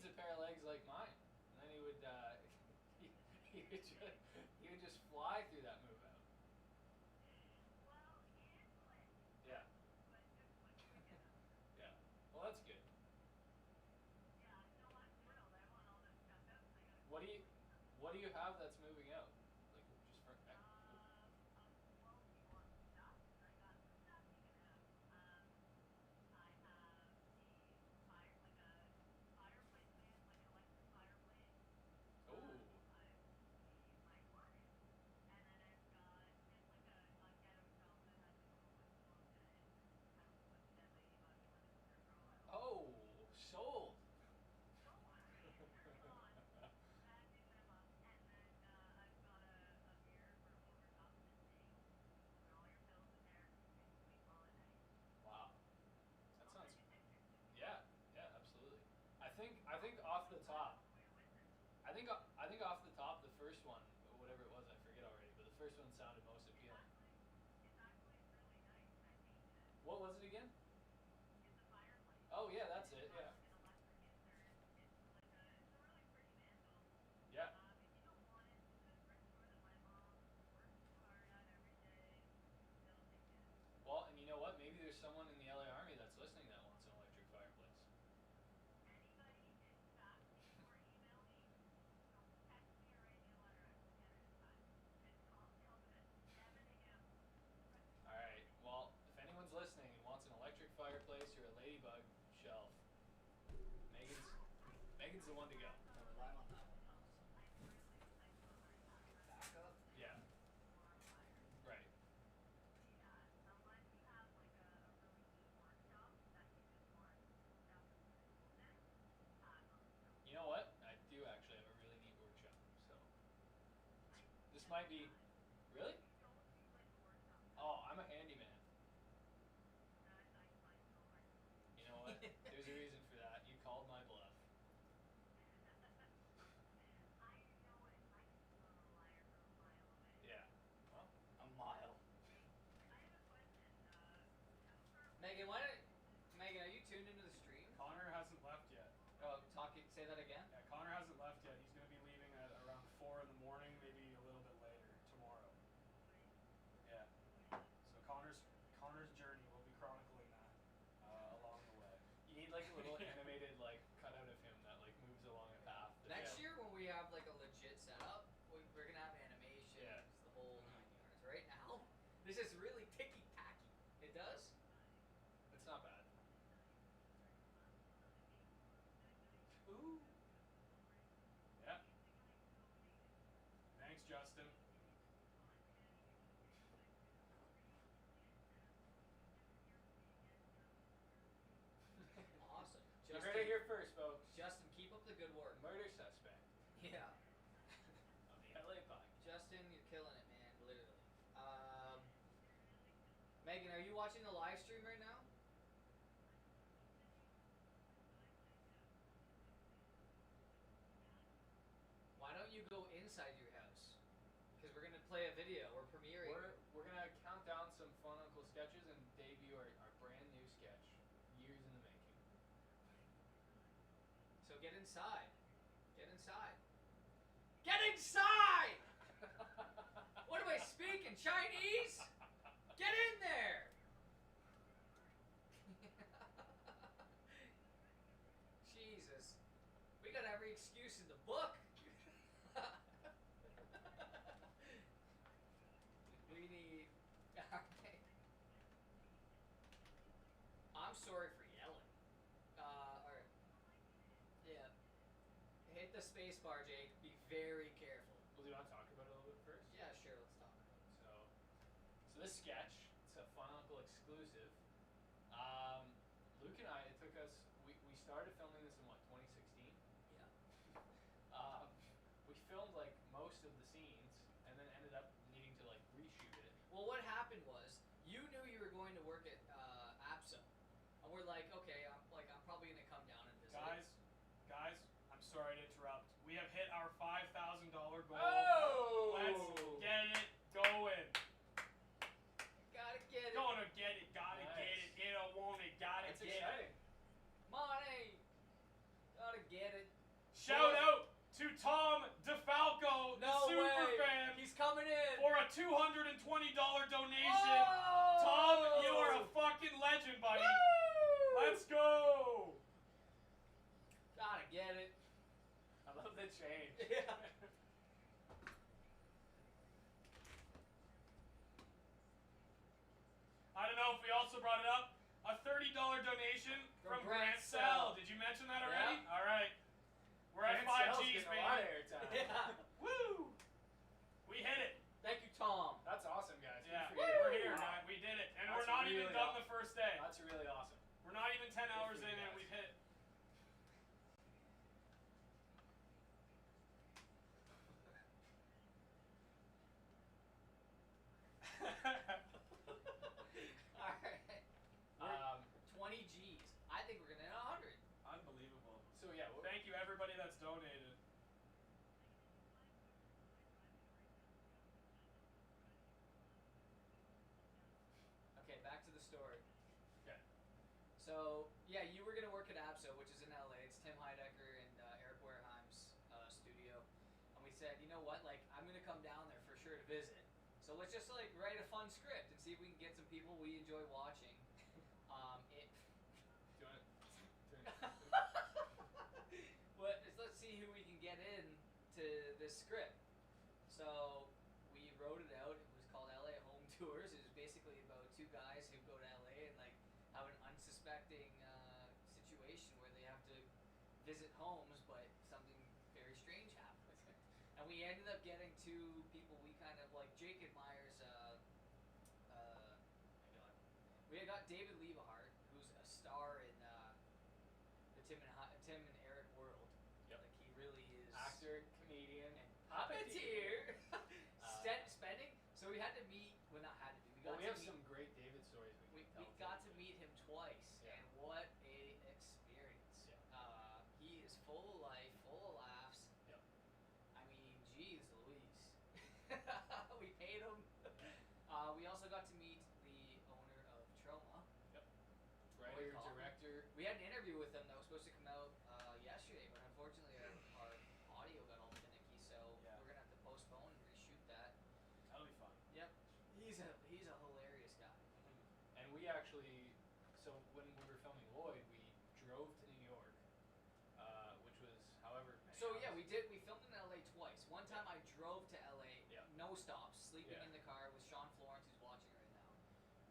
needs a pair of legs like mine. And then he would, he would just fly through that move out. Yeah. Yeah. Well, that's good. What do you, what do you have that's moving out? Like just for. Oh. Oh, sold. Wow. That sounds. Yeah. Yeah. Absolutely. I think off the top. I think off the top, the first one, whatever it was, I forget already. But the first one sounded most appealing. What was it again? Oh yeah, that's it. Yeah. Yeah. Well, and you know what? Maybe there's someone in the LA Army that's listening that wants an electric fireplace. All right. Well, if anyone's listening and wants an electric fireplace or a ladybug shelf, Megan's Megan's the one to go. I'll rely on that one now. Backup? Yeah. Right. You know what? I do actually have a really neat workshop. So this might be. Really? Oh, I'm a handyman. You know what? There's a reason for that. You called my bluff. Yeah. Well, A mile. Megan, why don't Megan, are you tuned into the stream? Connor hasn't left yet. Oh, say that again? Yeah, Connor hasn't left yet. He's going to be leaving at around 4 in the morning, maybe a little bit later tomorrow. Yeah. So Connor's journey will be chronicling that along the way. you need like a little animated like cutout of him that like moves along a path. Next year when we have like a legit setup, we're gonna have animations, Yeah. the whole 9 yards. Right now, this is really ticky tacky. It does? It's not bad. Ooh. Yeah. Thanks, Justin. Awesome. You heard it here first, folks. Justin, keep up the good work. Murder suspect Yeah. on the LA podcast. Justin, you're killing it, man. Literally. Megan, are you watching the live stream right now? Why don't you go inside your house? Because we're gonna play a video. We're premiering. We're gonna count down some Fun Uncle sketches and debut our brand new sketch, years in the making. So get inside. Get inside. Get inside! What am I speaking? Chinese? Get in there! Jesus. We got every excuse in the book. We need. Okay. I'm sorry for yelling. Alright. Yeah. Hit the space bar, Jake. Be very careful. Well, do you want to talk about it a little bit first? Yeah, sure. Let's talk about it. So this sketch, it's a Fun Uncle exclusive. Luke and I, it took us. We started filming this in what, 2016? Yeah. We filmed like most of the scenes, and then ended up needing to like reshoot it. Well, what happened was you knew you were going to work at APSO, and we're like, okay, I'm probably gonna come down and visit. Guys, I'm sorry to interrupt. We have hit our $5,000 goal. Oh! Let's get it going. Gotta get it. Gonna get it, gotta Nice. get it, gonna want it, gotta That's get exciting. it. Money. Gotta get it. Shout out to Tom DeFalco, the No super way. fan, He's coming in. for a $220 donation. Whoa! Tom, you are a fucking legend, buddy. Woo! Let's go. Gotta get it. I love the change. Yeah. I don't know if we also brought it up. A $30 donation from Grant Grant Sell. Sell. Did you mention that already? Yeah. All right. We're at Grant 5 Sell's G's, getting a lot of baby. airtime. Yeah. Woo! We hit it. Thank you, Tom. That's awesome, guys. Good Yeah, for you. we're here. Wow. Now. We did it. And That's we're not even really done awesome. the first day. That's really awesome. We're not even 10 hours for in you and guys. we've hit it. Alright. 20 G's. I think we're gonna hit 100. Unbelievable. So yeah, Thank you, everybody that's donated. Okay, back to the story. Okay. So, yeah, you were going to work at ABSO, which is in LA. It's Tim Heidecker and Eric Wareheim's studio. And we said, you know what, like, I'm going to come down there for sure to visit. So let's just, like, write a fun script and see if we can get some people we enjoy watching. Do you want Let's see who we can get in to this script. So we wrote it out. It was called LA Home Tours. It was basically about two guys who go to LA and like have an unsuspecting situation where they have to visit homes, but something very strange happens. And we ended up getting two people we kind of like. Jake admires. We had got David Liebehart, who's a star in the Tim and Eric world. Yep. Like he really is actor, comedian, and puppeteer. puppeteer. Spending. So we had to meet. Well, not had to be. Well, we have meet, some great David stories we We can tell. got too. to meet him twice, Yeah. and what a experience! Yeah. He is full of life, full of laughs. Yep. I mean, geez, Louise. We paid him. We also got to meet the owner of Troma. Writer, Coffee. director. We had an interview with him that was supposed to come out yesterday, but unfortunately our audio got all finicky, so Yeah. we're gonna have to postpone and reshoot that. That'll be fun. Yep. He's a hilarious guy. And we actually, so when we were filming Lloyd, we drove to New York, which was however many So yeah, hours. we filmed in LA twice. One time I drove to LA, Yeah. no stops, sleeping Yeah. in the car with Sean Florence, who's watching right now.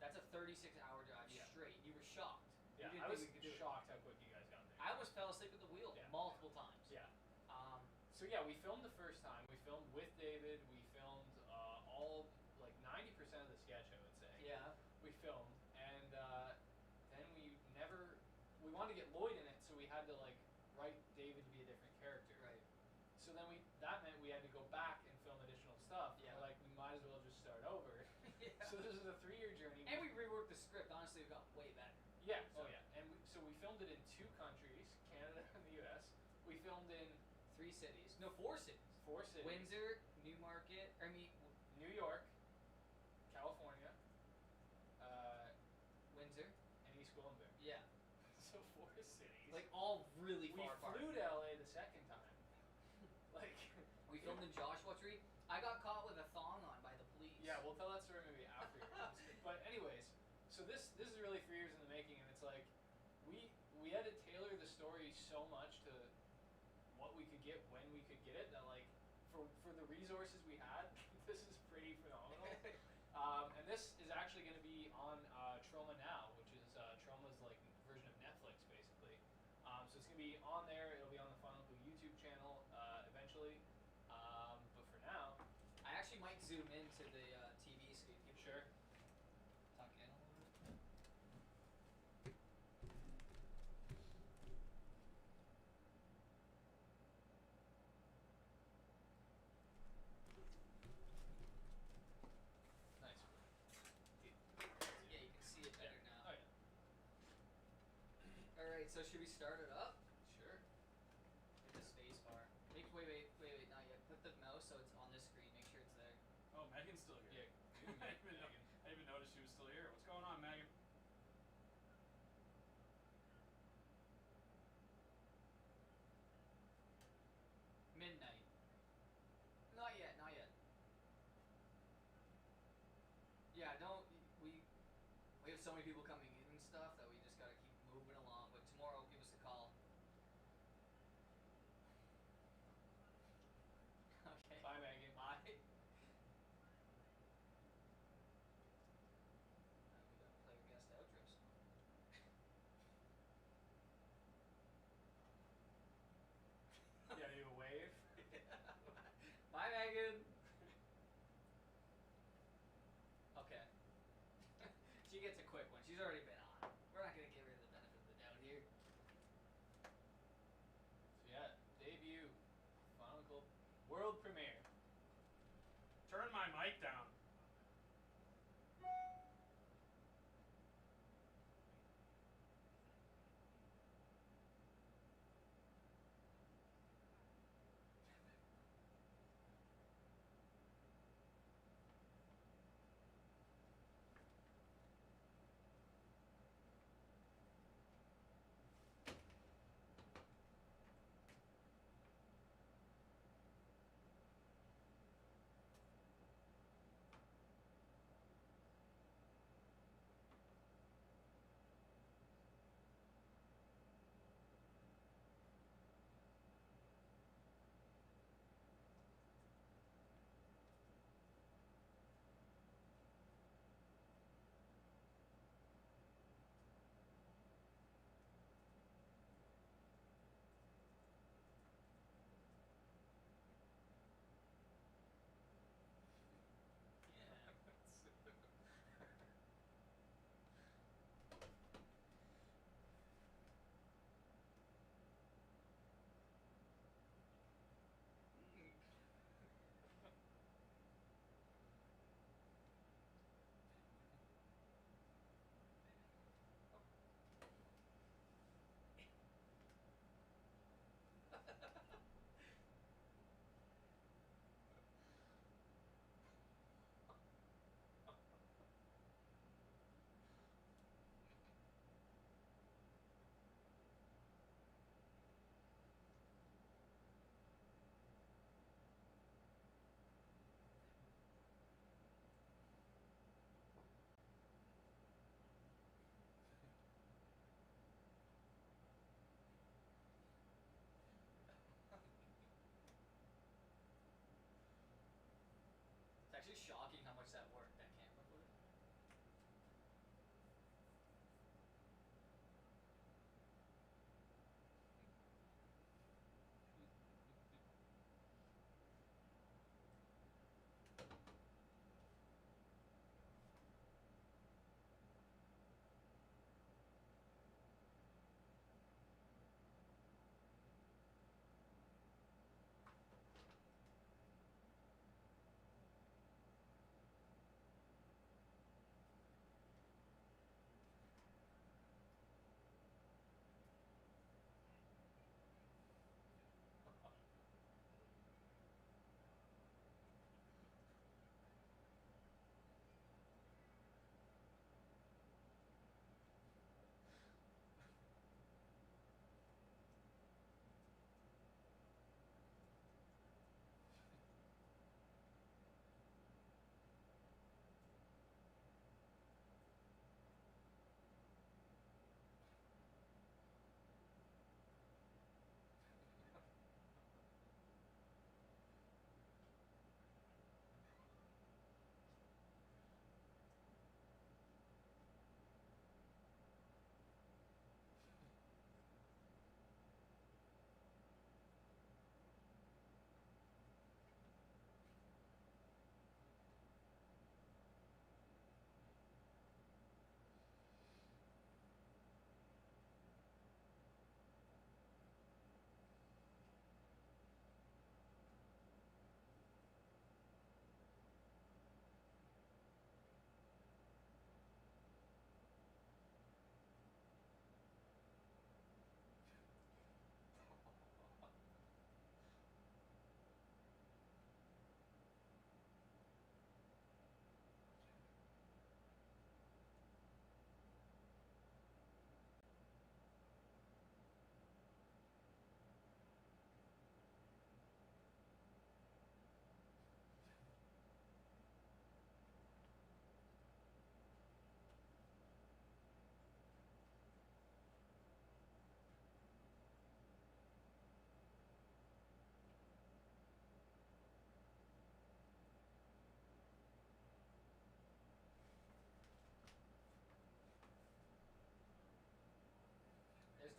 That's a 36-hour drive Yeah. straight. You were shocked. Yeah, you didn't I was think we could do it. shocked how quick you guys got there. I almost fell asleep at the wheel Yeah. multiple times. Yeah. Um, So yeah, we filmed the first time. We filmed with David. We filmed all like 90% of the sketch, I would say. yeah. We filmed, and then we wanted to get Lloyd in it, so we had to like write David to be a different character. Right. So then that meant we had to go back and film additional stuff. Yeah. We're like, we might as well just start over. Yeah. So this is a 3-year journey. And we reworked the script. Honestly, it got way better. Yeah. So- Oh yeah. And so we filmed it in 2 countries, Canada and the U.S. We filmed in 3 cities. No, 4 cities. 4 cities: Windsor, Newmarket. New York, California, Windsor. and East Gwillimbury. Yeah. So 4 cities. Like all really we far apart. flew to LA the second time. Like. We filmed in Joshua Tree. I got caught with a thong on by the police. Yeah, we'll tell that story maybe after. But anyways, so this is really 3 years in the making, and it's like we had to tailor the story so much to what we could get when we could get it that like for the resources we had, this is pretty phenomenal. And this is actually going to be on Troma Now, which is Troma's like version of Netflix basically. So it's going to be on there. It'll be on the Final Clue YouTube channel eventually. But for now, I actually might zoom into the TV so you can sure. tuck in a little bit. Nice. Yeah, you can see it better now. Oh yeah. All right, so should we start it up? Sure. Hit the space bar. Wait, not yet. Put the mouse so it's on this screen. Make sure it's there. Oh, Megan's still here. Yeah. I didn't even notice she was still here. What's going on, Megan? so many people coming in and stuff that we just gotta keep moving along. But tomorrow, give us a call. Okay. Bye, Megan. Bye. We gotta play a guest outro song. Yeah, do a wave. Bye, Megan. Okay. She gets a quick one. She's already been on. We're not gonna give her the benefit of the doubt here. So yeah, debut, Final Club, world premiere. Turn my mic down.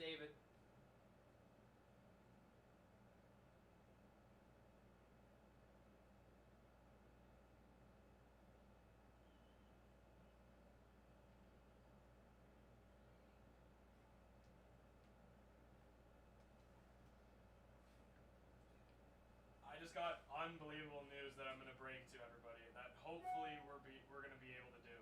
David. I just got unbelievable news that I'm gonna break to everybody. That hopefully we're gonna be able to do.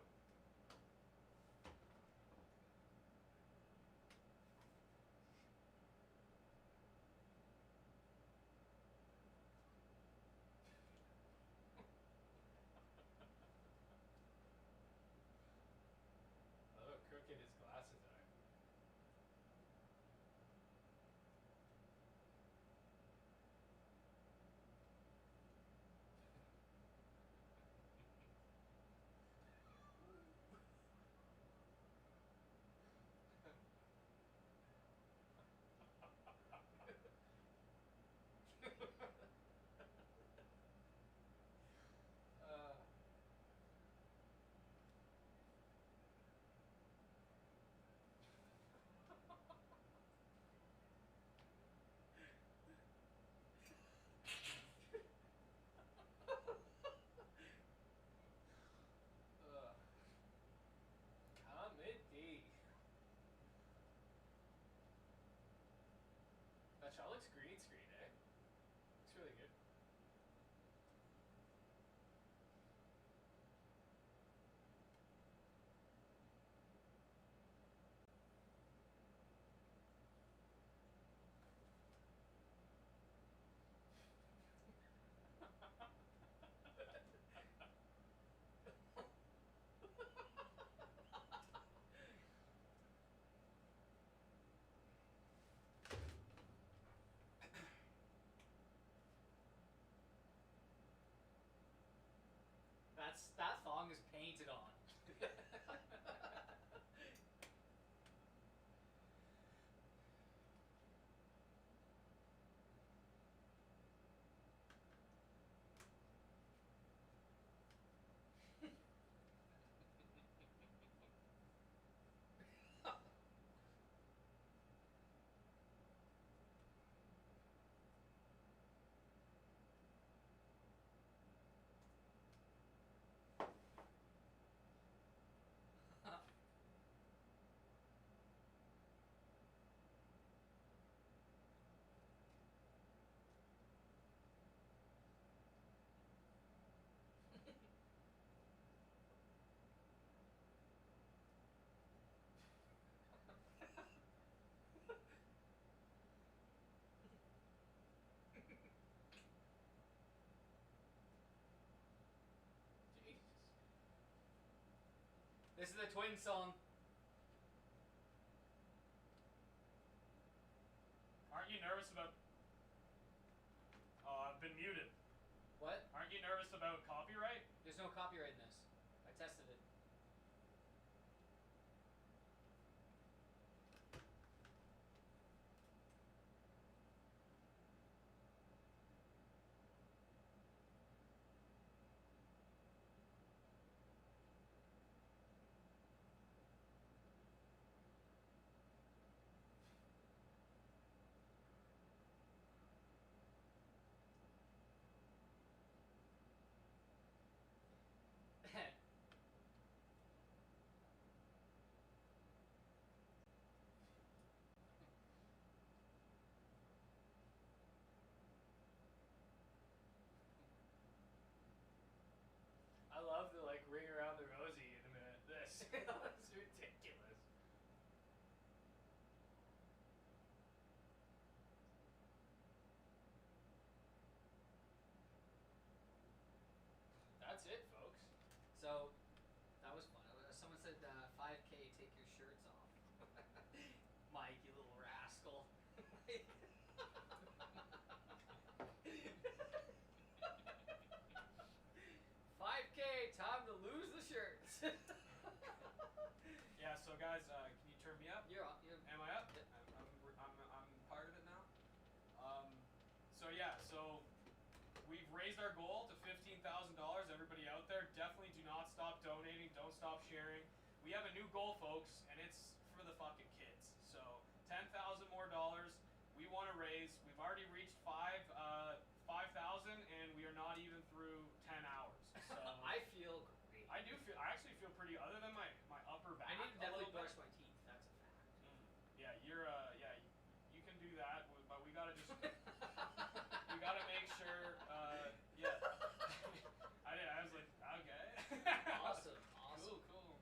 Oh, crooked his glasses are. Comedy. That shot looks green screen, eh? Looks really good. That thong is painted on. Jesus. This is the twin song. Aren't you nervous about? Oh, I've been muted. What? Aren't you nervous about copyright? There's no copyright in this. I tested it. I love the like ring around the rosy in a minute. This it's ridiculous. That's it, folks. So, that was fun. Someone said 5K, take your shirts off. Mike, you little rascal. 5K, time to lose the shirts. Yeah. So guys, can you turn me up? You're up. Am I up? Yep. I'm part of it now. So yeah. So we've raised our goal to $15,000. Everybody out there, definitely do not stop donating. Don't stop sharing. We have a new goal, folks, and it's for the fucking kids. So $10,000 I've already reached 5,000, and we are not even through 10 hours. So I feel great. I actually feel pretty. Other than my upper back, I need to a definitely little bit. brush my teeth. That's a fact. Yeah, you can do that, but we gotta just we gotta make sure. Yeah. I was like, okay. Awesome. Cool.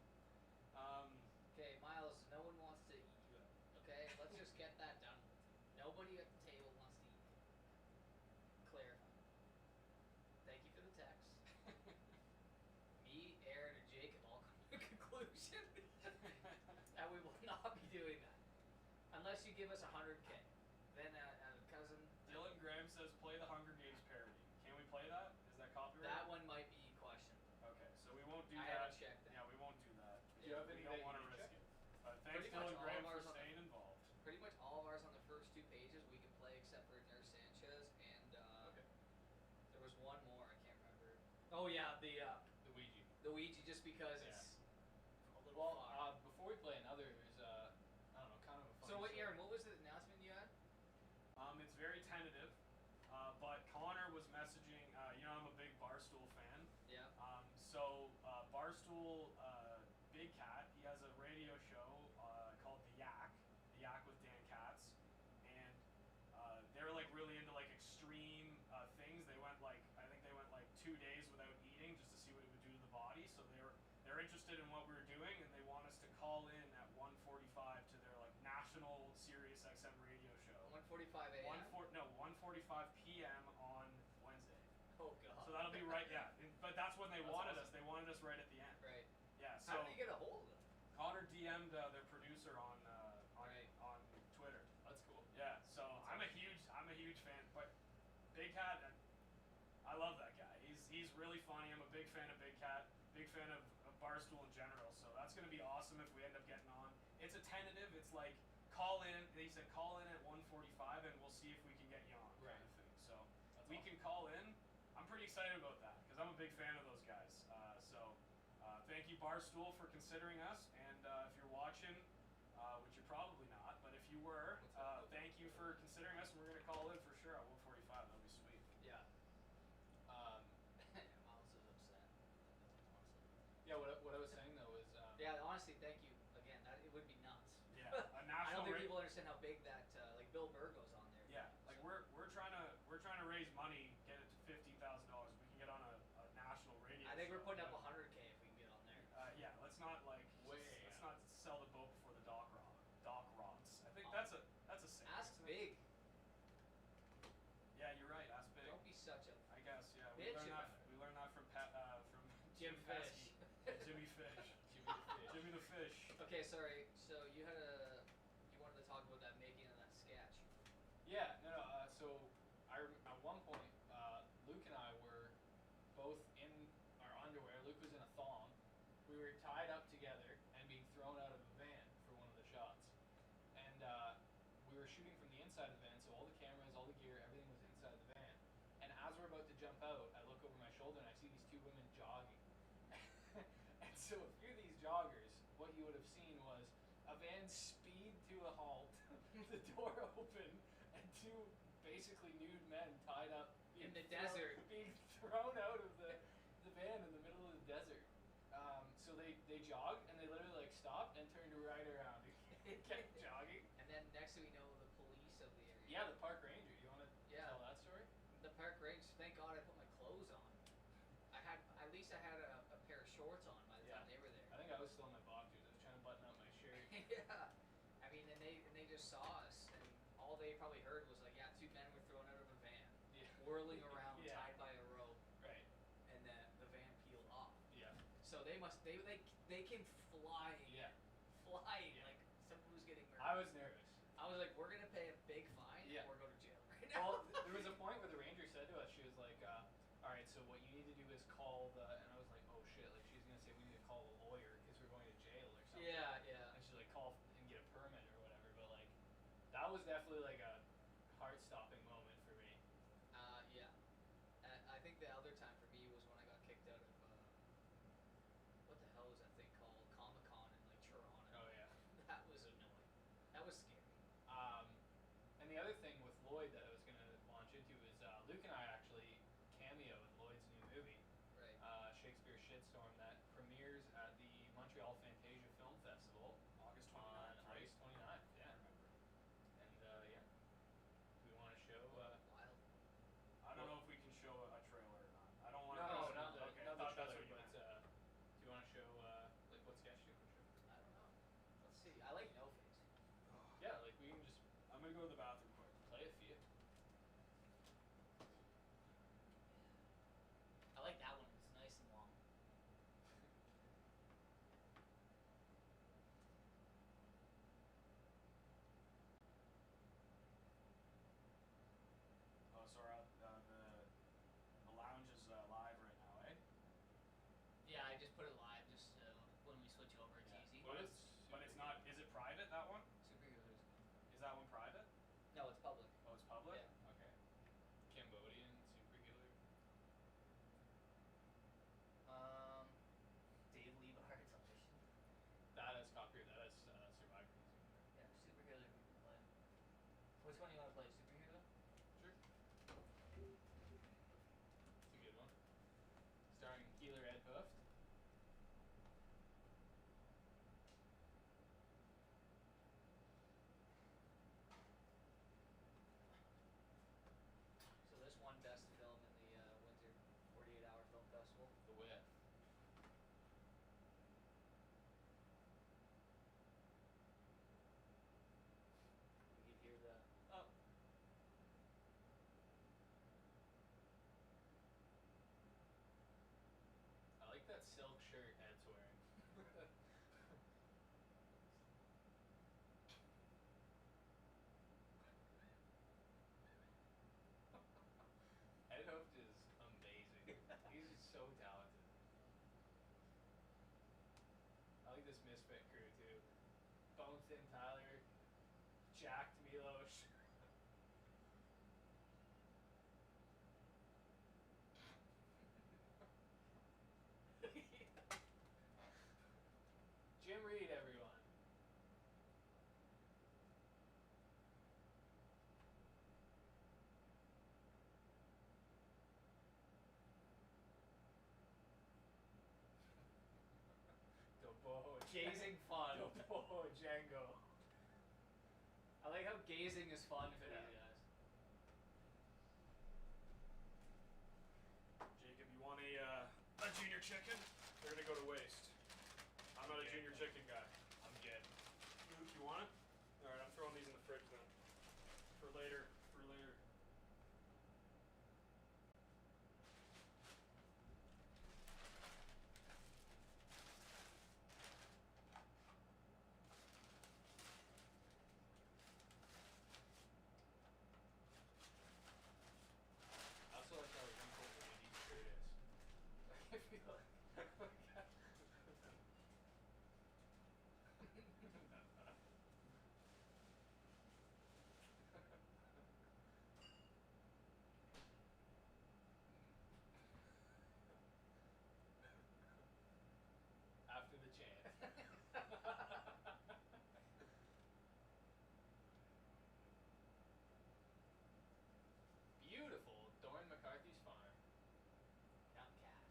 Okay, Miles, no one wants to eat you out. Okay, let's just get that done with. Nobody at the table wants to eat you. Clarify. Thank you for the text. Me, Aaron, and Jake have all come to a conclusion that we will not be doing that. Unless you give us 100K. Then cousin. Dylan Graham says play the Hunger Games parody. Can we play that? Is that copyright? That one might be questionable. Okay, so we won't do I that. haven't checked that. Yeah, we won't do that. Do you have We any don't that want to you risk check? it. But thanks Pretty much Dylan all Graham of for ours on the- staying involved. Pretty much all of ours on the first 2 pages we can play except for Nurse Sanchez and Okay. there was one more I can't remember. Oh yeah, The Ouija. the Ouija just because Yeah. it's a little Well, far. before we play another, there's I don't know, kind of a funny So what, story. Aaron? What was the announcement you had? It's very tentative, but Connor was messaging. I'm a big Barstool fan. Yeah. So Barstool, Big Cat, he has a radio show called The Yak with Dan Katz, and they're like really into like extreme things. I think they went like 2 days without eating just to see what it would do to the body. So they're interested in what we were doing, and they want us to call in at 1:45 to their like national Sirius XM radio show. 1:45 a.m. 1:45 p.m. on Wednesday. Oh god. So that'll be right, yeah. But that's when they That's wanted awesome. us. They wanted us right at the end. Right. Yeah. So How did you get a hold of them? Connor DM'd their producer on Right. on Twitter. That's cool. Yeah. So I'm a huge fan. But Big Cat, I love that guy. He's really funny. I'm a big fan of Big Cat. Big fan of Barstool in general. So that's gonna be awesome if we end up getting on. It's a tentative. It's like call in. They said call in at 1:45 and we'll see if we can get you on. Kind of thing. So That's we awesome. can call in. I'm pretty excited about that because I'm a big fan of those guys. Thank you Barstool for considering us, and if you're watching, which you're probably not, but if you were, thank you for considering us, and we're gonna call in for sure at 1:45. That'll be sweet. Yeah. Miles is upset. Yeah. What I was saying though is. Yeah, honestly, thank you again. That it would be nuts. Yeah, a I national. don't think people understand how big that like Bill Burgo's on there. Yeah, like we're trying to raise money, get it to $50,000. We can get on a national radio. I think we're show, putting up but, 100K if we can get on there. Yeah, let's not let's not sell the boat before the dock rots. I think that's a saying. Ask isn't it? big. Yeah, you're right. Ask big. Don't be such a I guess, yeah. bitch We about learned that from Jim Jim Fish. Pesky. Jimmy Fish. Jimmy the Fish. Jimmy the Fish. Okay, sorry. So you wanted to talk about that making of that sketch. Yeah, no. So at one point, Luke and I were both in our underwear. Luke was in a thong. We were tied up together and being thrown out of a van for one of the shots. And we were shooting from the inside of the van, so all the cameras, all the gear, everything was inside the van. And as we're about to jump out, I look over my shoulder and I see these 2 women jogging. And so a few of these joggers, what you would have seen was a van speed to a halt, the door open, and 2 basically nude men tied up In the desert. being thrown out of the van in the middle of the desert. So they jogged and they literally like stopped and turned right around and kept jogging. And then next thing we know, the police of the area. Yeah, the park ranger. You want to Yeah. tell that story? The park range. Thank God I put my clothes on. At least I had a pair of shorts on by the Yeah. time they were there. I think I was still in my boxers. I was trying to button up my shirt. Yeah. I mean, and they just saw us, and all they probably heard was like, yeah, 2 men were thrown out of a van, Yeah. whirling around, Yeah. tied by a rope, Right. and then the van peeled off. Yeah. So they came flying, Yeah. flying Yeah. like someone was getting murdered. I was nervous. I was like, we're gonna pay a big fine Yeah. or go to jail right now. Well, there was a point where the ranger said to us, she was like, all right, so what you need to do is call the, and I was like, oh shit, like she's gonna say we need to call a lawyer because we're going to jail or something. Yeah. And she's like, call and get a permit or whatever. But like, that was definitely like a heart-stopping moment for me. Yeah. I think the other time for me was when I got kicked out of what the hell was that thing called? Comic-Con in like Toronto. Oh yeah. That was annoying. That was scary. And the other thing with Lloyd that I was gonna See, I like no face. Yeah, like we can just I'm gonna go to the bathroom quick. play a few. I like that one. It's nice and long. Oh, sorry. The lounge is live right now, eh? Yeah, I just put it live just so when we switch over, it's Yeah. easy. But it's not. Is it private? That one? Superheroes. Is that one private? No, it's public. Oh, it's public. Yeah. Okay. Cambodian super healer. Dave Leibhardt's audition. That has copyright. That has Survivor music. Yeah, superhero we can play. Which one do you want to play? Superhero? Sure. It's a good one. Starring Healer Ed Hooft. So this won best film in the Windsor 48-hour film festival. The Whiff. We can hear the oh. I like that silk shirt Ed's wearing. Ed Hooft is amazing. He's just so talented. I like this Misfit crew too. Bone Thin Tyler, Jacked Milos. Jim Reed, everyone. Doboho. Gazing fun. Doboho Django. I like how gazing is fun for Yeah. these guys. Jacob, you want a junior chicken? They're gonna go to waste. I'm not a junior chicken guy. I'm good. You want it? All right, I'm throwing these in the fridge then. For later. For later. I also like how wrinkled Andy's shirt is. I feel like. After the chant. Beautiful. Doran McCarthy's farm. Count cash.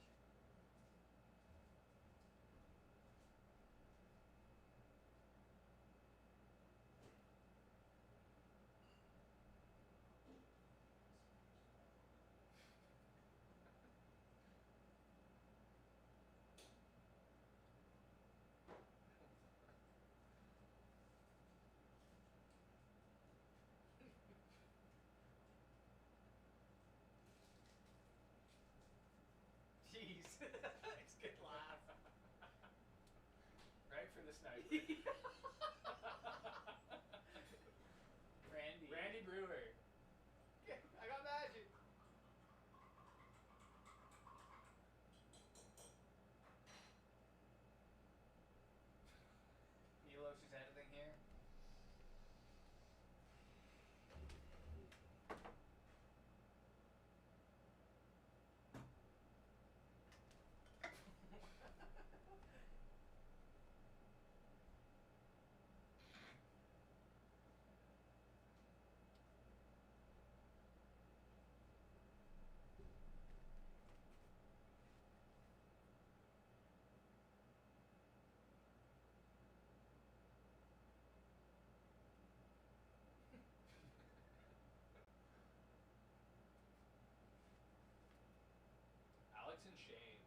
Jeez. It's a good laugh. Right for the sniper. Randy. Randy Brewer. I got magic. Milos is editing here. Alex and Shane.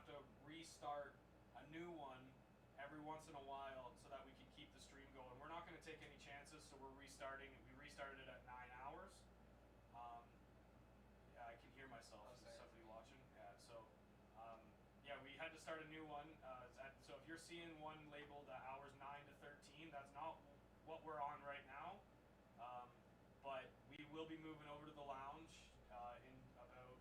to restart a new one every once in a while so that we can keep the stream going. We're not going to take any chances, so we're restarting. We restarted it at 9 hours. Yeah, I can hear myself. Oh, Is sorry. somebody watching? Yeah. So, yeah, we had to start a new one. So if you're seeing one labeled hours 9 to 13, that's not what we're on right now. But we will be moving over to the lounge in about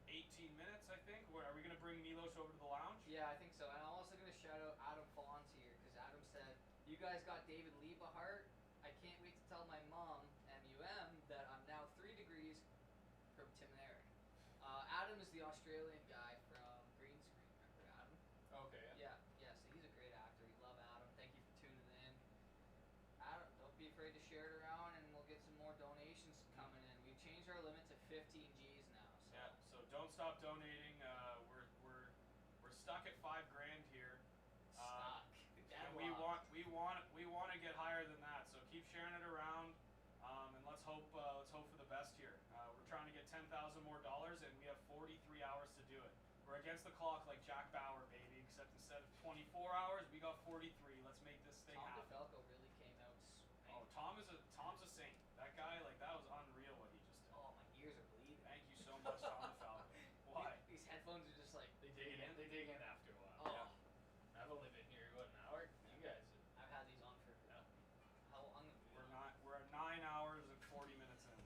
18 minutes, I think. Are we going to bring Milos over to the lounge? Yeah, I think so. And I'm also going to shout out Adam Fons here, because Adam said, you guys got David Liebehart. I can't wait to tell my mom, MUM, that I'm now 3 degrees from Tim and Eric. Adam is the Australian guy from Green Screen. Remember Adam? Okay. Yeah, so he's a great actor. We love Adam. Thank you for tuning in. Adam, don't be afraid to share it around, and we'll get some more donations coming in. We've changed our limit to 15 G's now. So. Yeah. So don't stop donating. We're stuck at $5 grand here. Stuck. And we want to get higher than that. So keep sharing it around, and let's hope for the best here. We're trying to get $10,000 more, and we have 43 hours to do it. We're against the clock like Jack Bauer, baby. Except instead of 24 hours, we got 43. Let's make this thing Tom happen. DeFalco really came out swinging. Oh, Tom's a saint. That guy, like, that was unreal what he just did. Oh, my ears are bleeding. Thank you so much, Tom DeFalco. Why? These headphones are just like, They dig in. They dig in after a while. oh, Yeah. I've only been here what, an hour. You guys. I've had these on for how long? We're at 9 hours and 40 minutes in.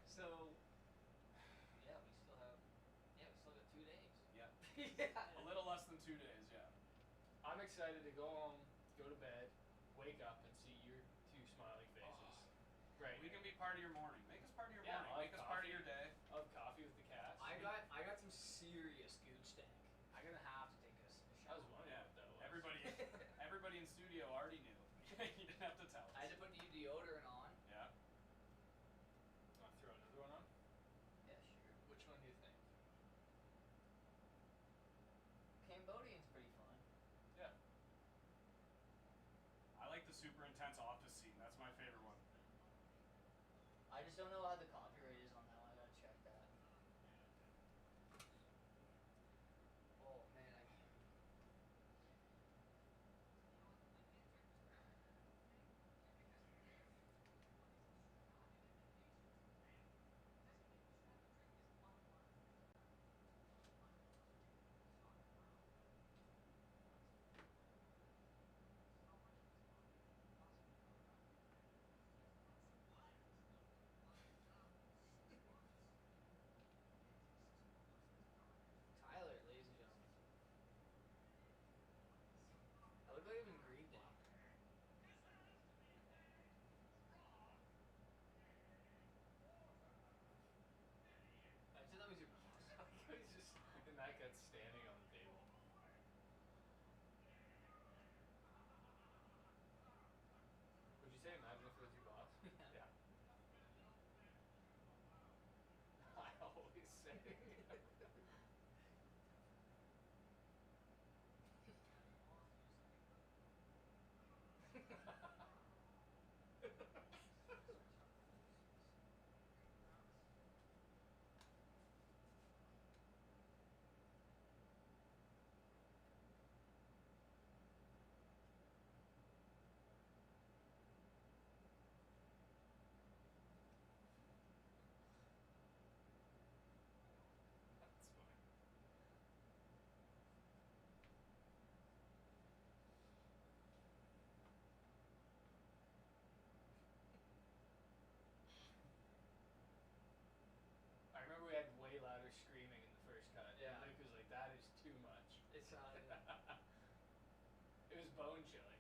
So, yeah, we still got 2 days. Yeah. Yeah. A little less than 2 days, yeah. I'm excited to go home, go to bed, wake up, and see your two smiling faces. Right. We can be part of your morning. Make us part of your Yeah, morning. I'll Make have us part of coffee. your day. I'll have coffee with the cast. I got some serious gooch stank. I'm gonna have to take a I shower. was wondering Yeah. what that was. Everybody in studio already knew. You didn't have to tell us. I had to put new deodorant on. Yeah. Want to throw another one on? Yeah, sure. Which one do you think? Cambodian's pretty fun. Yeah. I like the super intense office scene. That's my favorite one. I just don't know how the copyright is on that one. I gotta check that. Oh man, I can't. Tyler, ladies and gentlemen. I look like I'm in Green Day. I said that was your boss. He's just and that guy's standing on the table. Would you say imagine if it was your boss? Yeah. I always say. That's funny. I remember we had way louder screaming in the first cut. Yeah. And Luke was like, that is too much. It's It was bone chilling.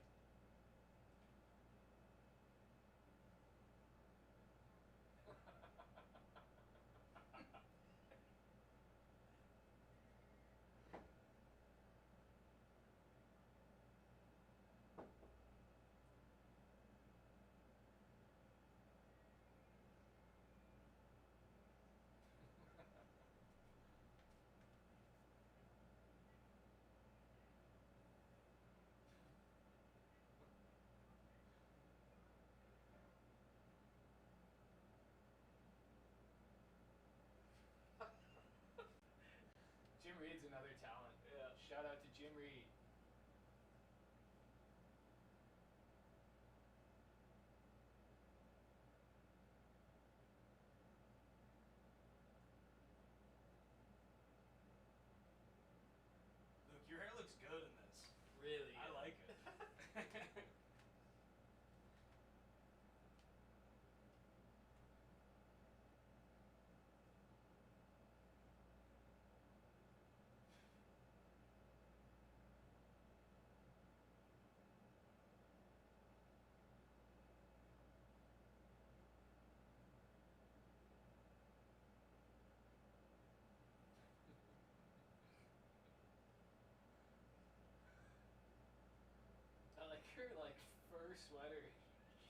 sweater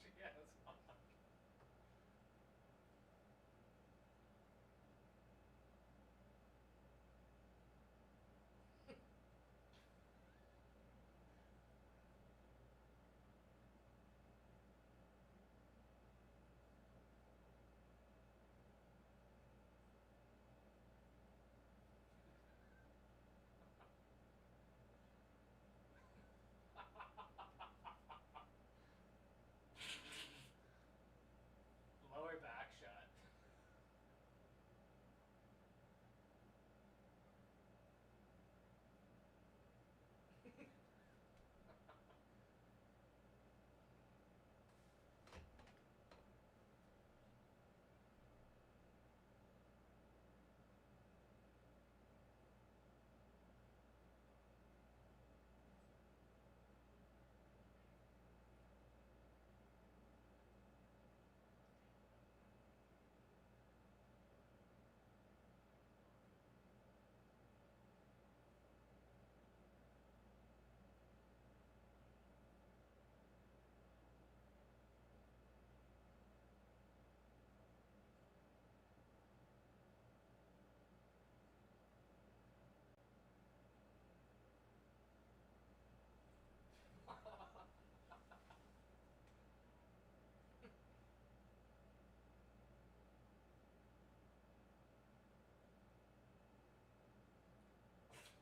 she has on. Lower back shot.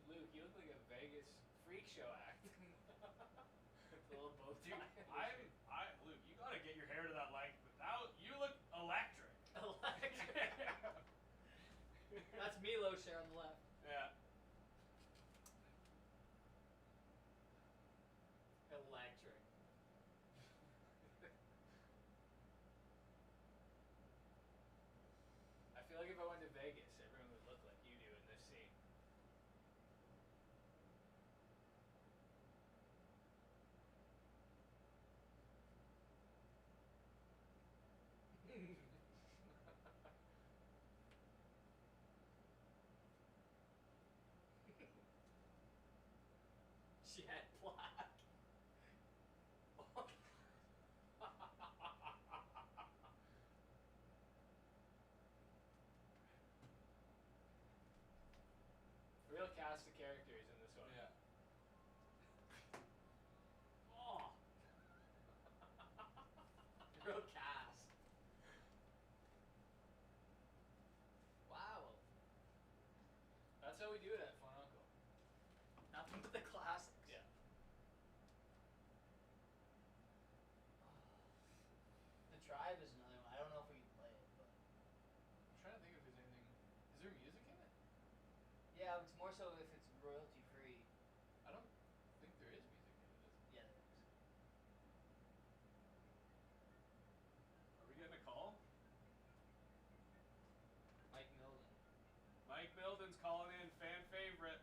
Luke, you look like a Vegas freak show act. With the little bow Dude, tie. Luke, you gotta get your hair to that length. Now you look electric. Electric. That's Milo share on the left. Yeah. Electric. I feel like if I went to Vegas, everyone would look like you do in this scene. Jet black. Real cast of characters in this one. Yeah. Oh. Real cast. Wow. That's how we do it at Fun Uncle. Nothing but the classics. Yeah. The Tribe is another one. I don't know if we can play it, but I'm trying to think if there's anything. Is there music in it? yeah, it's more so if it's royalty free. I don't think there is music in it, is there? Yeah, there is. Are we getting a call? Mike Milden. Mike Milden's calling in, fan favorite.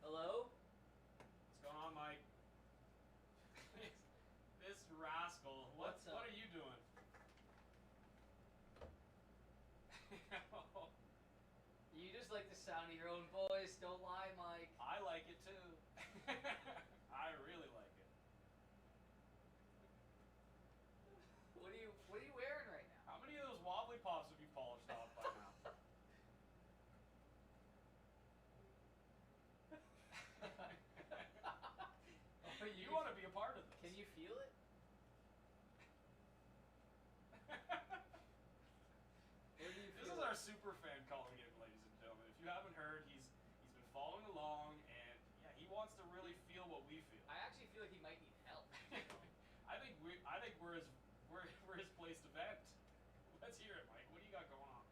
Hello? What's going on, Mike? This rascal. What's up? What are you doing? You just like the sound of your own voice. Don't lie, Mike. I like it too. I really like it. What are you wearing right now? How many of those wobbly pops have you polished off by now? Oh, You want to be a part of this. Can you feel it? Where do you This feel is it? our super fan calling in, ladies and gentlemen. If you haven't heard, he's been following along, and yeah, he wants to really feel what we feel. I actually feel like he might need help. I think we're his place to vent. Let's hear it, Mike. What do you got going on?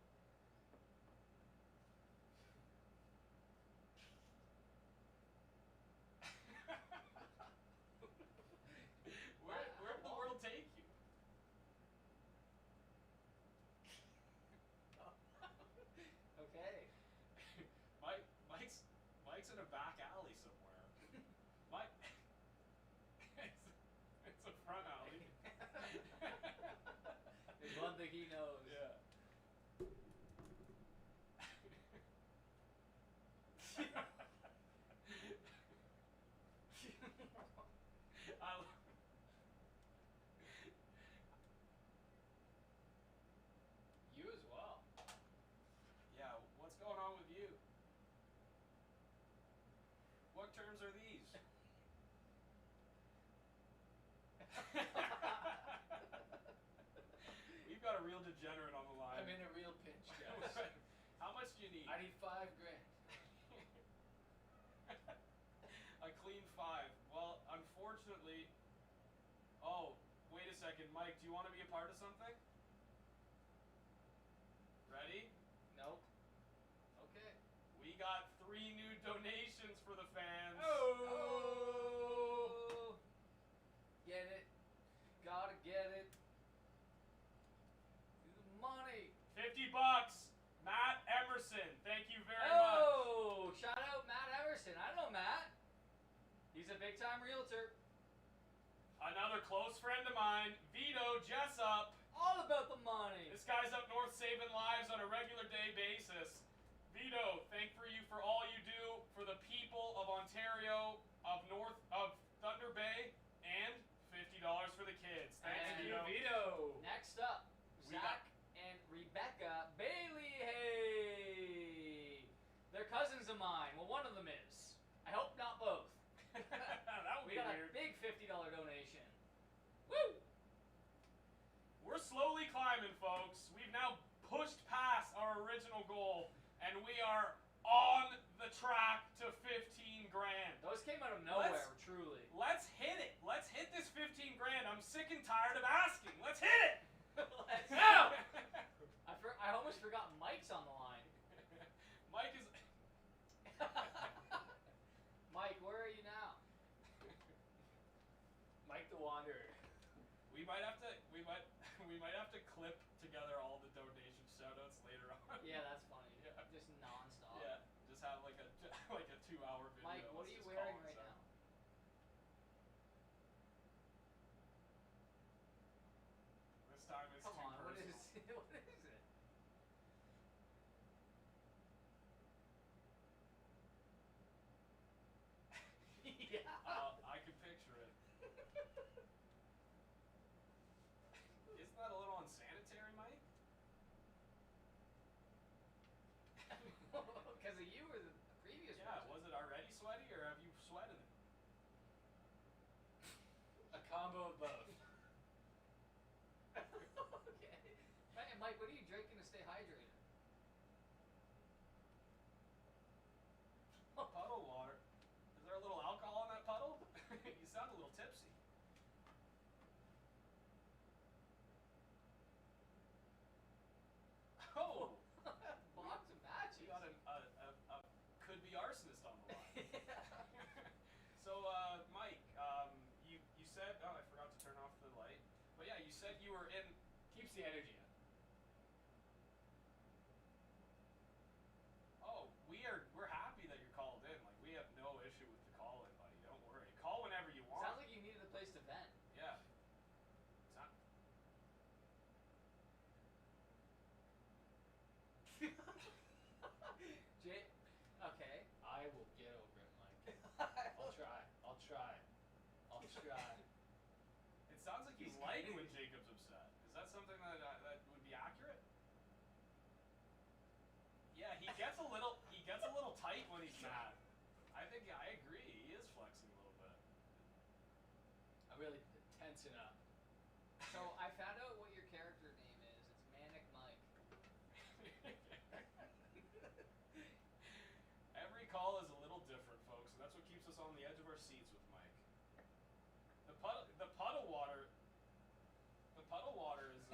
Where did the world take you? Okay. Mike's in a back alley somewhere. Mike, it's a front alley. We've got a real degenerate on the line. I'm in a real pinch, guys. How much do you need? I need $5,000. A clean 5. Well, unfortunately. Oh, wait a second, Mike. Do you want to be a part of something? Ready? Nope. Okay. We got 3 new donations for the fans. Oh! Get it. Gotta get it. Money. $50. Matt Emerson. Thank you very much. Oh! Shout out Matt Emerson. I know Matt. He's a big time realtor. Another close friend of mine, Vito Jessup. All about the money. This guy's up north saving lives on a regular day basis. Vito, thank you for all you do for the people of Ontario, of North of Thunder Bay, and $50 for the kids. Thanks, And Vito. Vito. Next up, We Zach and Rebecca Bailey. Hey, they're cousins of mine. Well, one of them is. I hope not both. That would We be got weird. a big $50 donation. Woo! We're slowly climbing, folks. We've now pushed past our original goal, and we are on the track to 15 grand. Those came out of nowhere, Let's- truly. Let's hit it. Let's hit this 15 grand. I'm sick and tired of asking. Let's hit it. Let's Go! I almost forgot Mike's on the line. Mike is. Mike, where are you now? Mike the Wanderer. We might have to clip together all the donation shoutouts later on. Yeah, that's funny. Yeah. Just nonstop. Yeah, just have like a 2-hour video. Mike, what Let's are you just wearing call it right so. now? This time it's Come too on, what personal. is what is it? Yeah. I can picture it. Isn't that a little unsanitary, Mike? Because of you or the previous Yeah, person? was it already sweaty or have you sweated it? A combo of both. Okay. Hey, Mike, what are you drinking to stay hydrated? Puddle water. Is there a little alcohol in that puddle? You sound a little tipsy. Oh, Box of matches. you got a could be arsonist on the line. So, Mike, you said, oh, I forgot to turn off the light. But yeah, you said you were in. Keeps the energy up. Oh, we're happy that you're called in. Like, we have no issue with the call in, buddy. Don't worry. Call whenever you want. Sounds like you needed a place to vent. Yeah. Sound- Jay, okay. I will get over it, Mike. I'll try. I'll try. I'll try. It sounds like you He's like kidding when me. Jacob's upset. Is that something that would be accurate? Yeah, he gets a little tight when he's mad. I think I agree. He is flexing a little bit. I'm really tensing up. So I found out what your character name is. It's Manic Mike. Every call is a little different, folks, and that's what keeps us on the edge of our seats with Mike. The puddle water is.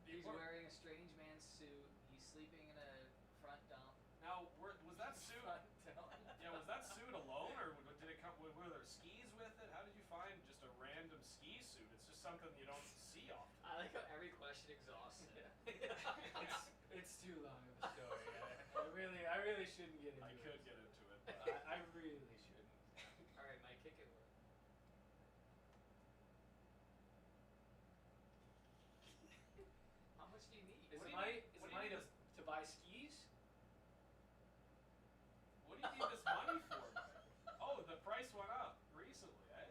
He's wearing a strange man's suit. He's sleeping in a front dump. Now, was that suit? Front dump. Yeah, was that suit alone, or did it come? Were there skis with it? How did you find just a random ski suit? It's just something you don't see often. I like how every question exhausts it. It's too long of a story. I really shouldn't get into I it. could get into it, but I really shouldn't. All right, Mike, kick it. How much do you need? Is What the do you money, need- is what the do you money need to buy skis? what do you need this money for? Oh, the price went up recently, eh?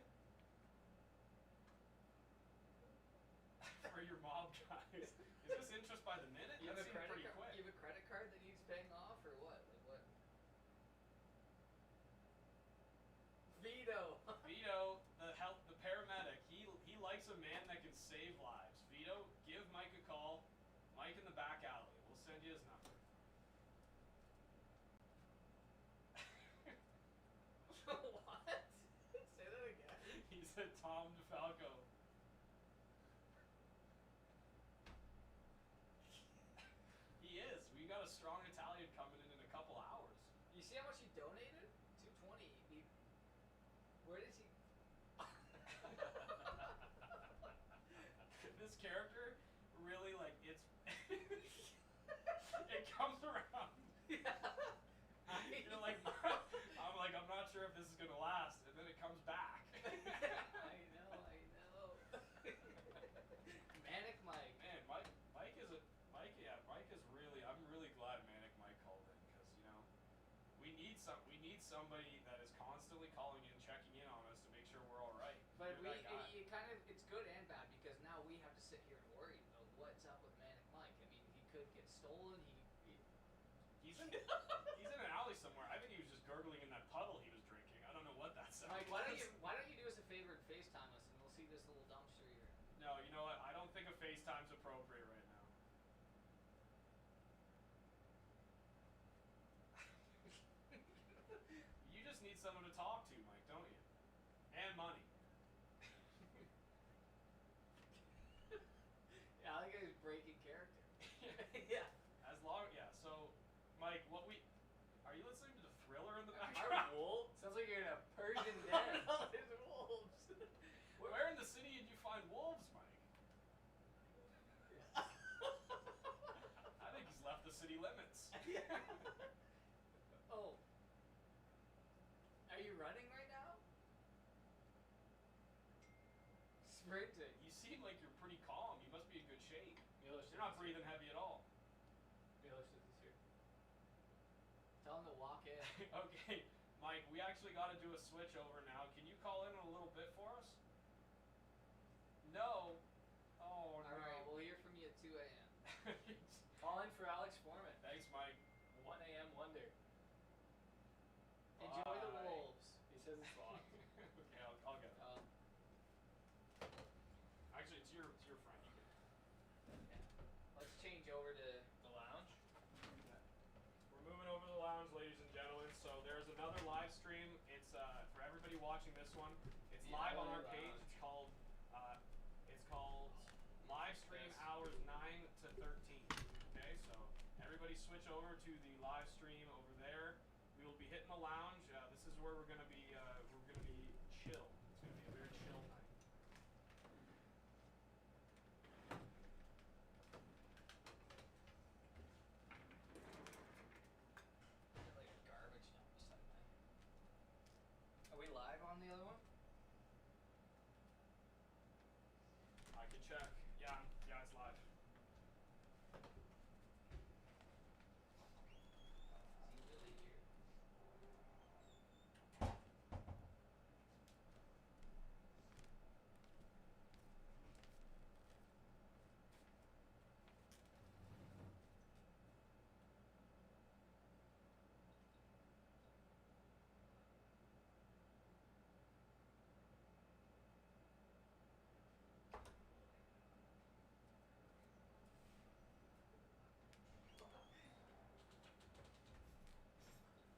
For your mob guys. Is this interest by the minute? You have That a seemed credit pretty card? quick. You have a credit card that needs paying off, or what? Like what? Vito. Vito, the paramedic, he a man that can save lives. Vito, give Mike a call. Mike in the back alley. We'll send you his number. What? Say that again. He said Tom DeFalco. He is. We got a strong Italian coming in a couple hours. You see how much he donated? 220. Where did he? This character really like it's it comes around. You're like I'm not sure if this is gonna last, and then it comes back. I know. Manic Mike. Man, Mike is really. I'm really glad Manic Mike called in because we need somebody that is constantly calling in, checking in on us to make sure we're all right. But You're that guy. it's good and bad because now we have to sit here and worry about what's up with Manic Mike. I mean, he could get stolen. He's in an alley somewhere. I think he was just gurgling in that puddle he was drinking. I don't know what that sound Mike, was. why don't you do us a favor and FaceTime us and we'll see this little dumpster here. No, you know what? I don't think a FaceTime's appropriate right now. You just need someone to talk to, Mike, don't you? And money. Yeah, I think he's breaking character. Yeah. So, Mike, are you listening to the Thriller in the Are background? wolves? Sounds like you're in a Persian Oh, den. no, there's wolves. Where in the city did you find wolves, Mike? I think he's left the city limits. Oh. Are you running right now? Sprinting. You seem like you're pretty calm. You must be in good shape. Milos You're not breathing heavy at all. Milos is here. Tell him to walk in. Okay, Mike, we actually got to do a switch over now. Can you call in a little bit for us? No. Oh, no. Alright, we'll hear from you at 2 a.m. Call in for Alex Foreman. Thanks, Mike. 1 a.m. wonder. Enjoy the Bye. wolves. He says it's locked. Okay, I'll get it. Actually, it's your friend. You can. Yeah. Let's change over to The lounge. We're moving over to the lounge, ladies and gentlemen. So there's another live stream. It's for everybody watching this one. It's The live on LA our page. Lounge. It's called live stream Yes. hours 9 to 13. Okay, so everybody switch over to the live stream over there. We will be hitting the lounge. This is where we're gonna be. We're gonna be chill. It's gonna be a very chill night. like a garbage dump beside me. Are we live on the other one? I can check. Yeah, it's live. Is he really here?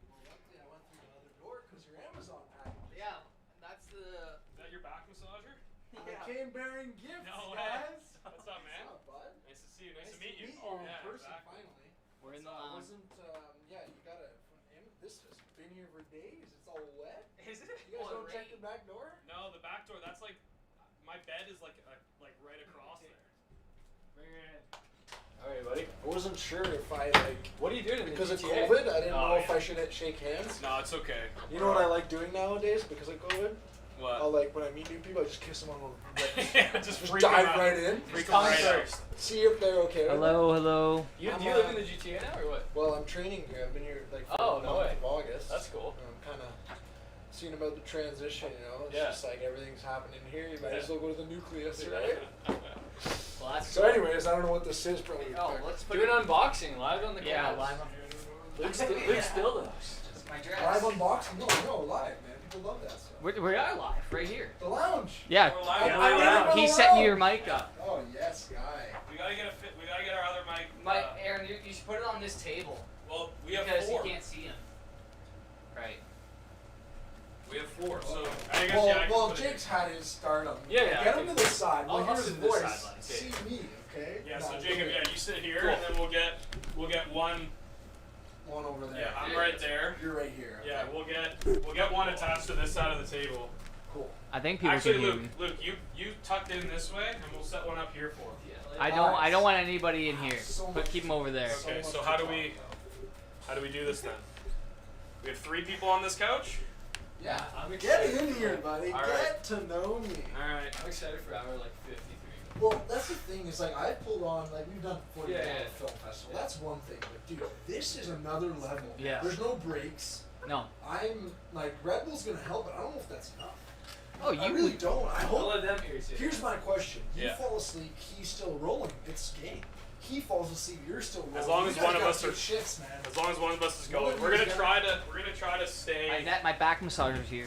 Well, luckily I went through the other door because your Amazon package. Yeah, that's the. Is that your back massager? I came bearing gifts, No way. guys. What's up, man? What's up, bud? Nice to see you. Nice to meet meet you. you in Yeah, person exactly. finally. We're in So the I lounge. wasn't. Yeah, you got it. This has been here for days. It's all wet. Is it? You guys Oh, don't check rain. the back door? No, the back door. That's like my bed is like right across there. Bring her in. Alright, buddy. I wasn't sure if I What are you doing in because the of GTA? COVID. I didn't Oh, know if yeah. I should shake hands. No, it's okay. You know what I like doing nowadays because of COVID? I'll What? like when I meet new people, I just kiss them on the just just freak 'em dive out. right in. Freak 'em Come right out. first. See if they're okay. with it. Hello. You I'm, live in the GTA now or what? Well, I'm training here. I've been here like for Oh, the no month way. of August. That's cool. And I'm kind of seeing about the transition, you know. It's Yeah. just like everything's happening here. You might Yeah. as well go to the nucleus, right? Well, that's So, anyways, I don't know what this is. Probably. Oh, let's put Do an unboxing live on the Yeah, cast. live on. Luke still knows. That's my dress. live unboxing. No, live, man. People love that stuff. We are live right here. The lounge. Yeah. We're live. I didn't know He's the setting lounge. your mic up. Oh yes, guy. We gotta get our other mic. Aaron, you should put it on this table Well, we have because 4. you can't see him. Right. We have 4. So I guess Well, yeah. I can well, put it Jake's had his start on. Yeah, yeah, Get I him to can- the side. I'll We'll hear his sit to the voice. sidelines, See me, okay? Yeah. No, So look Jacob, at yeah, you sit here, Cool. and then we'll get one. one over there. Yeah, I'm right there. You're right here. Okay. Yeah, we'll get one attached to this side of the table. Cool. I think people Actually, can hear Luke, me. you tucked in this way, and we'll set one up here for. I don't want anybody in here. So But much- keep them over there. Okay, much so to how do talk we- about. How do we do this then? We have 3 people on this couch. Yeah. I'm Get excited. in here, buddy. All Get right. to know me. All right. I'm excited for hour like 53. Well, that's the thing is like I pulled on like we've done 40 Yeah, Hour yeah. Film Festival. Yeah. That's one thing, but dude, this is another level. Yeah. There's no breaks. No. I'm like Red Bull's gonna help, but I don't know if that's enough. Oh, I you really don't. I I'll hope. let them hear it. Here's my question: You Yeah. fall asleep, he's still rolling. It's game. He falls asleep, you're still rolling. As long You as guys one of gotta us take are- shifts, man. As long as one of us is One going, of we're you's gonna try to stay. My back massager's here.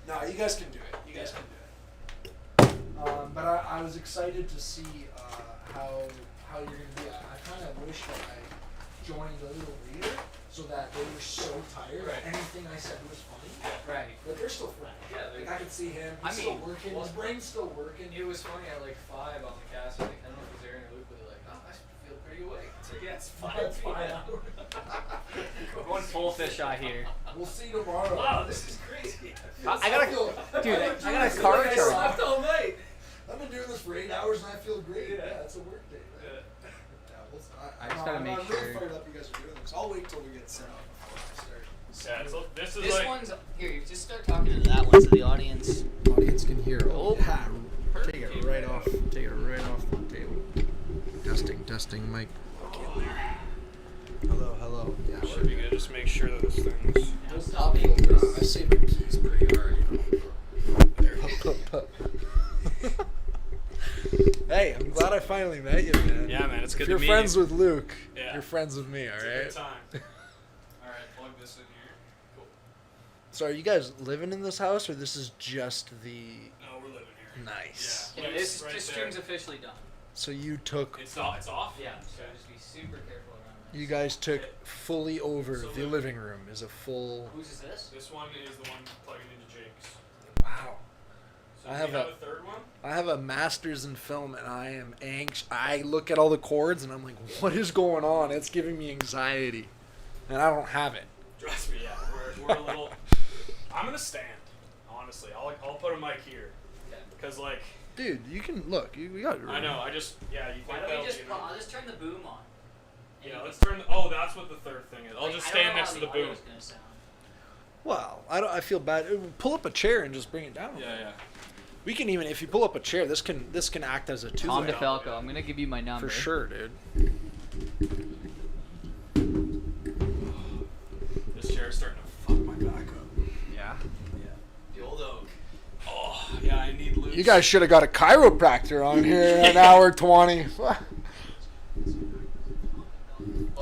No, you guys can do it. You guys can do it. But I was excited to see how you're gonna be. I kind of wish that I joined a little later so that they were so tired. Right. Anything I said was funny. Right. But they're still friends. Yeah, Like I can see him. I He's still mean, working. well, His brain's still working. It was funny at like 5 on the cast. I think I don't know if it was Aaron or Luke, but they're like, oh, I feel pretty awake. It's like, yeah, it's 5 That's fine. p.m. Going full fisheye here. We'll see tomorrow. Wow, this is crazy. I gotta, dude, I got a It's car like I charge. slept all night. I've been doing this for 8 hours and I feel great. Yeah. Yeah, it's a work day. Man. Yeah, I just gotta make I'm sure. really fired up you guys are doing this. I'll wait till we get set up before I start. Yeah, so this is This like. one's here. You just start talking to that one so the audience. Audience can hear. Oh. Take it right off. Take it right off the table. Testing, mic. Hello. Yeah, Should be good. Just make sure that this thing's. Stop I say my keys pretty hard. Hey, I'm glad I finally met you, man. Yeah, man, it's good If you're to meet friends you. with Luke, Yeah. you're friends with me, It's a alright? good time. All right, plug this in here. Cool. So are you guys living in this house, or this is just the... No, we're living here. Nice. Yeah. Yeah, this Right there. stream's officially done. So you took... It's off. It's off. Yeah. So Okay. just be super careful around this. You guys took fully over So the Luke- living room is a full... Whose is this? This one is the one plugging into Jake's. Wow. So I do have you have a- a third one. I have a master's in film and I am anxious. I look at all the cords and I'm like, what is going on? It's giving me anxiety. And I don't have it. Trust me, yeah. We're a little. I'm gonna stand. Honestly, I'll put a mic here. Cause like. Dude, you can look. We got room. I know. I just. Yeah. You Why think don't that'll we just? be enough? I'll just turn the boom on. And Yeah. you Let's can- turn. Oh, that's what the third thing is. I'll like, just I don't stand know next how to the audio's boom. gonna sound. Well, I feel bad. Pull up a chair and just bring it down. Yeah. We can even, if you pull up a chair, this can act as a Tom two-way. DeFalco, I'm gonna give you my number. For sure, dude. This chair's starting to fuck my back up. Yeah. The old oak. Oh, yeah. I need Luke's. You guys should have got a chiropractor on here in an hour 20. Well,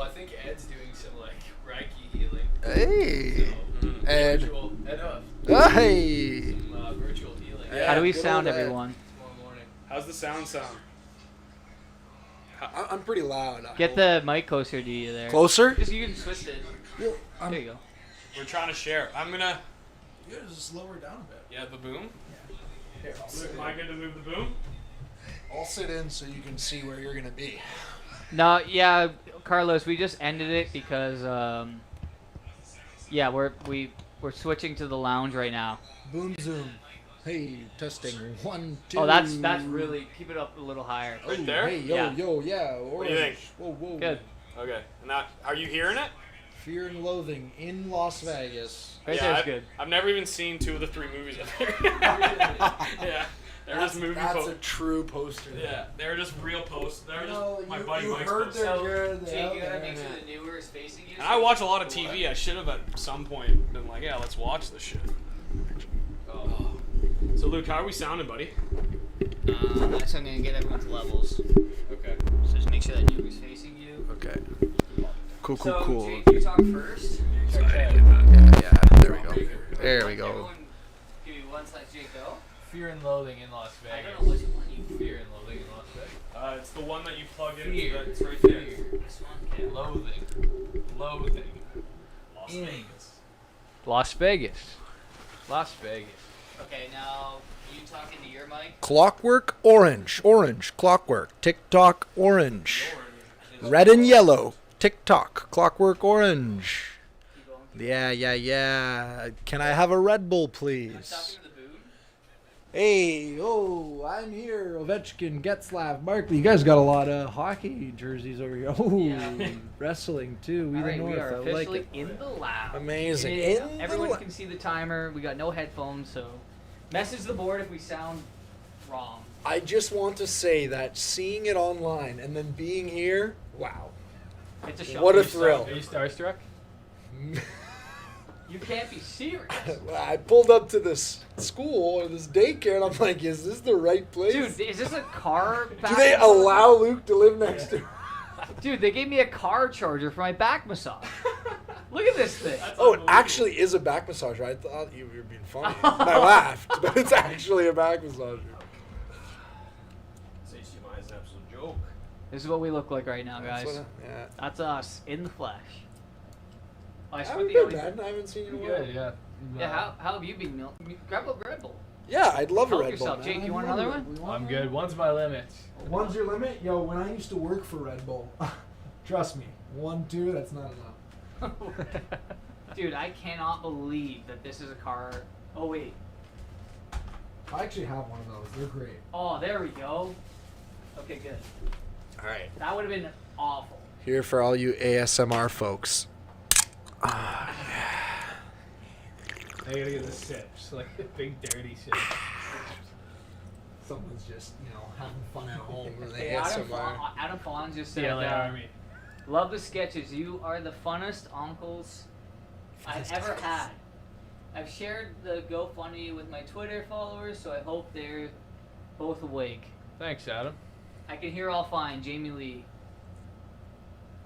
I think Ed's doing some like Reiki healing. Hey, Mhm. Ed. Virtual, Ed Hey. some virtual healing. Yeah. How do we good sound, old Ed. everyone? Tomorrow morning. How's the sound sound? I'm pretty loud. Get the mic closer to you there. Closer? Just you can twist it. Well, There you go. We're trying to share. I'm gonna. You gotta just lower down a bit. Yeah, the boom. Here, Luke, am I good to move the boom? I'll sit in so you can see where you're gonna be. No, yeah, Carlos, we just ended it because yeah, we're switching to the lounge right now. Boom zoom. Hey, testing. 1, 2. Oh, that's really keep it up a little higher. Right Oh, there? Hey, yo, Yeah. yeah. What do you think? Whoa. Good. Okay. And that, are you hearing it? Fear and Loathing in Las Vegas. Right yeah, there's I've, good. I've never even seen 2 of the 3 movies up here. Yeah. They're just movie That's posters. a true poster. Yeah, they're just real posters. They're You just know, my you- buddy you Mike's heard posters. their- So, good, Jake, you yeah, gotta make yeah. sure the newer is facing you. And I watch a lot of TV. I should have at some point been like, yeah, let's watch this shit. Oh. So Luke, how are we sounding, buddy? So I'm gonna get everyone's levels. Okay. So just make sure that newer is facing you. Okay. Cool. So, Jake, you talk first. Yeah, there we go. There we go. Everyone, give me one slash J go. Fear and Loathing in Las I Vegas. don't know which one you. Fear and Loathing in Las Vegas. It's the one that you plug in. Fear. It's right there. This one. Okay. Loathing. Las In. Vegas. Las Vegas. Las Vegas. Okay, now you talking to your mic. Clockwork orange. Orange. Clockwork. TikTok orange. Orange. Red and yellow. TikTok. Clockwork orange. Keep going. Yeah. Can I have a Red Bull, I'm please? talking to the boob. Hey, I'm here. Ovechkin, Getzlav, Barkley. You guys got a lot of hockey jerseys over here. Oh, Yeah. wrestling too. We All right, don't know we if are I like officially it. in the lounge. Amazing. Yeah, In the everyone lou- can see the timer. We got no headphones, so message the board if we sound wrong. I just want to say that seeing it online and then being here, wow. It's a show. What a Are thrill. you starstruck? You can't be serious. I pulled up to this school or this daycare and I'm like, is this the right place? Dude, is this a car? Do they allow Luke to live next to? Dude, they gave me a car charger for my back massage. Look at this thing. Oh, it actually is a back massager. I thought you were being funny. I laughed, but it's actually a back massager. HDMI is an absolute joke. This is what we look like right now, That's guys. what yeah. That's us in the flesh. I I swear haven't the been only- bad. I haven't seen you in a while. Good, yeah. Yeah, how have you been, Mil? Grab a Red Bull. Yeah, I'd love a Help Red yourself, Bull. Jake. man. You want I'd another love one? it. We want I'm good. One's my limit. One's your limit? Yo, when I used to work for Red Bull, trust me, 1, 2, that's not enough. Dude, I cannot believe that this is a car. Oh wait. I actually have one of those. They're great. Oh, there we go. Okay, good. All right. That would have been awful. Here for all you ASMR folks. I gotta get this sip. Just like a big dirty sip. Someone's just, having fun at home with Adam Fawn just said, The LA Army. love the sketches. You are the funnest uncles I've ever had. I've shared the GoFundMe with my Twitter followers, so I hope they're both awake. Thanks, Adam. I can hear all fine. Jamie Lee.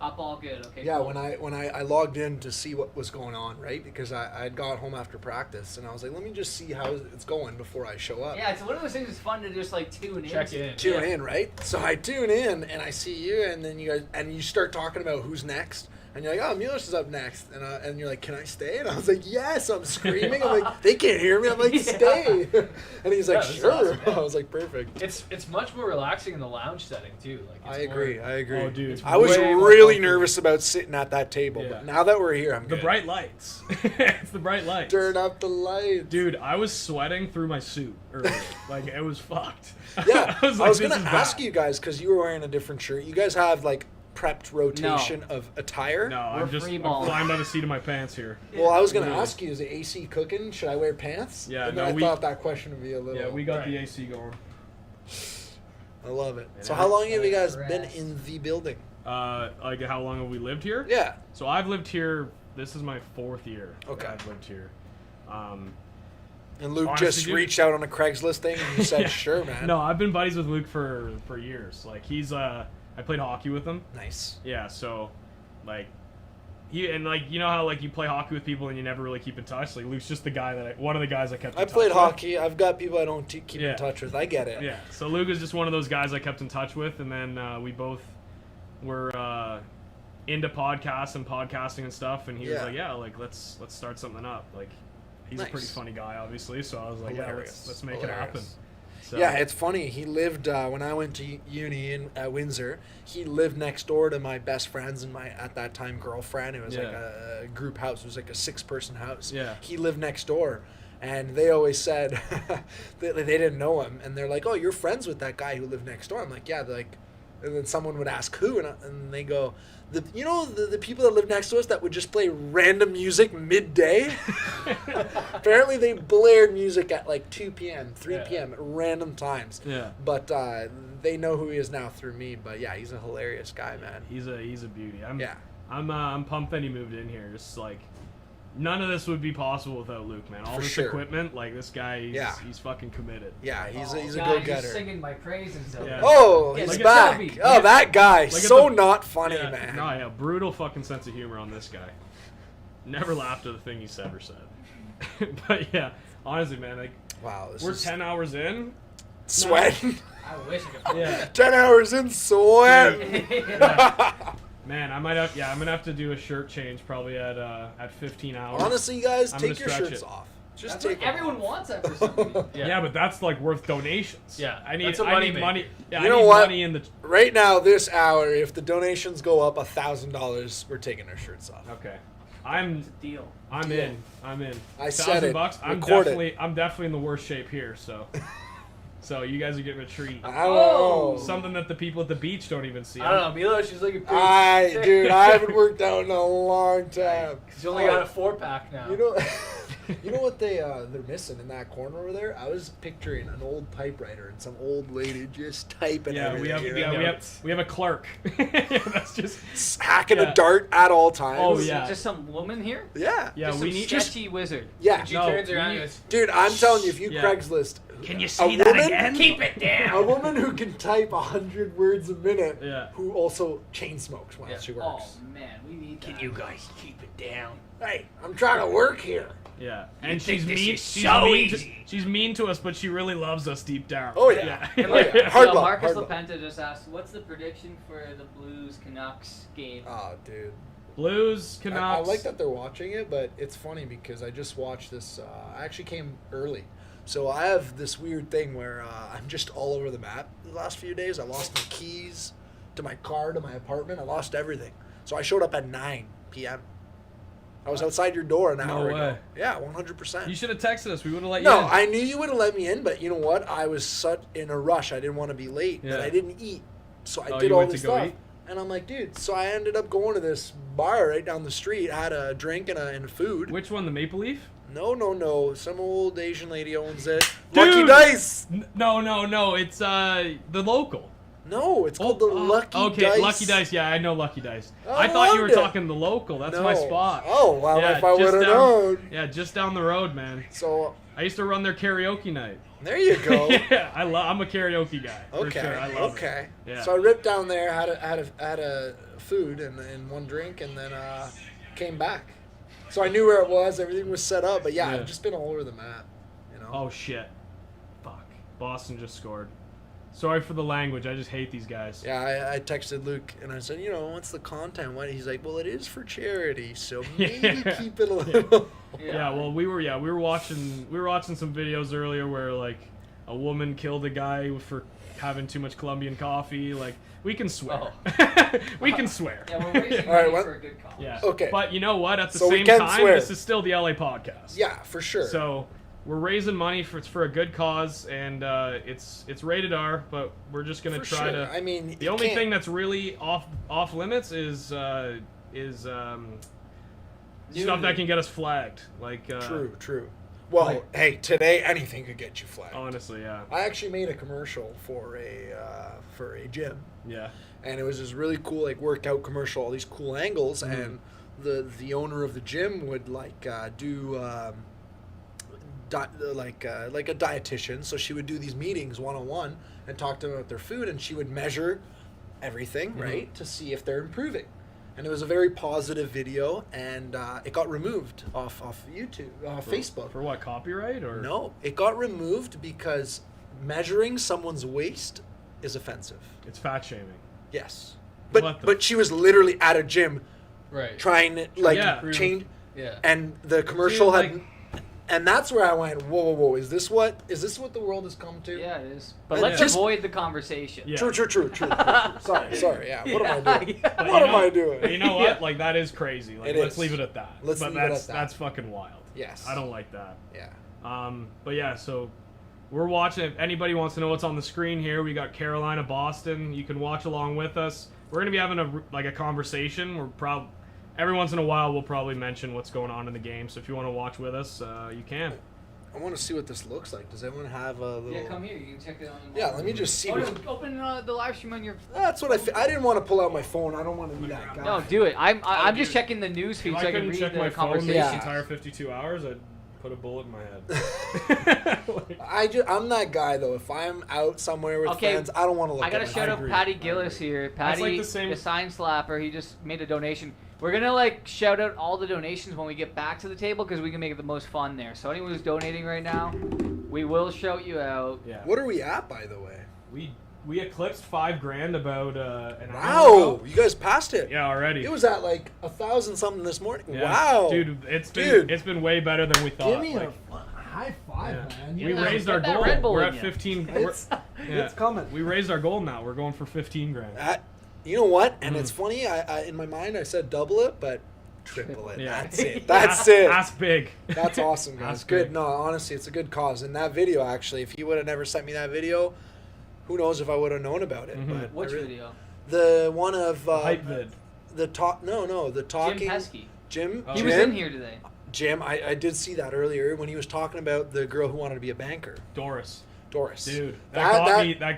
Up all good. Okay. Yeah, cool. when I logged in to see what was going on, right? Because I had got home after practice and I was like, let me just see how it's going before I show up. Yeah, it's one of those things that's fun to just like tune in. Check in. Tune in, right? So I tune in and I see you, and then you guys and you start talking about who's next, and you're like, "Oh, Mulish is up next," and you're like, "Can I stay?" And I was like, "Yes." I'm screaming. I'm like, "They can't hear me." I'm like, Yeah. "Stay," and he's like, Yeah, that's "Sure." awesome, man. I was like, "Perfect." It's much more relaxing in the lounge setting too. Like I it's agree. More, I agree. Oh, dude. It's I was way more really comfortable. nervous about sitting at that table, but Yeah. now that we're here, I'm The good. bright lights. It's the bright lights. Turn up the lights. Dude, I was sweating through my suit earlier. Like, it was fucked. Yeah, I was I like, was this gonna is ask bad. you guys because you were wearing a different shirt. You guys have like prepped rotation of attire. No, We're I'm just free I'm balling. flying by the seat of my pants here. Well, I was gonna Yeah. ask you: is the AC cooking? Should I wear pants? Yeah, And no, then I we- thought that question would be a little. Yeah, we got Right. the AC going. I love it. And So, how long have you guys rest. been in the building? Like, how long have we lived here? Yeah. So I've lived here. This is my 4th year. that Okay. I've lived here. And Luke Honestly, just dude- reached out on a Craigslist thing, and you said, Yeah. "Sure, man." No, I've been buddies with Luke for years. Like, he's I played hockey with him. Nice. Yeah, so like you know how like you play hockey with people and you never really keep in touch. Like, Luke's just the guy that one of the guys I kept. I in played touch hockey. I've got people I don't keep Yeah. in touch with. I get it. With. Yeah, so Luke is just one of those guys I kept in touch with, and then we both were into podcasts and podcasting and stuff. And he was Yeah. like, "Yeah, like let's start something up." Like, he's a pretty Nice. funny guy, obviously. So I was like, "Yeah, Hilarious. let's make it happen." Hilarious. So, Yeah, it's funny. He lived when I went to uni in Windsor. He lived next door to my best friends and my at that time girlfriend. It was like Yeah. a group house. It was like a 6-person house. Yeah. He lived next door, and they always said they didn't know him, and they're like, "Oh, you're friends with that guy who lived next door." I'm like, "Yeah." They're like, and then someone would ask who, and they go, the people that live next to us that would just play random music midday. Apparently, they blared music at like 2 p.m., 3 Yeah. p.m. at random times. Yeah. But they know who he is now through me. But yeah, he's a hilarious guy, man. He's a beauty. Yeah. I'm pumped that he moved in here. Just like, none of this would be possible without Luke, man. All For this sure. equipment, like this guy, Yeah. he's fucking committed. Yeah, he's a Guys, go-getter. You're singing my praises though. Yeah. Oh, Yeah, he's look at back. Shelby. Oh, Yeah. that guy. Look at So the- not funny, Yeah, man. No, yeah, brutal fucking sense of humor on this guy. Never laughed at a thing he's ever said. But yeah, honestly, man, like Wow. This we're is 10 hours in. sweating. I wish I could. Yeah. 10 hours in sweat. Man, I'm gonna have to do a shirt change probably at 15 hours. Honestly, you guys, I'm take gonna your stretch shirts it. off. Just That's take what them everyone off. wants that for some reason. Yeah, but that's like worth donations. Yeah, I need that's a I money need maker. money. Yeah, You I know need what? money in the. Right now, this hour, if the donations go up $1,000, we're taking our shirts off. Okay, I'm It's a deal. I'm Deal. in. I'm in. I said it. $1,000. I'm definitely in the worst shape here. So, so you guys are getting a treat. I don't know. Something that the people at the beach don't even see. I don't know, Milo, she's looking pretty thick. Dude, I haven't worked out in a long time. She's only got a 4-pack now. You know, you know what they're missing in that corner over there? I was picturing an old typewriter and some old lady just typing. Yeah, we have everything, you know? we have a clerk. That's just hacking Yeah. a dart at all times. Oh, Is it yeah. just some woman here? yeah, yeah. Just We some need sketchy wizard. yeah. She No, turns we around need- and goes, Dude, I'm telling you, if you Yeah. Craigslist, Can you a say that woman, again? Keep it down. a woman who can type 100 words a minute, Yeah. who also chain smokes while Yeah. she Oh works. man, we need that. guys keep it down? Hey, I'm trying to work here. Yeah, and think she's this mean. is She's so mean. easy. She's mean to us, but she really loves us deep down. Oh, yeah. Yeah. Oh, yeah. Hard So luck, Marcus hard luck. LaPenta just asked, "What's the prediction for the Blues Canucks game?" Oh, dude. Blues, Canucks. I like that they're watching it, but it's funny because I just watched this. I actually came early. So I have this weird thing where I'm just all over the map the last few days. I lost my keys to my car, to my apartment. I lost everything. So I showed up at 9 p.m. I was outside your door an hour ago. way. Yeah, 100%. You should have texted us. We would have let you. No, in. I knew you would have let me in, but you know what? I was such in a rush. I didn't want to be late, but Yeah. I didn't eat. So I Oh, did you all went this to go stuff. eat? And I'm like, dude, so I ended up going to this bar right down the street, had a drink and food. Which one? The Maple Leaf? No. Some old Asian lady owns it. Dude! Lucky Dice! No. It's the local. No, it's called the Lucky okay, Dice. Lucky Dice. Yeah, I know Lucky Dice. I I thought you were loved it. talking the local. That's No. my spot. Oh, well, Yeah, if I just would have down- known. Yeah, just down the road, man. So, I used to run their karaoke night. there you go. Yeah, I'm a karaoke guy. For Okay. sure. I love it. Okay. Yeah. So I ripped down there, had a food and one drink, and then came back. So I knew where it was. Everything was set up. But yeah, Yeah. I've just been all over the map. You know. Oh shit. Fuck. Boston just scored. Sorry for the language. I just hate these guys. Yeah, I texted Luke and I said, you know, what's the content? What? He's like, well, it is for charity, so maybe Yeah. keep it a little. Yeah, well, we were watching some videos earlier where like a woman killed a guy for having too much Colombian coffee. Like we can swear. We can swear. Yeah, we're raising All right, money what- for a good cause. Yeah. Okay. But you know what? At the So we same can time, swear. this is still the LA podcast. Yeah, for sure. So we're raising money for a good cause, and it's rated R, but we're just gonna For try sure. to. I mean, The you only can't- thing that's really off limits is stuff that can get us flagged. Like True. Well, like- hey, today anything could get you flagged. honestly, yeah, I actually made a commercial for a gym, yeah. and it was this really cool like workout commercial, all these cool angles, Mhm. and the owner of the gym would like do like a dietitian, so she would do these meetings one-on-one and talk to them about their food, and she would measure everything right to see if they're improving. And it was a very positive video, and it got removed off YouTube, Facebook. For what, copyright or No, it got removed because measuring someone's waist is offensive. It's fat shaming. Yes, What the- but she was literally at a gym Right. trying to like Yeah. change, Yeah. and the commercial Dude, had, like- and that's where I went, whoa, is this what the world has come to? Yeah, it is. But And let's just- avoid the conversation. Yeah. True. Sorry. Yeah. What am I doing? But What you am know- I doing? You know what? Like that is crazy. Like It let's is. leave it at that. Let's but leave it that's at that. that's fucking wild. Yes. I don't like that. Yeah. But yeah, so we're watching. If anybody wants to know what's on the screen here, we got Carolina, Boston. You can watch along with us. We're gonna be having a conversation. Every once in a while we'll probably mention what's going on in the game. So if you want to watch with us, you can. I want to see what this looks like. Does everyone have a little? Yeah, come here. You can check it on. Yeah, let me just see. Oh, no, what- open the live stream on your. That's what I didn't want to pull out my phone. I don't want to be that guy. No, do it. I'm just dude. checking the news feed If so I can couldn't read check the my phone this conversation. entire 52 hours, I'd put a bullet in my head. Like, I'm that guy though. If I'm out somewhere with Okay, friends, I don't want to look. I gotta at my shout phone. out agree. Patty I Gillis agree. here. That's like Patty, the same- sign slapper. He just made a donation. We're gonna like shout out all the donations when we get back to the table because we can make it the most fun there. So anyone who's donating right now, we will shout you out. Yeah. What are we at, by the way? We eclipsed $5,000 about an hour Wow, ago. you guys passed it. Yeah, already. It was at like 1,000 something this morning. Yeah. Wow, dude, it's been way better than we thought. Give me like, a high five, yeah. man. We Yeah, raised get our that goal. Red Bull We're in at ya. 15. It's, it's coming. We raised our goal now. We're going for $15,000. You know what? And Mm. it's funny. I in my mind I said double it, but triple it. Yeah. That's it. That's it. That's big. That's awesome, guys. That's Good. big. No, honestly, it's a good cause. And that video, actually, if you would have never sent me that video, who knows if I would have known about it. Mhm. But Which I really- video? The one of Hype vid. the talk. No, the talking. Jim Pesky. Jim. Oh. He Jim. was in here today. Jim. I did see that earlier when he was talking about the girl who wanted to be a banker, Doris. Doris. Dude, that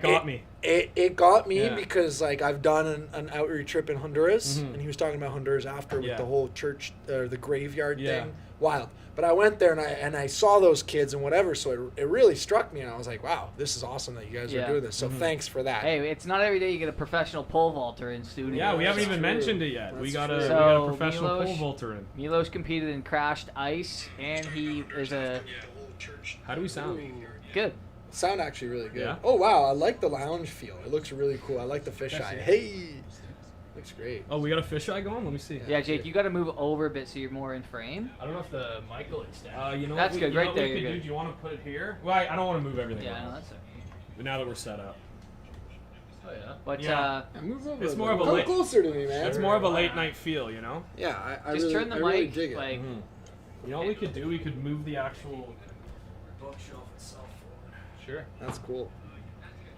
got me. It got me Yeah. because like I've done an outreach trip in Honduras, Mhm. and he was talking about Honduras after with Yeah. the whole church or the graveyard Yeah. thing. Wild. But I went there and I saw those kids and whatever, so it really struck me, and I was like, wow, this is awesome that you guys Yeah. are doing this. So Mhm. thanks for that. Hey, it's not every day you get a professional pole vaulter in studio. Yeah, we haven't That's even true. mentioned it yet. We That's got true. a So, professional Milos- pole vaulter in. Milos competed in crashed ice, and he is a How do we sound? good. Sound actually really good. Yeah? Oh wow, I like the lounge feel. It looks really cool. I like the fisheye. That's it. Hey, looks great. Oh, we got a fisheye going? Let me see. Yeah, Jake, you got to move over a bit so you're more in frame. I don't know if the mic will extend. You know That's what we, good. you Right know what there, we could you're do? good. Do you want to put it here? Well, I don't want to move everything. Yeah, around. no, that's it. But now that we're set up, Oh yeah. But Yeah. Move over. It's a more bit. of a Come late- closer to me, man. it's more of a late night feel, you know. Yeah, I just really, turn the I mic really dig it. like Mhm. You know what we could do? We could move the actual bookshelf itself forward. Sure. That's cool.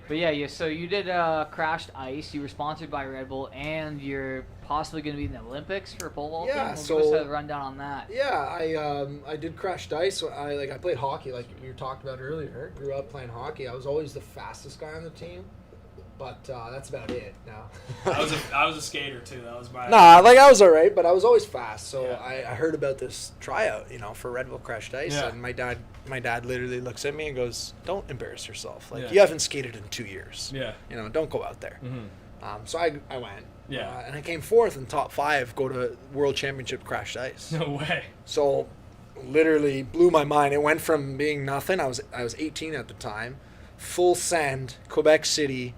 But yeah, so you did crashed ice. You were sponsored by Red Bull, and you're possibly going to be in the Olympics for pole vaulting. Yeah, Give so- us a rundown on that. Yeah, I did crash dice. So I played hockey, like we talked about earlier. Grew up playing hockey. I was always the fastest guy on the team, but that's about it now. I was a skater too. That was my. Nah, like I was alright, but I was always fast. So Yeah. I heard about this tryout, for Red Bull Crash Dice, Yeah. and my dad literally looks at me and goes, "Don't embarrass yourself. Like Yeah. you haven't skated in 2 years. Yeah. Don't go out there." Mm-hmm. So I went. Yeah. And I came fourth in top 5. Go to World Championship Crash Dice. No way. So, literally blew my mind. It went from being nothing. I was 18 at the time. Full send, Quebec City,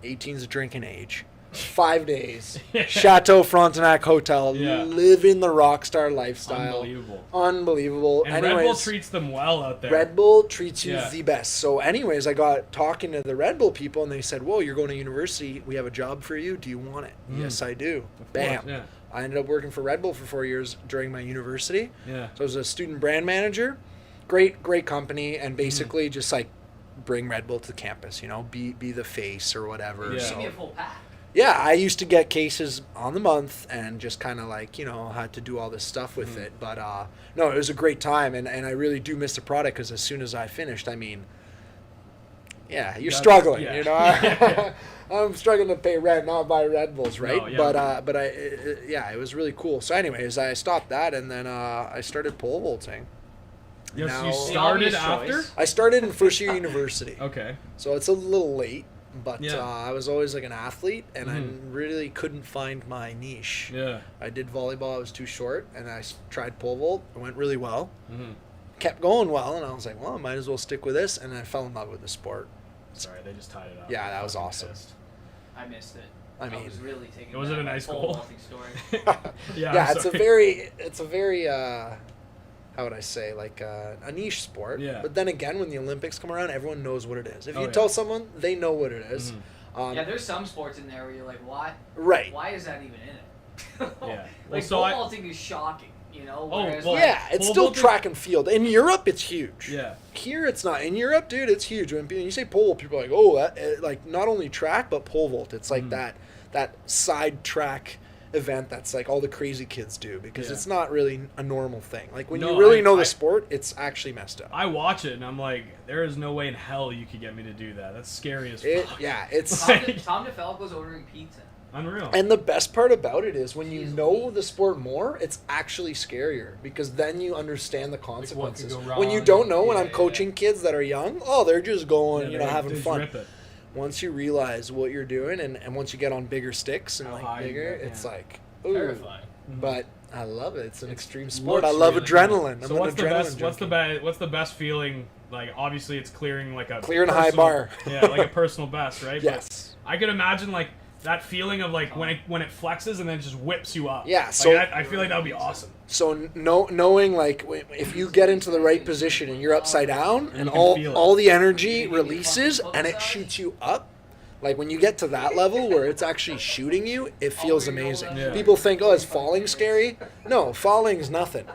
18's a drinking age. 5 days. Chateau Frontenac Hotel. Yeah. Living the rock star lifestyle. Unbelievable. Unbelievable. And Red Bull treats them well out there. Red Bull treats you Yeah. the best. So, anyways, I got talking to the Red Bull people, and they said, "Whoa, you're going to university. We have a job for you. Do you want it?" Mm. Yes, I do. Of Bam. course, yeah. I ended up working for Red Bull for 4 years during my university. Yeah. So I was a student brand manager. Great company, and basically just like bring Red Bull to campus. Be the face or whatever. Yeah. Give me a So full pack. yeah, I used to get cases on the month and just kind of like had to do all this stuff with it. But no, it was a great time, and I really do miss the product because as soon as I finished, I mean, yeah, you're That's- struggling. yeah. I'm struggling to pay rent, not buy Red Bulls, right? No, yeah. But it was really cool. So, anyways, I stopped that, and then I started pole vaulting. Yes, Now- you started The obvious after. choice. I started in first year university, Okay. so it's a little late. But Yeah. I was always like an athlete, and I Mhm. really couldn't find my niche. Yeah. I did volleyball; I was too short, and I tried pole vault. It went really well. Mm-hmm. Kept going well, and I was like, well, I might as well stick with this. And I fell in love with the sport. Sorry, they just tied it up. Yeah, that was I'm awesome. pissed. I missed it. I mean, was really taking. Was it a nice goal? Story. Yeah. yeah, I'm it's a sorry. very how would I say, like a niche sport. Yeah. But then again, when the Olympics come around, everyone knows what it is. If Oh, you yeah. tell someone, they know what it is. Mhm. Yeah, there's some sports in there where you're like, why? Right. Why is that even in it? Yeah. Well, Like so pole I- vaulting is shocking, Oh, Whereas well, like, Yeah, it's pole still vaulting- track and field. In Europe, it's huge. Yeah. Here, it's not. In Europe, dude, it's huge. When you say pole, people are like, oh, that, like not only track but pole vault. It's like Mhm. that side track event that's like all the crazy kids do because Yeah. it's not really a normal thing. Like when No, you really know I- the sport, it's actually messed up. I watch it and I'm like, there is no way in hell you could get me to do that. That's scary as It, fuck. yeah, it's Tom DeFalco's ordering pizza. Unreal. and the best part about it is when you Jeez know Louise. the sport more, it's actually scarier because then you understand the what could consequences. go When you wrong don't and- know, when yeah, I'm yeah, coaching kids that are young, oh, they're just going, Yeah, you know, they- having they fun. rip it. Once you realize what you're doing and once you get on bigger sticks and How high like you bigger, get, it's yeah. like, ooh. Terrifying. but I love it. It's an extreme sport. I looks love really adrenaline. good. I'm So an what's the adrenaline best? What's the junkie. best? What's the best feeling? Like obviously it's clearing like a Clearing a high personal- bar. Yeah, like a personal best, right? Yes. But I could imagine like that feeling of like when it flexes and then it just whips you up. Yeah, Like, so- I feel like that would be awesome. So knowing like if you get into the right position and you're upside down and You can all feel it. all the energy You can releases fucking and it massage. shoots you up, like when you get to that level where it's actually shooting you, it feels amazing. Yeah. People think, oh, is falling scary? No, falling is nothing.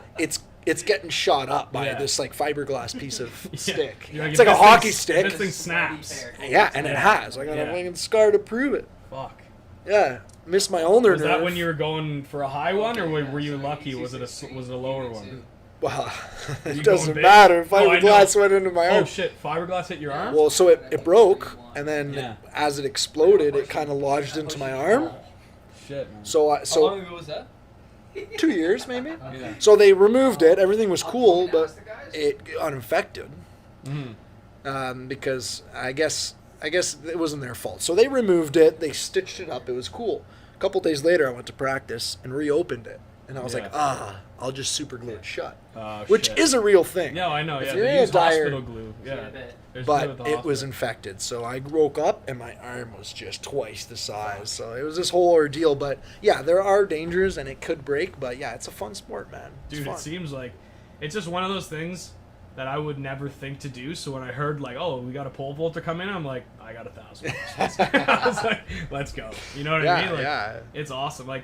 It's getting shot up by Yeah. this like fiberglass piece of Yeah. stick. You're It's if like a this thing- hockey if stick. This thing snaps. Yeah, and it has. I got Yeah. a fucking scar to prove it. Fuck. Yeah, missed my ulnar Was that nerve. when you were going for a high one, or were you lucky? Was it a lower one? Well, You it going doesn't big? matter. Oh, I know. Fiberglass went into my Oh arm. shit! Fiberglass hit your arm? Well, so it broke, and then Yeah. as it exploded, it kind of lodged into my arm. Shit. Man. So How long ago was that? 2 years maybe. Yeah. So they removed it. Everything was cool, but it uninfected Mhm. because I guess it wasn't their fault. So they removed it. They stitched it up. It was cool. A couple days later, I went to practice and reopened it, and I was like, Yeah. I'll just super glue it shut, Oh, which shit. is a real thing. No, I know. if Yeah, you're in they a use dire- hospital glue. Yeah. There's glue But at the it was hospital. infected, so I woke up and my arm was just twice the size. So it was this whole ordeal. But yeah, there are dangers and it could break. But yeah, it's a fun sport, man. It's Dude, fun. it seems like it's just one of those things that I would never think to do. So when I heard like, oh, we got a pole vaulter come in, I'm like, I got $1,000. I was like, let's go. You know what I mean? Like, yeah. it's awesome. Like,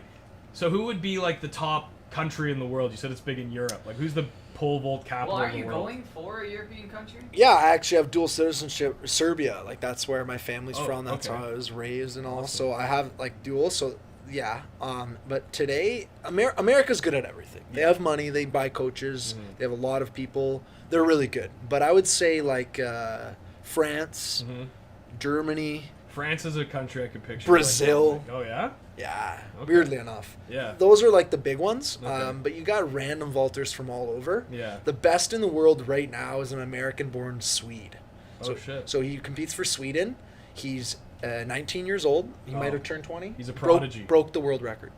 so who would be like the top country in the world? You said it's big in Europe. Like, who's the pole vault capital Well, are of the you world? going for a European country? Yeah, I actually have dual citizenship, Serbia. Like that's where my family's Oh, from. That's okay. how I was raised and all. Awesome. So I have like dual. So yeah. But today, America's good at everything. They have money. They buy coaches. Mhm. They have a lot of people. They're really good. But I would say like France, Mhm. Germany. France is a country I could picture. Brazil. Like, oh yeah. Yeah, Okay. weirdly enough. Yeah. Those are like the big ones. Okay. But you got random vaulters from all over. Yeah. The best in the world right now is an American-born Swede. Oh so, shit. So he competes for Sweden. He's 19 years old. He Oh. might have turned 20. He's a prodigy. Broke the world record.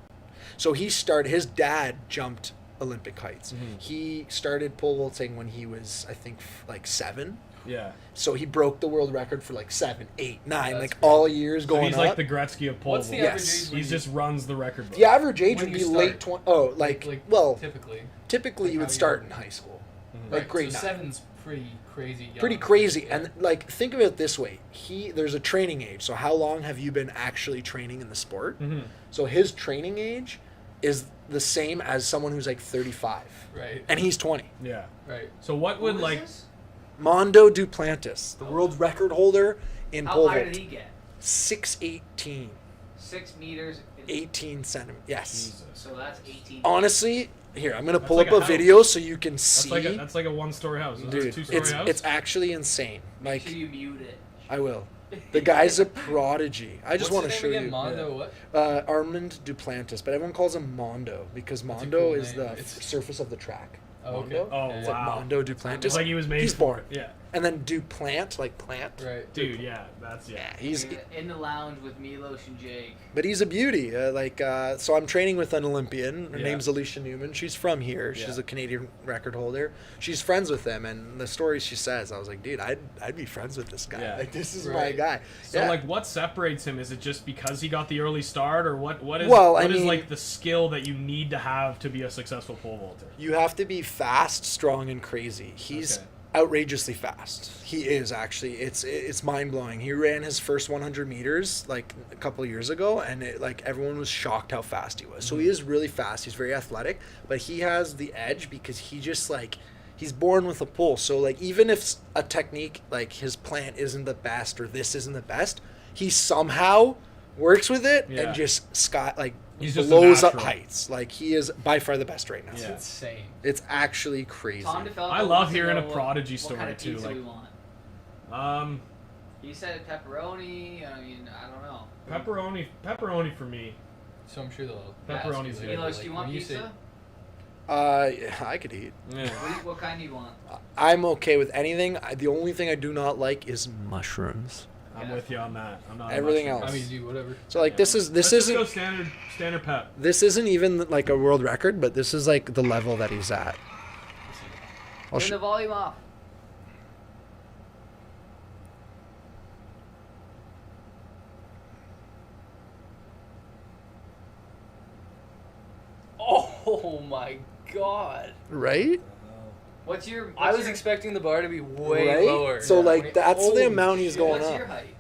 So he started. His dad jumped Olympic heights. Mhm. He started pole vaulting when he was, I think, like 7. Yeah. So he broke the world record for like 7, 8, 9, That's like crazy. all years So going he's up. like the Gretzky of pole What's the vault. average Yes. age when He just runs the record book. The average age When would you be start? late 20. Oh, like, well, typically? typically you Like would how start young? in high school. Mhm. Like Right, grade so 9. 7's pretty crazy. Young. Pretty crazy. Yeah. And like think of it this way. There's a training age. So how long have you been actually training in the sport? Mhm. So his training age is the same as someone who's like 35. Right. And he's 20. Yeah. Right. So what would Who is like? this? Mondo Duplantis, the world record holder in How pole high vault. did he get? 6'18", 6 meters. 18 centimeters. Yes. Jesus. So that's 18. Honestly, here I'm gonna That's pull like up a a house. video so you can That's see. like a one-story house. Is it a Dude, two-story it's house? it's actually insane. Make Like sure you mute it. I will. The guy's a prodigy. I just want What's to his show name you. again? Mondo what? Armand Duplantis, but everyone calls him Mondo because That's a Mondo cool is name. the It's- surface of the track. Oh, okay. Mondo? Oh, It's like wow. Mondo Duplantis. It's like he was made He's for born. it. Yeah. And then Duplant, like plant. Right. Dude, yeah. That's yeah. Yeah, he's in the lounge with Milos and Jake. but he's a beauty. So I'm training with an Olympian. Her Yeah. name's Alicia Newman. She's from here. She's Yeah. a Canadian record holder. She's friends with him, and the stories she says, I was like, dude, I'd be friends with this guy. Yeah. Like this is my Right. guy. So Yeah. like, what separates him? Is it just because he got the early start, or what? What is? Well, I what is, mean- like the skill that you need to have to be a successful pole vaulter? You have to be fast, strong, and crazy. He's Okay. outrageously fast. He is actually. It's mind blowing. He ran his first 100 meters like a couple of years ago, and like everyone was shocked how fast he was. So he is really fast. He's very athletic, but he has the edge because he just like he's born with a pull. So like even if a technique like his plant isn't the best or this isn't the best, he somehow works with it Yeah. and just He's just a blows up natural. heights. Like he is by far the best right now. It's Yeah. insane. It's actually crazy. Tom DeFalco I love wants to hearing know a prodigy what story kind of too, pizza like- we want. He said pepperoni. I mean, I don't know. Pepperoni for me. So I'm sure they'll. Pepperoni's ask you good. later, Milos, do you want when you say- pizza? Yeah, I could eat. Yeah. What kind do you want? I'm okay with anything. The only thing I do not like is mushrooms. I'm with you on that. I'm not. Everything much- else. I mean, dude, whatever. So like this Let's just go isn't standard pep. this isn't even like a world record, but this is like the level that he's at. I'll Turn the volume off. Oh my god. right? What's your? I what's was your, expecting the bar to be way Right? lower. So Yeah. like that's the Holy amount he's shit. going What's up. your height?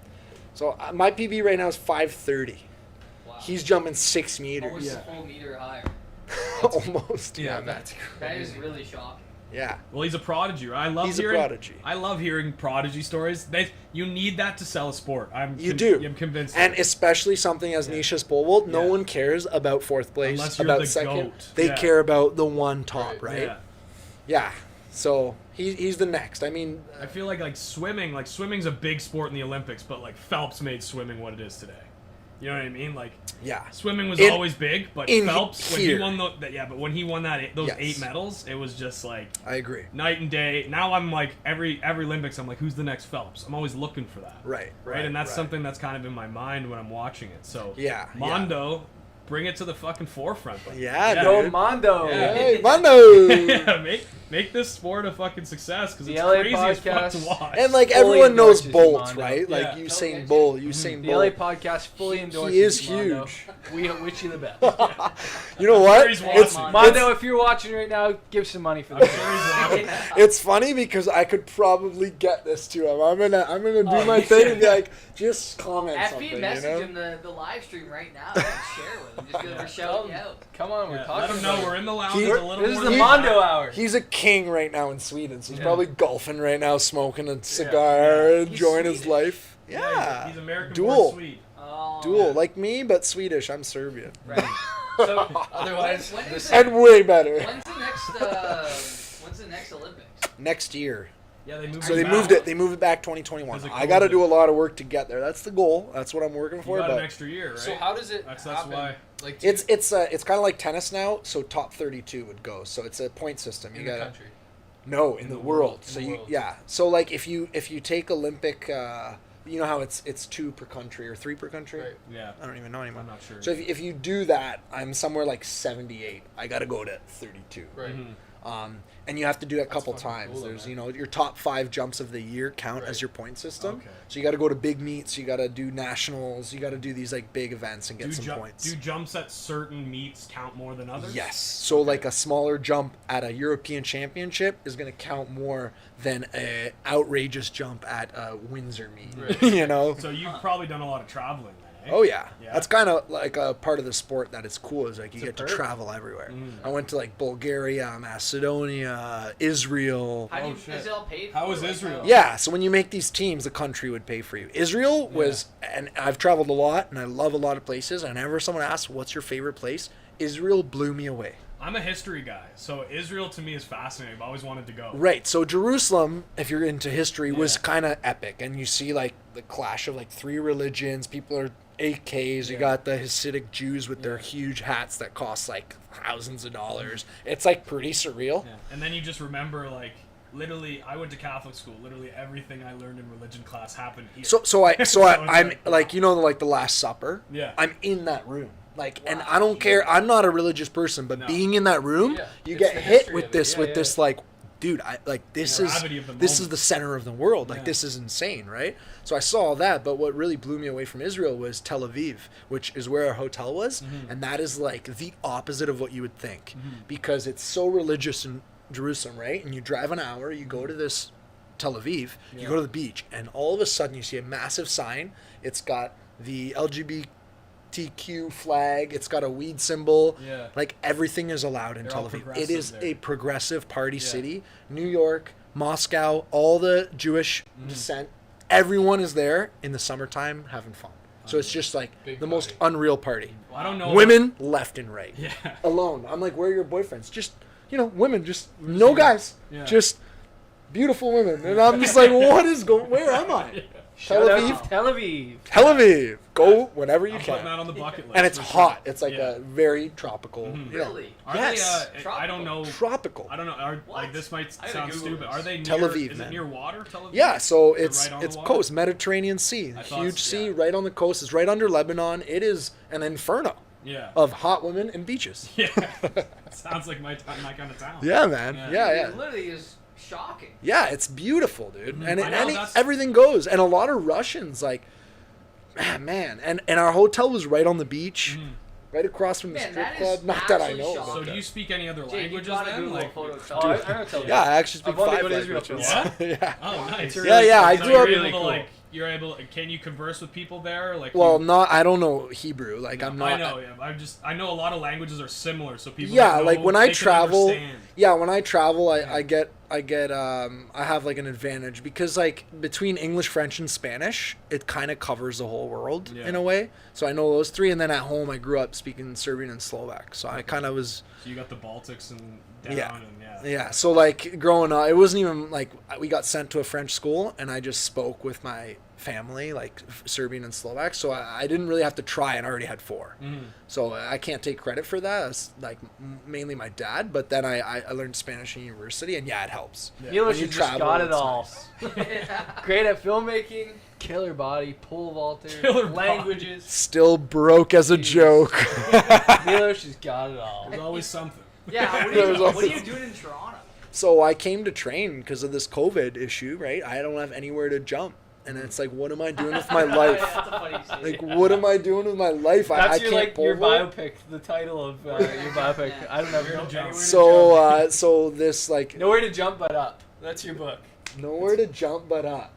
So my PB right now is 530. Wow. He's jumping 6 meters. Almost Yeah. a full meter higher. Almost. Yeah, that's That crazy. is really shocking. Yeah. Well, he's a prodigy. Right? I love He's a hearing. prodigy. I love hearing prodigy stories. You need that to sell a sport. You do. I'm convinced. And of it. especially something as niche as pole vault, no Yeah. one cares about fourth place, Unless you're about the second. GOAT. They Yeah. care about the one top, right? Yeah. Yeah. So he's the next. I mean, I feel like swimming's a big sport in the Olympics, but like Phelps made swimming what it is today. You know what I mean? Like yeah. swimming was In- always big, but in Phelps when here. he won but when he won those Yes. 8 medals, it was just like I agree. night and day. Now I'm like every Olympics, I'm like, who's the next Phelps? I'm always looking for that. Right. Right, and that's something that's kind of in my mind when I'm watching it. So Yeah, Mondo, bring it to the fucking forefront. Buddy. Yeah, Go dude. Mondo. Yeah. Hey, Mondo. Yeah, make this sport a fucking success because The it's LA crazy as fuck podcast. to watch. And like Fully everyone knows endorses Bolt, Mondo. right? Like Yeah. Usain Okay. Bolt, Usain The LA Bolt. podcast fully endorses He is Mondo. huge. We wish you the best. You know I'm what? sure he's watching. It's Mondo, if you're watching right now, give some money for I'm this. sure he's watching. it's funny because I could probably get this to him. I'm gonna do Oh, my you thing should. and be like, just comment FB something, message you know? him the live stream right now and share with him. Just give him a shout out. Come on, we're Yeah, talking let him know about we're it. in the lounge. He- a little This is more the than Mondo that. hour. He's a king right now in Sweden, so he's Yeah. probably golfing right now, smoking a cigar, enjoying his Swedish. life. Yeah, Yeah, he's American Dual. born Swede. Oh. dual like me, but Swedish. I'm Serbian, Right. So, otherwise, When is this, it? and way better. When's the next Olympics? Next year. Yeah, they moved. So him they back. moved it. They moved it back 2021. 'Cause of I got to COVID. do a lot of work to get there. That's the goal. That's what I'm working You for. got But an extra year, right? so how does it That's happen? why. Like, do it's kind of like tennis now. So top 32 would go. So it's a point system. you, You in the got country. no in the world. In So the you world. yeah. So like if you take Olympic, you know how it's 2 per country or 3 per country. Right. Yeah, I don't even know anymore. I'm not sure. So if you do that, I'm somewhere like 78. I got to go to 32. Right. Mhm. And you have to do it a couple fucking times. cool, though, There's man. you know your top 5 jumps of the year count Right. as your point system. Okay. So you got to go to big meets. You got to do nationals. You got to do these like big events and get some points. Do jumps at certain meets count more than others? Yes. So like a smaller jump at a European Championship is going to count more than a outrageous jump at a Windsor meet. Right. You know. So you've probably done a lot of traveling then, eh? Oh yeah. Yeah. That's kind of like a part of the sport that is cool. Is like you It's a get to perk. travel everywhere. Mm. I went to like Bulgaria, Macedonia, Israel. How do Oh, you, shit. is it all paid How for? was Like, Israel? Yeah, so when you make these teams, the country would pay for you. Israel was, and I've traveled a lot, and I love a lot of places. And whenever someone asks, "What's your favorite place?" Israel blew me away. I'm a history guy, so Israel to me is fascinating. I've always wanted to go. Right. So Jerusalem, if you're into history, was Yeah. kind of epic, and you see like the clash of like 3 religions. People are AKs. You Yeah. got the Hasidic Jews with their huge hats that cost like thousands of dollars. It's like pretty surreal. Yeah. And then you just remember like literally, I went to Catholic school. Literally everything I learned in religion class happened here. So it's I'm like- like like the Last Supper. Yeah. I'm in that room. Like, and Wow. I don't care. I'm not a religious person, but No. being in that room, Yeah. you It's get the hit history with of it. this, Yeah, yeah. like, dude, I like this is Gravity of the this is moment. the center of the world. Like, Yeah. this is insane, right? So I saw all that, but what really blew me away from Israel was Tel Aviv, which is where our hotel was, Mm-hmm. and that is like the opposite of what you would think, because it's so religious in Jerusalem, right? And you drive an hour, you go to this Tel Aviv, you Yeah. go to the beach, and all of a sudden you see a massive sign. It's got the LGBTQ flag. It's got a weed symbol. Yeah. Like everything is allowed in They're Tel all Aviv. It progressive is there. a progressive party Yeah. city. New York, Moscow, all the Jewish Mm-hmm. descent. Everyone is there in the summertime having fun. So it's just like Big the most party. unreal party. I don't know. Women left and right. Yeah. Alone. I'm like, where are your boyfriends? Just, women. Just no guys. Yeah. Just beautiful women. And I'm just like, what is going? Where am I? Tel Shout Aviv. out to Tel Aviv. Tel Aviv. Go whenever you I'm putting can. that on the bucket list. And it's for hot. Sure. It's like Yeah. a very tropical. Mhm. You know, Really? Are Yes. they? I don't know. tropical. I don't know. Are, What? like this might I gotta sound Google stupid. this. Are they near, Tel Aviv, Is man. it near water? Tel Aviv? Yeah, so Is it it's right on the it's water? coast, Mediterranean Sea, I thought huge so, sea yeah. right on the coast. It's right under Lebanon. It is an inferno Yeah. of hot women and beaches. Yeah. Sounds like my kind of town. Yeah, man. Yeah. Yeah, yeah. It literally is shocking. Yeah, it's beautiful, dude. Mhm. And, I know, that's- everything goes. And a lot of Russians, like, man. And our hotel was right on the beach, Mhm. right across from the Man, strip that club. is Not that I actually know. shocking. So about do you that. speak any other Jake, you languages gotta then? Google Like, Photoshop. Oh, I know Tel Aviv. Yeah, I actually speak I've only 5 gone to Israel for languages. a yeah. oh, nice. It's Yeah, yeah, I So grew you're up- able really to cool. like. You're able. Can you converse with people there? Like. Well, you, not. I don't know Hebrew. Like, I'm not. I know. Yeah. I know a lot of languages are similar, so people. Yeah, know, like when they I can travel, understand. yeah, when I travel, I get I have like an advantage because like between English, French, and Spanish, it kind of covers the whole world Yeah. in a way. So I know those three, and then at home I grew up speaking Serbian and Slovak, so I kind of was. So you got the Baltics and down Yeah. and yeah. Yeah, so like growing up, it wasn't even like we got sent to a French school, and I just spoke with my family like Serbian and Slovak, so I didn't really have to try, and I already had 4. Mhm. So I can't take credit for that. It's like mainly my dad, but then I learned Spanish in university, and yeah, it helps. Milos When you just travel, got it it's all. nice. Great at filmmaking, killer body, pole vaulter, Killer body. languages. Still broke as a Jeez. joke. Milos just got it all. There's always something. Yeah, what There's are you also- doing in Toronto? So I came to train because of this COVID issue, right? I don't have anywhere to jump, and it's like, what am I doing with my life? That's a funny Like, statement. what am I doing with my life? I That's your can't like pole your vault. biopic, the title of your biopic. I don't know. Where to jump. Anywhere to So jump. so this like Nowhere to jump but up. That's your book. nowhere to jump but up.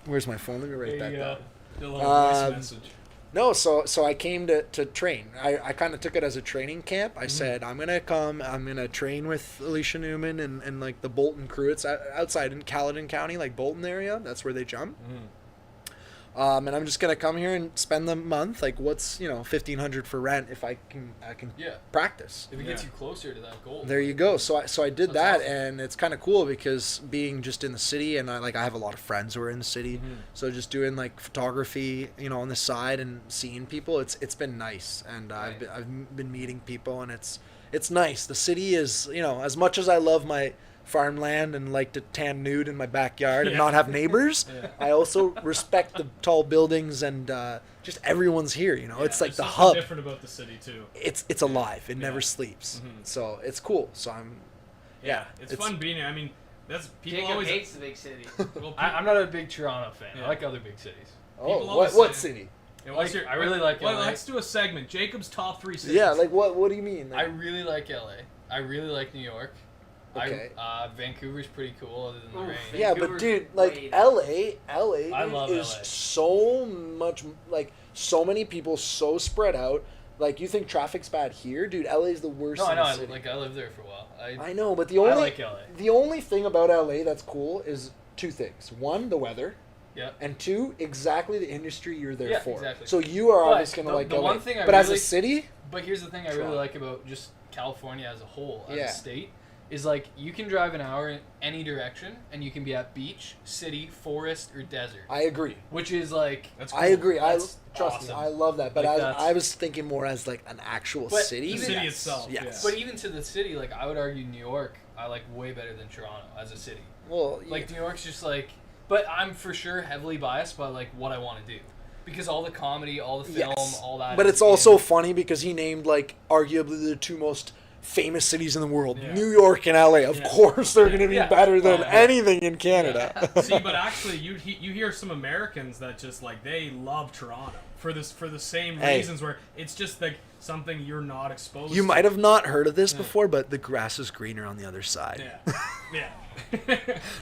Where's my phone? Let me write There that you down. go. The little voice Um, message. No, so I came to train. I kind of took it as a training camp. I said I'm gonna come. I'm gonna train with Alicia Newman and like the Bolton crew. It's outside in Caledon County, like Bolton area. That's where they jump. Mhm. And I'm just gonna come here and spend the month. Like, what's $1,500 for rent if I can Yeah. practice. If it gets Yeah. you closer to that goal. There you go. So I did That's that, awesome. and it's kind of cool because being just in the city, and I have a lot of friends who are in the city, Mhm. so just doing like photography, on the side and seeing people, it's been nice, and Right. I've been meeting people, and it's nice. The city is, as much as I love my farmland and like to tan nude in my backyard and Yeah. not have neighbors, Yeah. I also respect the tall buildings and just everyone's here. Yeah, It's like there's the something hub. different about the city too. It's alive. It never Yeah. sleeps. Mhm. So it's cool. So I'm. Yeah, it's fun being here. I mean, that's people Jacob always. hates the big city. Well, I'm not a big Toronto fan. Yeah. I like other big cities. Oh, People always what say- city? Yeah, what's Like, I really like Well, LA. let's do a segment. Jacob's top 3 cities. Yeah, like what? What do you mean? I Like, really like LA. I really like New York. Okay. Vancouver's pretty cool other than the Ooh, rain. yeah, but Vancouver's dude, like great. LA I dude, love is LA. so much like so many people, so spread out. Like you think traffic's bad here, dude? LA is the worst. No, I in know. the I city. lived there for a while. I know, but the I only like LA. the only thing about LA that's cool is 2 things. 1, the weather. Yeah. And 2, exactly the industry you're there Yeah, for. exactly. So you are But obviously gonna the- like the LA. one thing I but as a really- city, But here's the thing I Toronto. really like about just California as a whole, as Yeah. a state, is like you can drive an hour in any direction and you can be at beach, city, forest, or desert. I agree. Which is like That's I cool. agree. That's Trust awesome. me, I love that. But Like, I that's- was thinking more as like an actual But city. The even- city Yes. itself. Yes. But even to the city, like I would argue New York, I like way better than Toronto as a city. Well, Like New York's just like, but I'm for sure heavily biased by like what I want to do, because all the comedy, all the film, yes. all that. But is it's also in- funny because he named like arguably the 2 most famous cities in the world, Yeah. New York and LA. Of Yeah. course, they're going to be Yeah. better than Oh, yeah. anything in Canada. See, but actually, you hear some Americans that just like they love Toronto for the same Hey. reasons where it's just like something you're not exposed. You to. might have not heard of this Yeah. before, but the grass is greener on the other side. Yeah, yeah.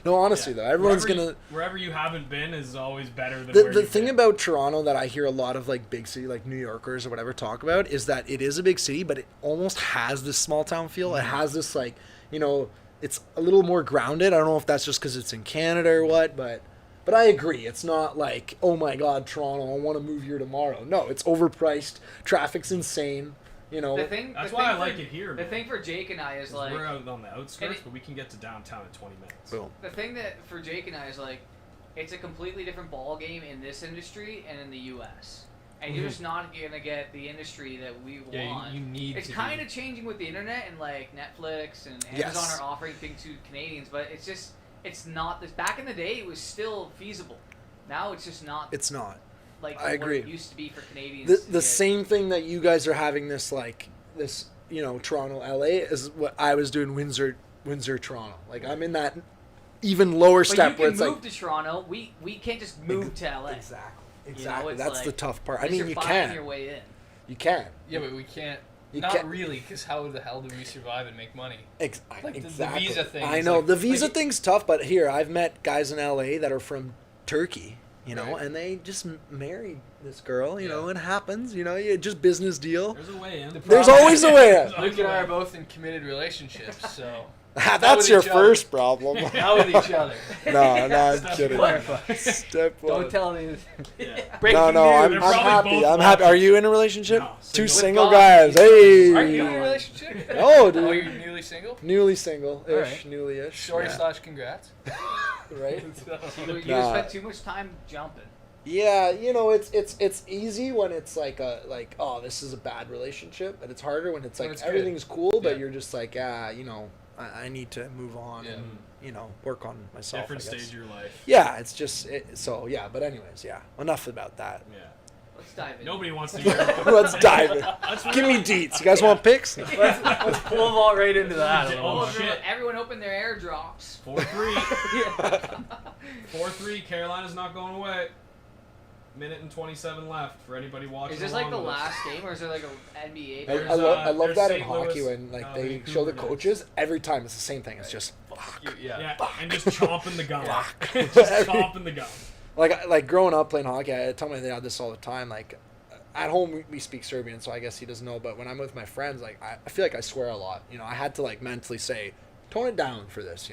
No, honestly though, everyone's wherever you haven't been is always better than The where the you've thing been. about Toronto that I hear a lot of like big city, like New Yorkers or whatever, talk about is that it is a big city, but it almost has this small town feel. It has this like, it's a little more grounded. I don't know if that's just because it's in Canada or what, but I agree. It's not like, oh my God, Toronto, I want to move here tomorrow. No, it's overpriced. Traffic's insane. The thing, That's the why thing I like for- it here. The man. thing for Jake and I is 'Cause like we're out on the outskirts, it- but we can get to downtown in 20 minutes. Boom. the thing that for Jake and I is like it's a completely different ball game in this industry and in the U.S. And Mhm. you're just not gonna get the industry that we Yeah, want. you need It's to kind be- of changing with the internet and like Netflix and Yes. Amazon are offering things to Canadians, but it's not this. Back in the day, it was still feasible. Now it's just not It's not. like I what agree. it used to be for Canadians. The to the get. same thing that you guys are having this Toronto, LA is what I was doing Windsor, Toronto. Like I'm in that even lower But step you where can it's move like to Toronto. We can't just move to LA. Exactly. it's That's like- the tough part. I Unless mean, you're you buying can. your way in. You can. Yeah, but we can't. You Not can't- really, because how the hell do we survive and make money? Exactly. the visa thing I is know like- the visa like- thing's tough, but here I've met guys in LA that are from Turkey, Right. and they just married this girl, Yeah. it happens, just business deal. There's a way in. There's always a way out. Luke and I are both in committed relationships, so That's with your each other. first problem. not with each other. No, I'm Step kidding. one. Step one. Don't tell me. Yeah. Breaking No, I'm They're news. probably happy. both I'm happy. Are watching. you in a relationship? No, Two single. single With guys. God. Hey. Are you in a relationship? Oh, dude. Oh, you're newly single? Newly single-ish, Alright. newly-ish. Sorry yeah. / congrats. Right? You Nah. spent too much time jumping. Yeah, it's easy when it's like oh, this is a bad relationship, but it's harder when it's When like it's good. everything's cool, but Yeah. you're just like I need to move on Yeah. and work on myself. Different I guess. stage of your life. Yeah, it's just but anyways, yeah. Enough about that. Yeah. Let's dive in. Nobody wants to hear. Let's dive in. Let's Give me really- deets. You guys want picks? Let's pull them all right into that. Oh, Oh, shit. Everyone open their airdrops. 4-3. 4-3. Carolina's not going away. Minute and 27 left for anybody watching. Is this like the along with us. last game, or is there like a NBA? I, There's, I love there's that in St. hockey Louis, when they show the Vancouver coaches every time it's the same thing. It's just Yeah. Yeah, and just chomping the gum. Fuck. Just chomping the gum. like growing up playing hockey. I tell my dad this all the time. Like at home we speak Serbian, so I guess he doesn't know. But when I'm with my friends, like I feel like I swear a lot. I had to like mentally say, tone it down for this.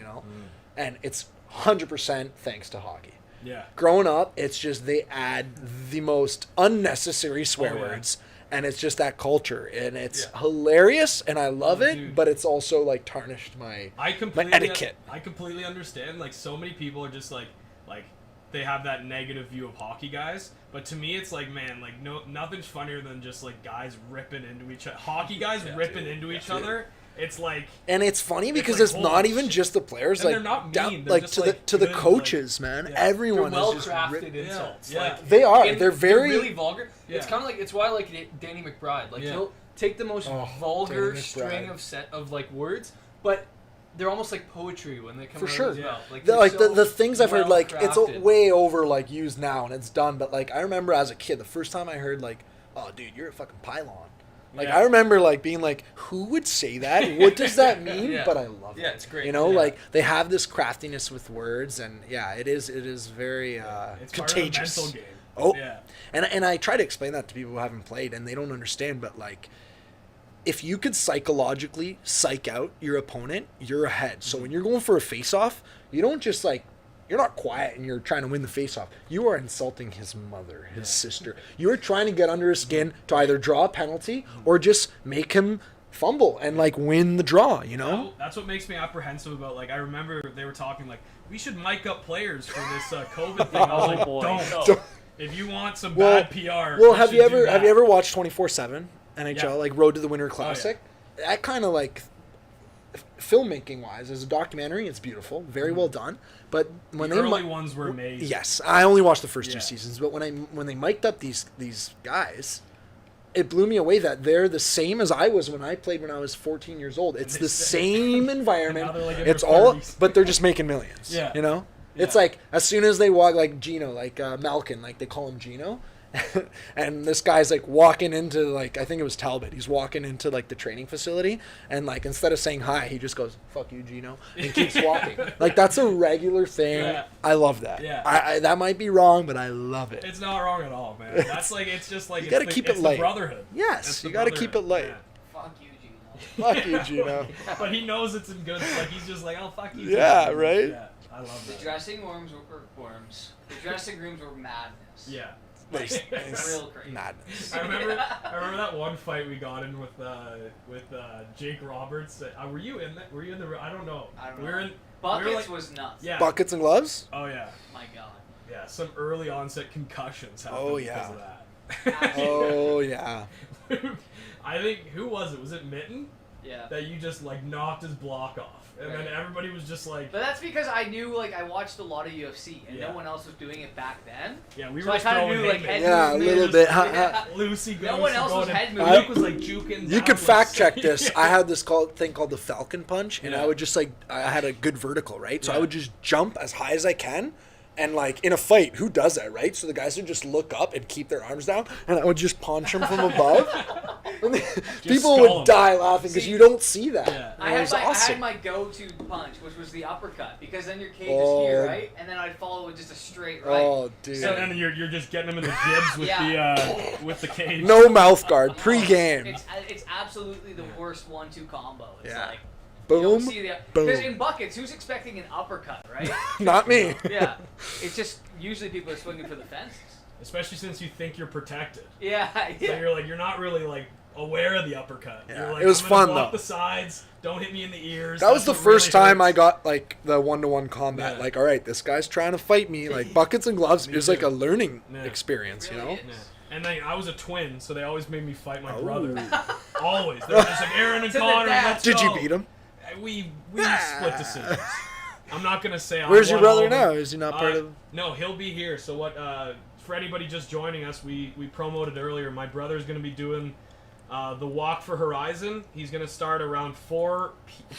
And it's 100% thanks to hockey. Yeah. Growing up, it's just they add the most unnecessary swear Oh, yeah. words, and it's just that culture, and it's Yeah. hilarious, and I love Oh, it. dude. But it's also like tarnished my I completely etiquette. I completely understand. Like so many people are just like they have that negative view of hockey guys, but to me it's like, man, like nothing's funnier than just like guys ripping into each other. Hockey guys Yeah, ripping dude. into each Yeah. other. It's like And it's funny because like, it's not holy even shit. just the players, And like they're not down, mean, they're like just, to like, the good, coaches, man. yeah. Everyone They're well is just crafted rip- insults. Yeah. Like They are. and They're very. really vulgar. It's Yeah. kind of like it's why like Danny McBride. Like Yeah. he'll take the most Oh, vulgar Danny string McBride. of like words, but they're almost like poetry when they come For out sure. of his mouth. Like, The, they're like so the things I've heard, like it's well-crafted. way over like used now and it's done. But like I remember as a kid, the first time I heard like, "Oh, dude, you're a fucking pylon." Like Yeah. I remember like being like, "Who would say that? What does that mean?" Yeah. But I love it. Yeah, it's great. You know, Yeah. like they have this craftiness with words, and yeah, it is very it's contagious. part of the mental game. Oh, Yeah. and I try to explain that to people who haven't played and they don't understand, but like if you could psychologically psych out your opponent, you're ahead. So when you're going for a face off, you don't just like you're not quiet and you're trying to win the face off. You are insulting his mother, his sister. You are trying to get under his skin to either draw a penalty or just make him fumble and like win the draw, you know? That's what makes me apprehensive about, like, I remember they were talking like, we should mic up players for this COVID thing. I was like, boy. don't. If you want some Well- bad PR, Well, we have should you do ever that. watched 24/7 NHL, Yeah. like Road to the Winter Classic? That kind of like filmmaking wise, as a documentary, it's beautiful, very well done. But when the they early mi- ones were amazing. yes, I only watched the first Yeah. 2 seasons, but when they mic'd up these guys, it blew me away that they're the same as I was when I played when I was 14 years old. It's they the stay- same environment. Now they're, like, in It's their all, 30s. but they're just making millions. Yeah. You know, it's Yeah. like as soon as they walk, like Gino, like Malkin, like they call him Gino. And this guy's like walking into like I think it was Talbot. He's walking into like the training facility, and like instead of saying hi, he just goes "fuck you, Gino," and keeps walking. Like that's a regular thing. Yeah. I love that. Yeah. I that might be wrong, but I love it. It's not wrong at all, man. That's like, it's just like, You it's gotta the- keep it it's light. the brotherhood. Yes, It's you the got to keep it brotherhood. light. Fuck you, Gino. Fuck you, Gino. Yeah. But he knows it's in good, like, he's just like, oh, fuck you. Yeah, too. right? Yeah, I love The that. dressing rooms were worms. The dressing rooms were madness. Yeah. Nice. Real crazy. Madness. I remember that one fight we got in with Jake Roberts. Were you in that? Were you in the? I don't know. I don't We were know. in. Buckets we were like, was nuts. yeah. Buckets and gloves. Oh yeah. My God. Yeah, some early onset concussions happened Oh, because yeah. of that. Oh yeah. I think, who was it? Was it Mitten? Yeah. That you just like knocked his block off, and then Right. everybody was just like, But that's because I knew, like, I watched a lot of UFC, and Yeah. no one else was doing it back then. yeah, we So were I just kinda throwing knew, like, haymakers. head Yeah, a movement. little bit. Yeah. Lucy No goes one to else go was in. head Luke moving. was like juking. You down could with fact check Lucy. this. I had this thing called the Falcon Punch, and Yeah. I would just like I had a good vertical, right? So I Yeah. would just jump as high as I can, and like in a fight, who does that, right? So the guys would just look up and keep their arms down, and I would just punch them from above. And people skull would 'em. die laughing because See, you don't see that. Yeah. And it was I awesome. had my go-to punch, which was the uppercut, because then your cage Oh. is here, right? And then I'd follow with just a straight right. Oh, dude. And then you're just getting them in the jibs with with the cage. No mouth guard pre-game. It's absolutely the worst 1-2 combo. It's Yeah. like you don't Boom. see the boom. because in buckets, who's expecting an uppercut, right? Not me. Yeah, it's just usually people are swinging for the fences. Especially since you think you're protected. Yeah, So yeah. you're not really like aware of the uppercut. Yeah, You're like, it was I'm gonna fun, block though. the sides. Don't hit me in the ears. That was the That's what first really time I hurts. got like the 1-to-1 combat. Yeah. Like, all right, this guy's trying to fight me. Like buckets and gloves. Me It was like too. a learning Yeah. experience, Really you know. is. Yeah. And then I was a twin, so they always made me fight my Oh. brother. Always. They were just like, Aaron and To the Connor, death. let's Did go. you beat him? We split decisions. I'm not gonna say. I Where's your won all brother of them. now? Is he not part of? No, he'll be here. So what? For anybody just joining us, we promoted earlier. My brother's gonna be doing the Walk for Horizon. He's gonna start around 4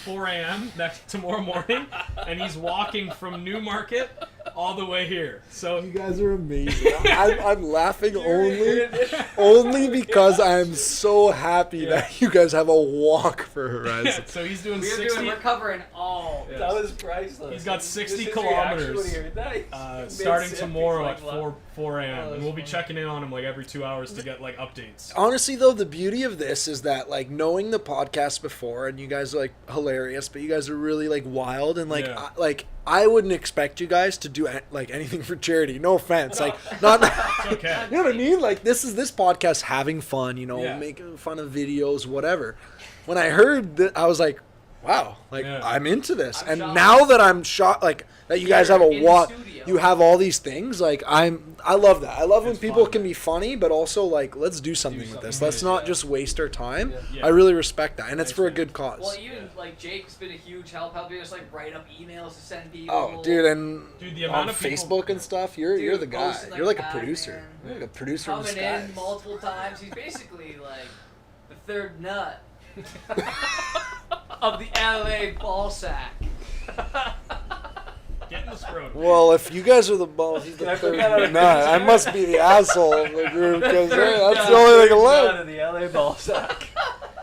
a.m. tomorrow morning, and he's walking from Newmarket all the way here. So You guys are amazing. I'm laughing only because I'm so happy Yeah. that you guys have a walk for Horizon. so he's doing We're covering all. Yeah. That was priceless. He's got Just 60 his reaction kilometers, when he heard that, he made starting sick. tomorrow He's at like, 4 a.m. Oh, and we'll be that's checking in on him like every 2 hours to get like updates. Honestly, though, the beauty of this is that like knowing the podcast before, and you guys are like hilarious, but you guys are really like wild and like Yeah. I wouldn't expect you guys to do like anything for charity. No offense, like not. It's okay. You know what I mean? Like this podcast having fun, you know, Yeah. making fun of videos, whatever. When I heard that, I was like, wow, like Yeah. I'm into this. I'm and shocked. now that I'm shocked, like that you guys Here have a in the walk, studio. you have all these things. Like I love that. I love when It's people fun, can man. be funny, but also like let's do something with this. something Let's with it, not yeah. just waste our time. Yeah. I really respect that, and it's Thanks, for a man. good cause. Well, even like Jake's been a huge helping us like write up emails to send people. Oh, dude, and Dude, the on amount of people- Facebook and stuff, you're Dude, the guy. posting like You're like a that, producer. man. You're like a producer in coming disguise. in multiple times. He's basically like the third nut of the LA ball sack. Get in the scrotum. Well, if you guys are the balls, he's Can the I put third that on a nut. I picture? must be the asshole of the group because Third that's the only thing nut left. of the LA ball sack.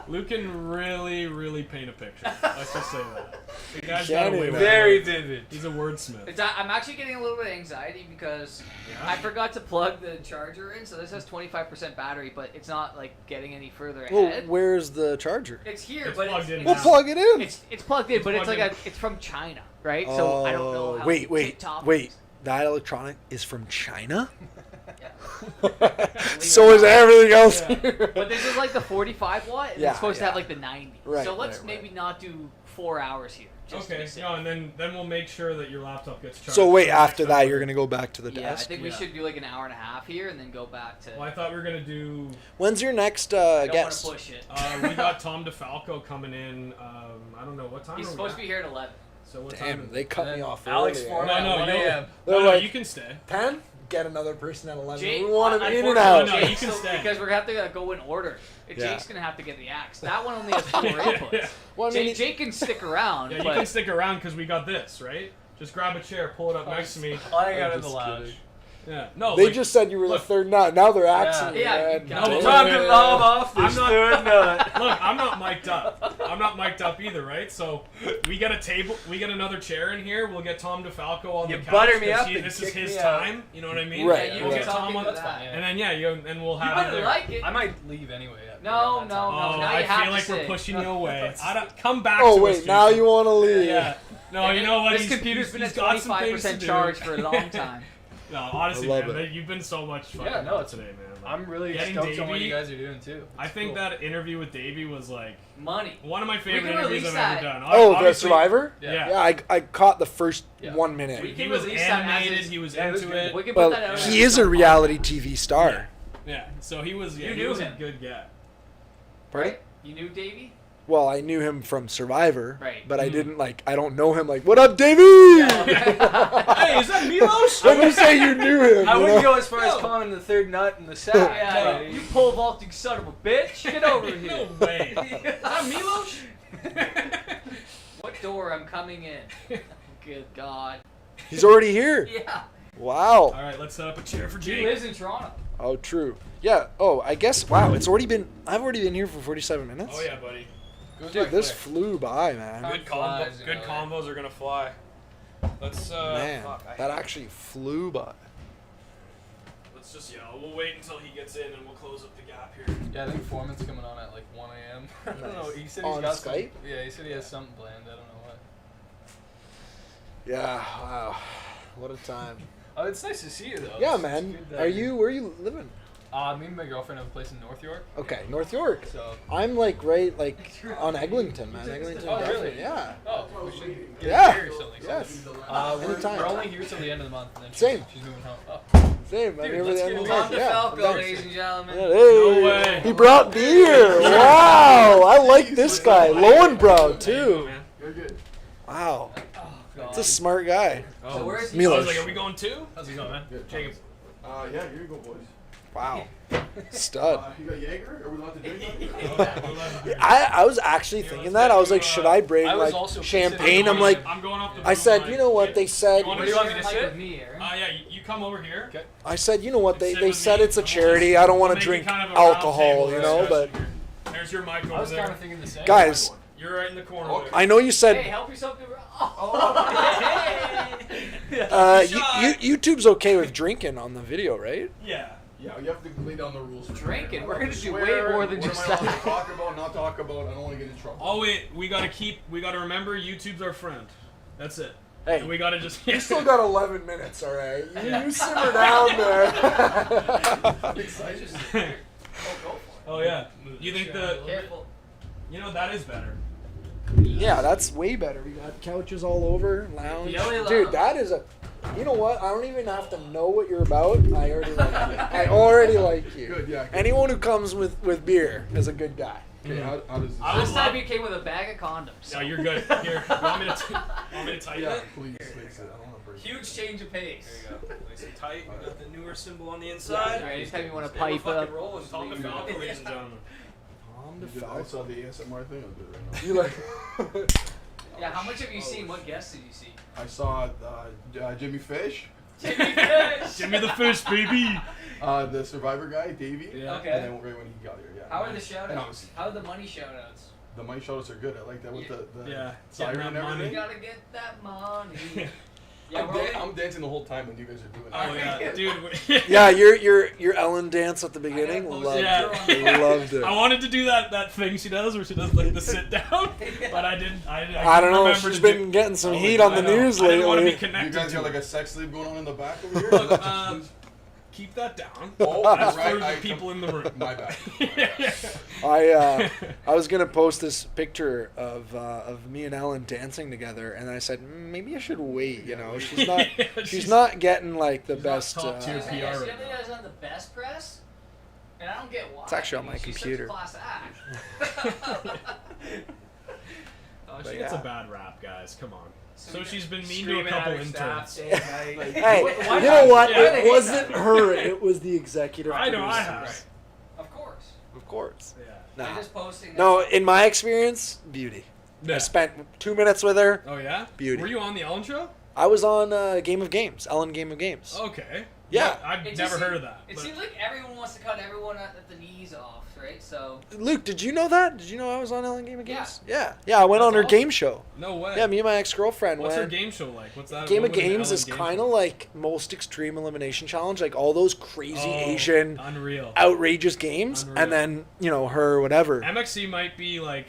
Luke can really, really paint a picture. Let's just say that. The guy's Can got a he, way man? with Very words. vivid. He's a wordsmith. I'm actually getting a little bit of anxiety because Yeah? I forgot to plug the charger in, so this has 25% battery, but it's not like getting any further Well, ahead. where's the charger? It's here, It's but plugged in We'll now. plug it in. it's plugged in, but it's plugged like in. it's from China, right? So I don't know how Wait. tip-top it is. That electronic is from China? Yeah. So is everything else. But this is like the 45 watt, and Yeah, it's supposed to yeah. have like the 90. Right, so let's right, maybe not do 4 hours here. Just to Okay, be safe. no, and then we'll make sure that your laptop gets charged. So wait, for after next that, time. you're gonna go back to the Yeah, I desk. think we Yeah. should do like an hour and a half here, and then go back to. Well, I thought we were gonna do. When's your next I don't want guest? to push it. We got Tom DeFalco coming in. I don't know what time. He's are we supposed to at? be here at 11. So what Damn, time? they cut me off. Alex early, Foreman. No, 1 you'll- a.m. They're no, like- you can stay. 10? Get another person at 11. Jake, we want him in and unfortunately, out. No, you can so- stay. because we're gonna have to go in order. Yeah. Jake's gonna have to get the axe. That one only has 4 inputs. Yeah. Well, I mean, Jake, Jake can stick around, Yeah, you but can stick around because we got this, right? Just grab a chair, pull it up next to me. I got I'm in the just lounge. kidding. Yeah. No, they like, just said you were look. the third nut. Now they're axing you. Yeah, man. you got it. Time to lob off I'm this not- third nut. Look, I'm not mic'd up. I'm not mic'd up either, right? So we get a table, we get another chair in here. We'll get Tom DeFalco on You the couch. butter me 'cause up and this is kick his me out. time. You know what I mean? Right, yeah, you We'll right. get can Tom talk on, into that. and then and we'll You have better him there. like it. I might leave anyway. No, around that no, time. Oh, now I you have feel to like stay. we're pushing you away. Come back. Oh to wait, us, now Jason. you want to leave? Yeah. No, you know what? This He's- computer's been he's at got some things to 25% do. charge for a long time. No, honestly, I love man, it. you've been so much fun Yeah, no, it's today, man. I'm really Getting stoked on what Davey- you guys are doing too. I It's think cool. that interview with Davey was like Money. one of my favorite can interviews release I've ever that. done. Oh, the Obviously- Survivor? Yeah. Yeah, I caught the first Yeah. 1 minute. We He can was release that as animated. his- He was Yeah, it was into good. it. We can Well, put that out. he is a reality TV star. Yeah. Yeah. So he was. Yeah, You he knew was him. a good guy. Pardon? Right? You knew Davey? Well, I knew him from Survivor, Right. but I Mm. didn't I don't know him what up, Davey? Hey, is that Milos? When you say you knew him, I you wouldn't know? go as far as No. calling him the third nut in the sack. Yeah, but- you pole vaulting son of a bitch. Get over No here. way. Is that Milos? What door I'm coming in? Good God. He's already here. Yeah. Wow. All right, let's set up a chair for He Jake. lives in Toronto. Oh, true. Yeah. Oh, I guess. Wow. I've already been here for 47 minutes. Oh yeah, buddy. Goes Dude, by this quick. flew by, man. Time Good flies, combos. you Good know, combos are gonna fly. Let's Man, fuck, that actually flew by. Let's just we'll wait until he gets in and we'll close up the gap here. Yeah, I think Foreman's coming on at like 1 a.m. I don't know. Nice. He said he's On got Skype? Yeah, he said he has something planned. I don't know what. Yeah. Wow. What a time. Oh, it's nice to see you though. Yeah, It's man. good that Where you're- are you living? Me and my girlfriend have a place in North York. Okay, North York. So. I'm right on Eglinton, man. Eglinton. Oh, Garden, really? Yeah. Oh, we should get Yeah. a beer or something. Yes. We're Anytime. only here till the end of the month. And then Same. She's moving home. Oh. Same. I'm Dude, here with let's the get end of the Tom month. Tom Yeah. DeFalco, I'm there. ladies and gentlemen. Yeah, hey. No way. He brought beer. Wow. I like this guy. Lowenbrow, too. You're good. Wow. Oh, God. It's a smart guy. So where is he? I Milos. was like, are we going too? How's it going, man? Good. Jacob. Yeah, here you go, boys. Wow. Stud. You got Jaeger? Are we allowed to drink that? I was actually thinking that. I was like, should I bring I was like also champagne? considering I'm like, I'm going off the I said, boom you know what mic. they said. You wanna Where do you want me to Like sit? with me, Aaron. Yeah, you come over here. Okay. I said, you know what Sit they with said me, it's a and we'll charity. just- I don't want we'll to make drink it kind of a round alcohol, table you know. But discussion here. There's your mic I over was kind there. of thinking the same. guys, You're right in the corner. Okay. there. I know you Hey, said help yourself to. Oh, YouTube's okay with drinking on the video, right? Yeah. Yeah, you have to lay down the rules. For Drinking. swearing. We're I'm gonna allowed to do way swear, more than what just am I allowed that. to talk about, not talk about. I don't want to get in trouble. Oh wait, we gotta remember YouTube's our friend. That's it. Hey, And we gotta just. you still got 11 minutes, all right? You simmer down there. I'm excited. Oh, go for it. Oh yeah. You think the? Careful. You know that is better. Yeah, that's way better. We got couches all over, lounge. The LA Dude, lounge. that is a. You know what? I don't even have to know what you're about. I already like you. I already like you. Good, yeah. Good. Anyone who comes with beer is a good guy. Okay, how does this? I would This time love- you came with a bag of condoms. No, you're good. Here, want me to tighten Yeah, it? please. Please. I don't want to break. Huge change of pace. There you go. Nice and tight. We got the newer symbol on the Yeah, inside. right, anytime you want to Stay pipe fucking up. rolling. Tom DeFalco, ladies and gentlemen. Tom I saw the ASMR thing. I'll do it right now. You like? Yeah, how much have you seen? What guests did you see? I saw Jimmy Fish, Jimmy Fish. Give me the fish, baby. the Survivor guy, Davey. Yeah. Okay. And then right when he got here, yeah. How are the And I shoutouts? was- How are the money shoutouts? The money shoutouts are good. I like that with the Yeah. siren Getting and that money. everything. You gotta get that money. Yeah, I'm, we're dan- only- I'm dancing the whole time when you guys are doing Oh it. yeah, dude. Yeah, your Ellen dance at the beginning. post Loved it Yeah. it. Loved it. I wanted to do that thing she does where she does like the sit down, but I didn't. I I don't know. remember She's to been do- getting some Oh, heat on the I know. news I didn't want to be lately. You connected. guys to got like her. a sex sleep going on in the back over here? Look, keep that down. Oh, That's right. for the I people in the room. My bad. I was gonna post this picture of me and Ellen dancing together, and I said maybe I should wait. You know, she's not Yeah, she's not getting like the she's not best. top tier. Yeah, PR she right definitely now. doesn't have the best press, and I don't get why. It's actually on I my mean, she's computer. Such a class act. Oh, But she gets yeah. a bad rap, guys. Come on. So we she's been mean to a screaming couple at her staff interns. day and night. Hey, Why you not? know what? Why do they It hate wasn't that? her. It was the executive. I know, I producer. have. Of course. Of course. Yeah. They're Nah. just posting. No, in my experience, beauty. Yeah. I spent 2 minutes with her. Oh yeah. Beauty. Were you on the Ellen show? I was on Game of Games, Ellen Game of Games. Okay. Yeah. I've It just never seem- heard of that. It but- seems like everyone wants to cut everyone at the knees off, right? So Luke, did you know that? Did you know I was on Ellen Game of Yeah. Games? Yeah, I went That's on her awesome. game show. No way. Yeah, me and my ex-girlfriend What's her went. game show like? What's that? Game what of would an Games Ellen is game kind show of like most extreme elimination challenge, like all those crazy Oh, Asian Unreal. outrageous games, Unreal. and then her whatever MXC might be like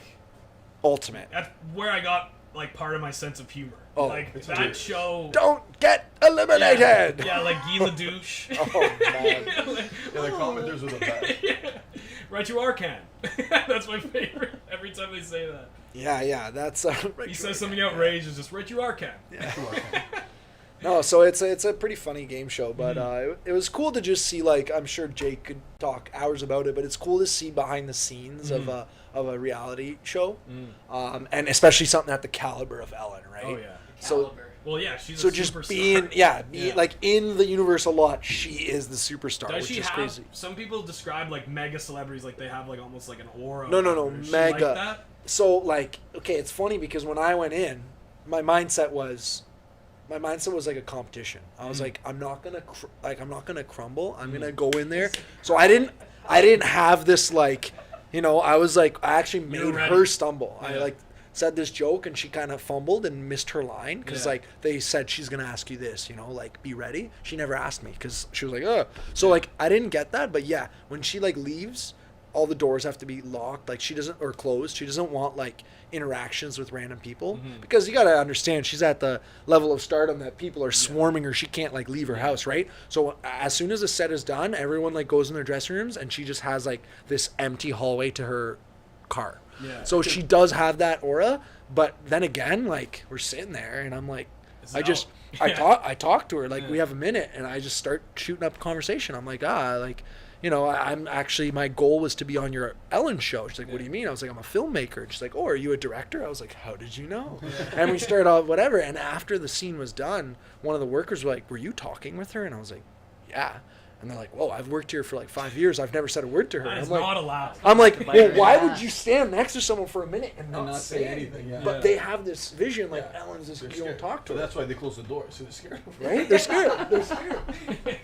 ultimate. that's where I got like part of my sense of humor. Oh, like it's that weird. show. Don't get eliminated. Yeah, like Guy Ledouche. Oh man. Like, Yeah, the commenters were the best. yeah. Right, you are Can. That's my favorite. Every time they say that, Yeah, that's. he says something outrageous. Just right, you are Can. No, so it's a pretty funny game show, but it was cool to just see. Like, I'm sure Jake could talk hours about it, but it's cool to see behind the scenes of a reality show, and especially something at the caliber of Ellen, right? Oh yeah. So, Caliber. Well, yeah, she's so a just superstar. being like in the universe a lot, she is the superstar, Does which she is have? crazy. Some people describe like mega celebrities like they have like almost like an aura. No, Is she mega. Like that? So like, okay, it's funny because when I went in, my mindset was like a competition. I was like, I'm not gonna crumble. I'm gonna go in there. So I didn't have this like, I was like, I actually You were made ready. her stumble. Yeah. I like said this joke and she kind of fumbled and missed her line because Yeah. like they said she's gonna ask you this, like be ready. She never asked me because she was like, oh. So like I didn't get that, but yeah, when she like leaves, all the doors have to be locked, like she doesn't, or closed. She doesn't want like interactions with random people because you got to understand she's at the level of stardom that people are swarming her. She can't like leave her house, right? So as soon as the set is done, everyone like goes in their dressing rooms and she just has like this empty hallway to her car. Yeah. So she does have that aura, but then again, like we're sitting there and I'm like, Is I it just out? I talk to her like Yeah. we have a minute and I just start shooting up conversation. I'm like, I'm actually, my goal was to be on your Ellen show. She's like, what do you mean? I was like, I'm a filmmaker. And she's like, oh, are you a director? I was like, how did you know? And we started off whatever. And after the scene was done, one of the workers were like, were you talking with her? And I was like, yeah. And they're like, whoa, I've worked here for like 5 years. I've never said a word to her. That And is I'm like, not allowed. I'm like, Bite well, her why in the would ass. you stand next to someone for a minute and not, not say say anything? anything, yeah. But Yeah. they have this vision, like Yeah. Ellen's just, They're you don't scared. talk to But her. that's why they close the door, so they're scared. Right? They're scared. They're scared.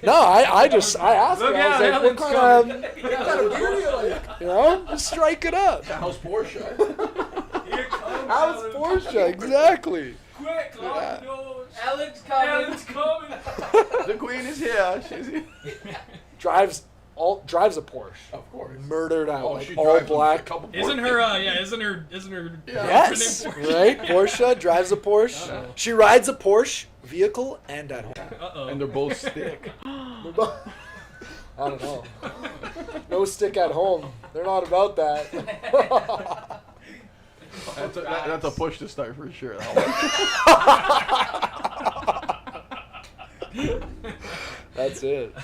No, I asked her, I was Look like, out, what Ellen's kind of coming. beer you like? Just strike it up. How's Portia? Here comes How's Ellen. Portia? Exactly. Quick, lock Yeah. the doors. Ellen's coming. Ellen's coming. The queen is here. She's here. Drives a Porsche. Of course. Murdered out, Oh, like she all drives a black. couple Isn't her? Isn't her? Yes, right? Porsche drives a Porsche. Uh-oh. She rides a Porsche vehicle and at home. Uh oh. And they're both stick. They're both- I don't know. No stick at home. They're not about that. That's a push to start for sure. That's it.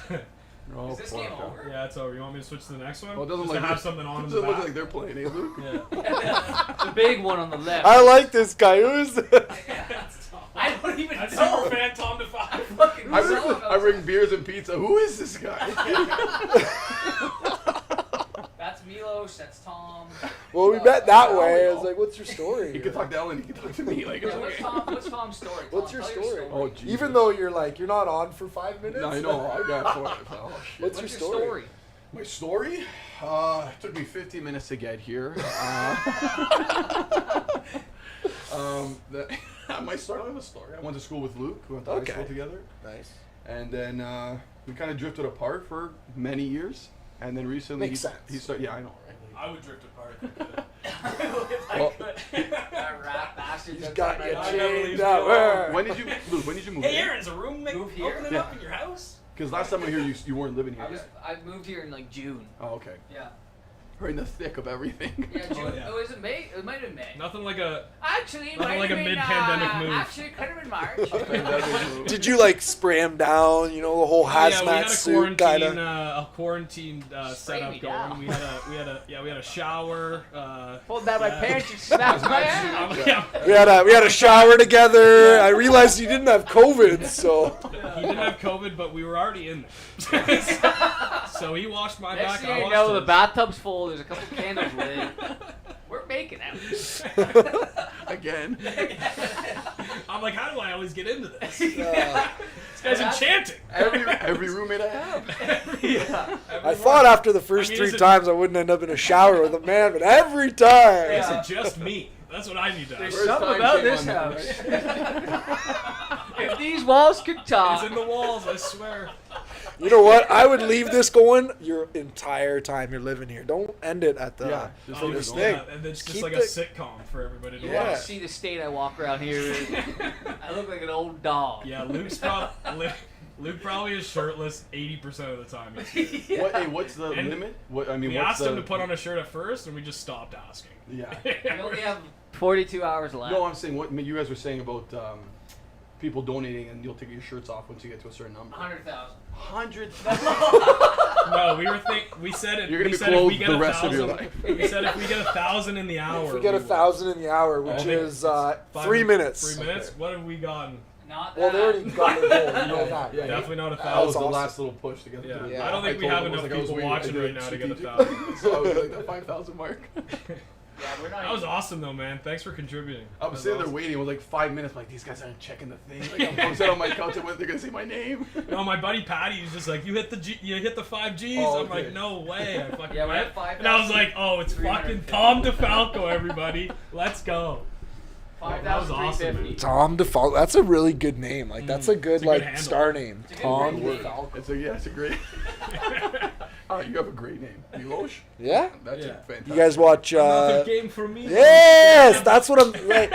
Oh, Is this game Portia. over? Yeah, it's over. You want me to switch to the next one? Well, it doesn't Just like to have this- something on in doesn't the look back. like they're playing, eh, Luke? Yeah. The big one on the left. I like this guy. Who's this? I don't even That's know. super fan Tom DeFi. Fucking I bring beers and pizza. Who is this guy? That's Milos. That's Tom. Well, we met that way. I was like, what's your story? He can talk to Ellen. He can talk to me. Like, Yeah, it's what's, okay. What's Tom's story? What's Tom, your tell story? Oh, Jesus. Even though you're like, you're not on for 5 minutes? No, I know. I got for it. Oh, shit. What's your story? My story? It took me 15 minutes to get here. I might start with a story. I went to school with Luke. We went to high Okay. school together. Nice. And then we kind of drifted apart for many years. And then recently Makes sense. he started. Yeah, I know, right? I would drift apart. Well, That rat bastard. He's that's got on you my I mind. never chained leave up. you alone. when did you, Luke? When did you move? Hey, Aaron's a roommate. Move here? Opening Yeah. up in your house. Because last time we were here, you weren't living here yet. I moved here in like June. Oh, okay. Yeah. We're in the thick of everything. Yeah, June. yeah. Oh, is it May? It might have been May. Nothing like a. Actually, it Nothing might like have a been, mid-pandemic move. Actually, it could have been March. Pandemic move. Did you like spray him down? The whole Oh, yeah, hazmat we had a suit quarantine, kind of. a quarantine Spray setup me going. down. We had a shower. Pulled down my Yeah. pants and snapped my ass. Yeah. We had a shower together. I realized you didn't have COVID, so He didn't have COVID, but we were already in there. So he washed my Next back. thing I you washed know, the his. bathtub's full. There's a couple candles lit. We're making out. Again. I'm like, how do I always get into this? uh, This guy's enchanting. Every roommate I have. I thought after the first I mean, 3 is it- times I wouldn't end up in a shower with a man, but every time. Is it just me? That's what I need to There's ask. First something time about shame this on house. that, right? If these walls could It's talk. in the walls, I swear. You know what? I would leave this going your entire time you're living here. Don't end it at the Yeah, just Oh, leave it this going. thing. yeah, and it's just Keep like the- a sitcom for everybody to You Yeah. want watch. to see the state I walk around here in. I look like an old dog. Yeah, Luke probably is shirtless 80% of the time. What's the And limit? What I mean, We what's asked the, him to put on a shirt at first, and we just stopped asking. Yeah. I only have 42 hours left. No, I'm saying what you guys were saying about people donating, and you'll take your shirts off once you get to a certain number. 100,000. 100. No, we said it. You're gonna we be said if we clothed get the 1,000, rest of your life. We said if we get 1,000 in the hour. If we get will. 1,000 in the hour, which Oh, is 5 3 minutes. 3 minutes. What have we gotten? Not Well, that. they already got their goal. You know that. Yeah, Definitely not That 1,000. was the awesome. last little push to get. Yeah. to Yeah. I don't think we told have them, I was enough like, I was people waiting, watching I did right now to get strategic. 1,000. So I was like the 5,000 mark. Yeah, we're not. That was awesome though, man. Thanks for contributing. I was sitting there waiting. It was like 5 minutes. I'm like, these guys aren't checking the thing. Like, I'm sitting on my couch and they're gonna say my name. No, my buddy Patty was just like, you hit the 5 Gs. Oh, I'm like, okay. no way. I fucking Yeah, we went. have And I was like, oh, it's fucking Tom DeFalco, everybody. Let's go. That was awesome, man. 5,350. Tom DeFalco. That's a really good name. Like that's a good It's a good like handle. star name. It's a good Tom ring name. DeFalco. It's a great. Oh, you have a great name, Milosh. Yeah. That's Yeah. a fantastic. You guys watch? Another game for me. Yes, that's what I'm. Like,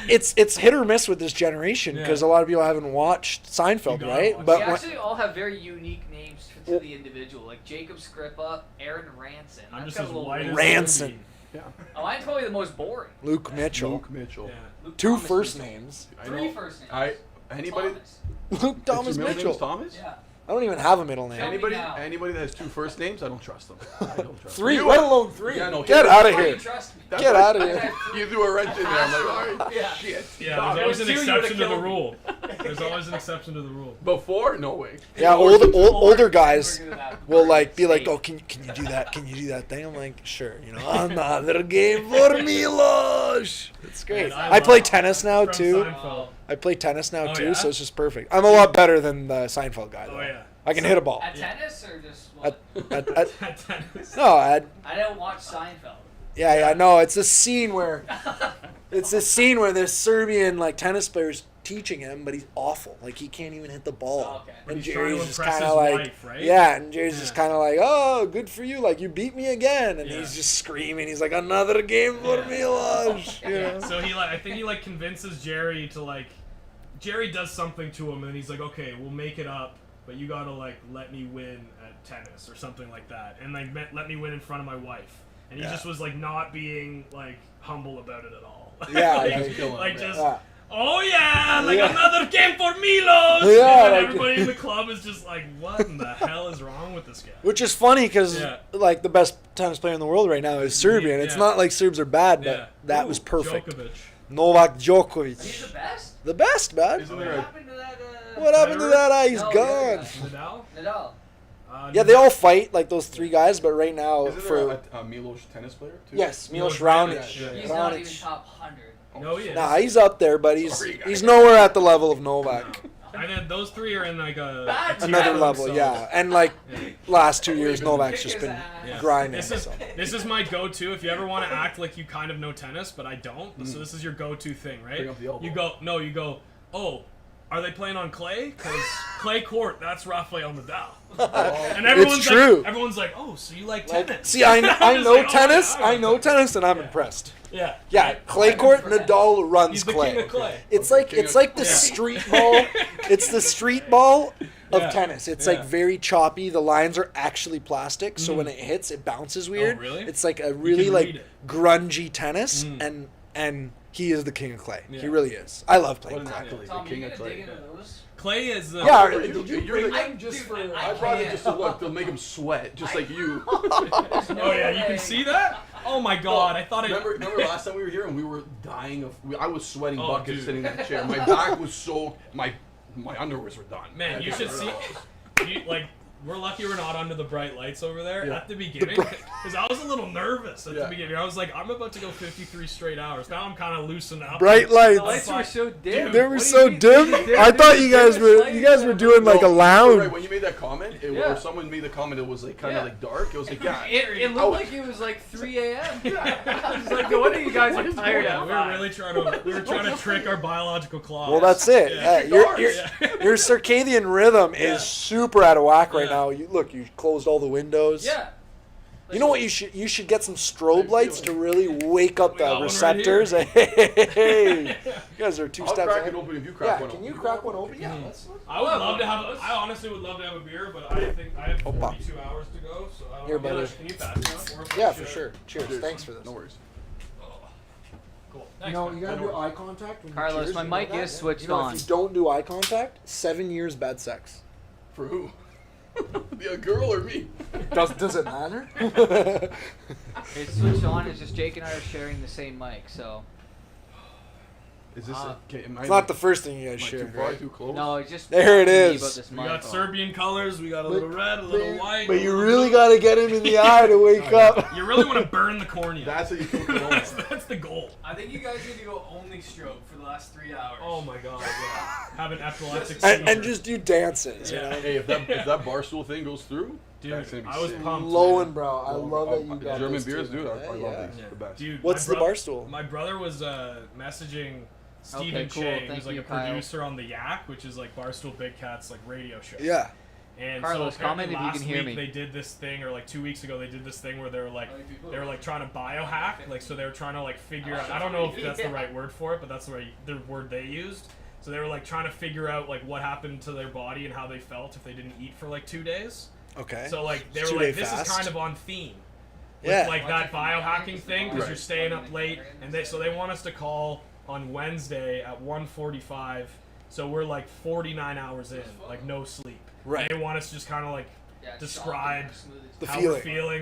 it's hit or miss with this generation because Yeah. a lot of people haven't watched Seinfeld, You gotta right? watch But We when- actually all have very unique names to the individual, like Jacob Skrippa, Aaron Ranson. I'm That's just got as a little white as Ranson, Yeah. Oh, mine's probably the most boring. Luke Mitchell, Luke Mitchell. Yeah. Luke two Thomas first Mitchell. names. I Three know. first names. Anybody. Thomas. Luke Thomas Is your middle name Mitchell. Thomas. Yeah. I don't even have a middle name. Tell me Anybody, now. anybody that has two first names, I don't trust them. I don't trust Three, them. let alone three. Yeah, no, Get him- out of Why do here. you trust me? That's Get what- out of here. You threw a wrench in there. I'm like, all right, Yeah. shit. Yeah, Nah, there's always an two, you would've exception to the killed me. rule. There's always an exception to the rule. Before, no way. Yeah, Or older, since- older guys We're gonna have will like be great like, oh, can you do that? Can you do that thing? I'm like, sure. You know, another game for Milosh. It's great. And I play love- tennis now from too. Seinfeld. I play tennis now Oh, too, yeah? so it's just perfect. I'm a lot better than the Seinfeld guy though. Oh yeah. I can hit a ball. At tennis or just what? At- Tennis. no, I don't watch Seinfeld. yeah, no. It's a scene where this Serbian like tennis player's teaching him, but he's awful. Like he can't even hit the ball. Oh, okay. But And he's trying to Jerry's just impress kind his of like, wife, right? yeah, and Jerry's just Yeah. kind of like, oh, good for you. Like you beat me again, and Yeah. he's just screaming. He's like, another game for Yeah. Milosh. You know? So I think he convinces Jerry to Jerry does something to him, and he's like, okay, we'll make it up, but you gotta let me win at tennis or something like that, and let me win in front of my wife. And he Yeah. just was not being humble about it at all. Yeah, like, like- just. Yeah. Oh yeah, Yeah. another game for Milos. Yeah, and like- everybody in the club is just like, what in the hell is wrong with this guy? Which is funny because Yeah. like the best tennis player in the world right now is Serbian. It's Yeah. not like Serbs are bad, but Yeah. that Ooh, was perfect. Djokovic. Novak He's Djokovic, the best. the best, man. Isn't What there a happened to that? What happened to that eye? He's No, gone. Nadal. Nadal. Yeah, they all fight like those three guys, but right now Isn't for there a Miloš tennis player too? yes, Milos Raonic. Raonic. Yeah. He's not even Raonic. top 100. No, he is. Nah, he's up there, but Sorry, guys. he's nowhere at the level of Novak. I mean, those three are in a Bad tier Another for level, themselves. yeah. And like Yeah. last 2 years, Kick Novak's his just been ass. Yeah. grinding. This is So. this is my go-to if you ever want to act like you kind of know tennis, but I don't. So this is your go-to thing, right? Bring up the elbow. You go. Oh, are they playing on clay? Because clay court, that's Rafael Nadal. And everyone's true. Like, everyone's like, oh, so you like tennis? Like, see, I I'm just know like, oh, tennis. yeah, I know tennis, and I'm impressed. Yeah. Yeah, clay court. Nadal runs He's the clay. king of clay. It's Okay, like king it's of- like the Yeah. street ball. It's the street ball of Yeah. tennis. It's Yeah. like very choppy. The lines are actually plastic, so when it hits, it bounces weird. really? It's like a really can like read it. grungy tennis, Mm. and he is the king of clay. He Yeah. really is. I love What playing an clay. accolade, Tom, the you king gonna of dig clay. into those? Clay is the. Yeah, You're I- just dude, for. I I brought it can't. just to look. They'll make him sweat, just like you. Oh yeah, you can see that. Oh my God, I thought it. Remember last time we were here and we were dying of. I was sweating Oh, buckets dude. sitting in that chair. My back was soaked. My underwears were done. Man, I you had should to see. get rid of You, like We're lucky we're not under the bright lights over there Yeah. at the beginning, because I was a little nervous at Yeah. the beginning. I was like, I'm about to go 53 straight hours. Now I'm kind of loosened up. Bright lights. The lights were so dim. They What were do you so mean? dim. They're I thought the you guys dimmest were lights doing like a No, Right, lounge. when you made that comment, Yeah. or someone made the comment, it was like kind Yeah. of like dark. It was like, yeah. It Oh. looked like it was like 3 a.m. I was like, no wonder you guys are tired Yeah, at we were 5. really trying to trick our biological clocks. Well, that's it. Yeah. Your circadian rhythm Yeah. is super out of whack right Yeah. now. You closed all the windows. Yeah. You know what you should get some strobe lights to really wake up We the got one right receptors. Hey, you guys are 2 I'll steps crack ahead. it open if you crack Yeah, one can open. you crack one open? Yeah, let's. I would love to have. I honestly would love to have a beer, but I think I have Opa. 42 hours to go. So I don't Here, know. buddy. Can you pass me one? Or if I Yeah, for should- sure. Cheers. Cheers. Thanks for this. No worries. Cool. You Thanks, know, man. you gotta I do know. eye contact when you Carlos, cheers, my you know mic that? is switched You know, on. if you don't do eye contact, 7 years bad sex. For who? A girl or me? Does it matter? It's switched on. It's just Jake and I are sharing the same mic, so Is this okay? Am I It's not the first thing you guys am I share. too far, Right? too close? no, it's just There it talking to me is. about this We mic. got Serbian colors. We got a little red, a little white. But a you little really blue. gotta get him in the eye to wake up. You really want to burn the cornea. That's how you feel it That's the goal. I think you guys need to go only stroke for the last 3 hours. Oh my god. Yeah. Have an epileptic And seizure. just do dances, you Yeah. know? Hey, if that barstool thing goes through, Dude, that's gonna be I was sick. pumped. Lowen, man. bro. I love that you got German this beers, too. dude. I Yeah, love yeah. these. Yeah. The best. Dude, What's my the bro- barstool? My brother was messaging Stephen Okay, cool. Che, Thank who's like you, a Kyle. producer on the Yak, which is like Barstool Big Cat's like radio show. Yeah. And Carlos, so apparently comment if you last can hear week me. they did this thing, or like 2 weeks ago they did this thing where they were like Oh, trying to biohack, like so they were trying to like figure out. I don't know if that's the right word for it, but that's the word they used. So they were like trying to figure out like what happened to their body and how they felt if they didn't eat for like 2 days. Okay. So like they It's were 2-day like, this fast. is kind of on theme. With Yeah. like that biohacking thing because Right. you're staying up late, and they want us to call on Wednesday at 1:45. So we're like 49 hours in, like no sleep. Right. And they want us to just kind of like Yeah, describe The how feeling. we're feeling,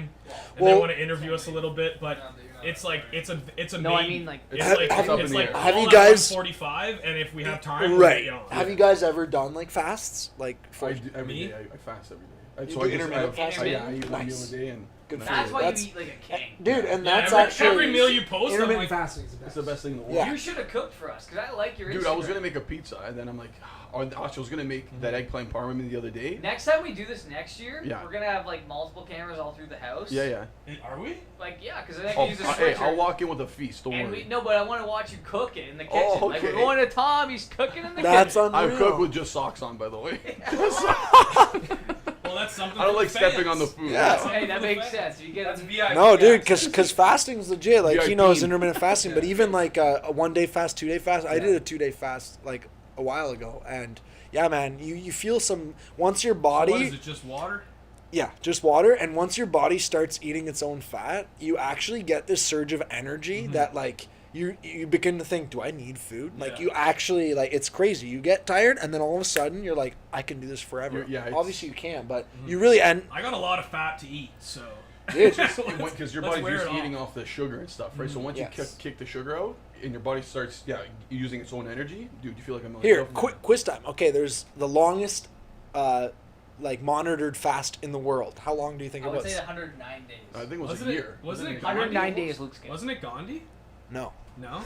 and Well- they want to interview us a little bit, but it's like it's a No, I maybe. mean, like- it's Have- like have- it's like have call you at guys- 1:45, and if we have time, we'll Right. get you on. Have you guys ever done like fasts? Like for I do every Me? day. I fast every day. You So do I just- intermittent I- fasting? Yeah, I eat one meal Nice. a day and Good and for That's you. why That's- you eat like a king. dude, and Yeah, that's every, actually every meal you post, I'm Intermittent like, fasting is the It's best. the best thing in the world. Yeah. You should have cooked for us, because I like your Dude, I was Instagram. gonna make a pizza, and then I'm like, actually, I was gonna make that eggplant parma the other day. Next time we do this next year, Yeah. we're gonna have like multiple cameras all through the house. Yeah. are we? Like yeah, because then I Oh, can use a hey, switcher. I'll walk in with a feast. Don't and worry. no, but I want to watch you cook it in the kitchen. Oh, Like we're okay. going to Tom, he's cooking in the That's kitchen. unreal. I cook with just socks on, by the way. Well, that's something. I don't for like the stepping fans. on the food. Yeah. Hey, that makes sense. You get That's VIP. No, dude, access. because fasting's legit. Like he VIP. knows intermittent fasting, but even like a 1 day fast, 2 day fast. I Yeah. did a 2 day fast like a while ago, and yeah, man, you feel some once your body. What is it? Just water? Yeah, just water. And once your body starts eating its own fat, you actually get this surge of energy that like you begin to think, do I need food? Like Yeah. you actually like it's crazy. You get tired and then all of a sudden you're like, I can do this forever. Yeah, it's- Obviously you can, but you really and I got a lot of fat to eat, so. dude, Because your Let's body's wear used it to eating off. off the sugar and stuff, right? So once Yes. you kick the sugar out and your body starts, using its own energy, dude, you feel like a million. here, quiz time. Okay, there's the longest like monitored fast in the world. How long do you think I it would was? say 109 days. I think it was Wasn't a it? year. Wasn't it? 109 Gandhi? days looks good. Wasn't it Gandhi? No. No.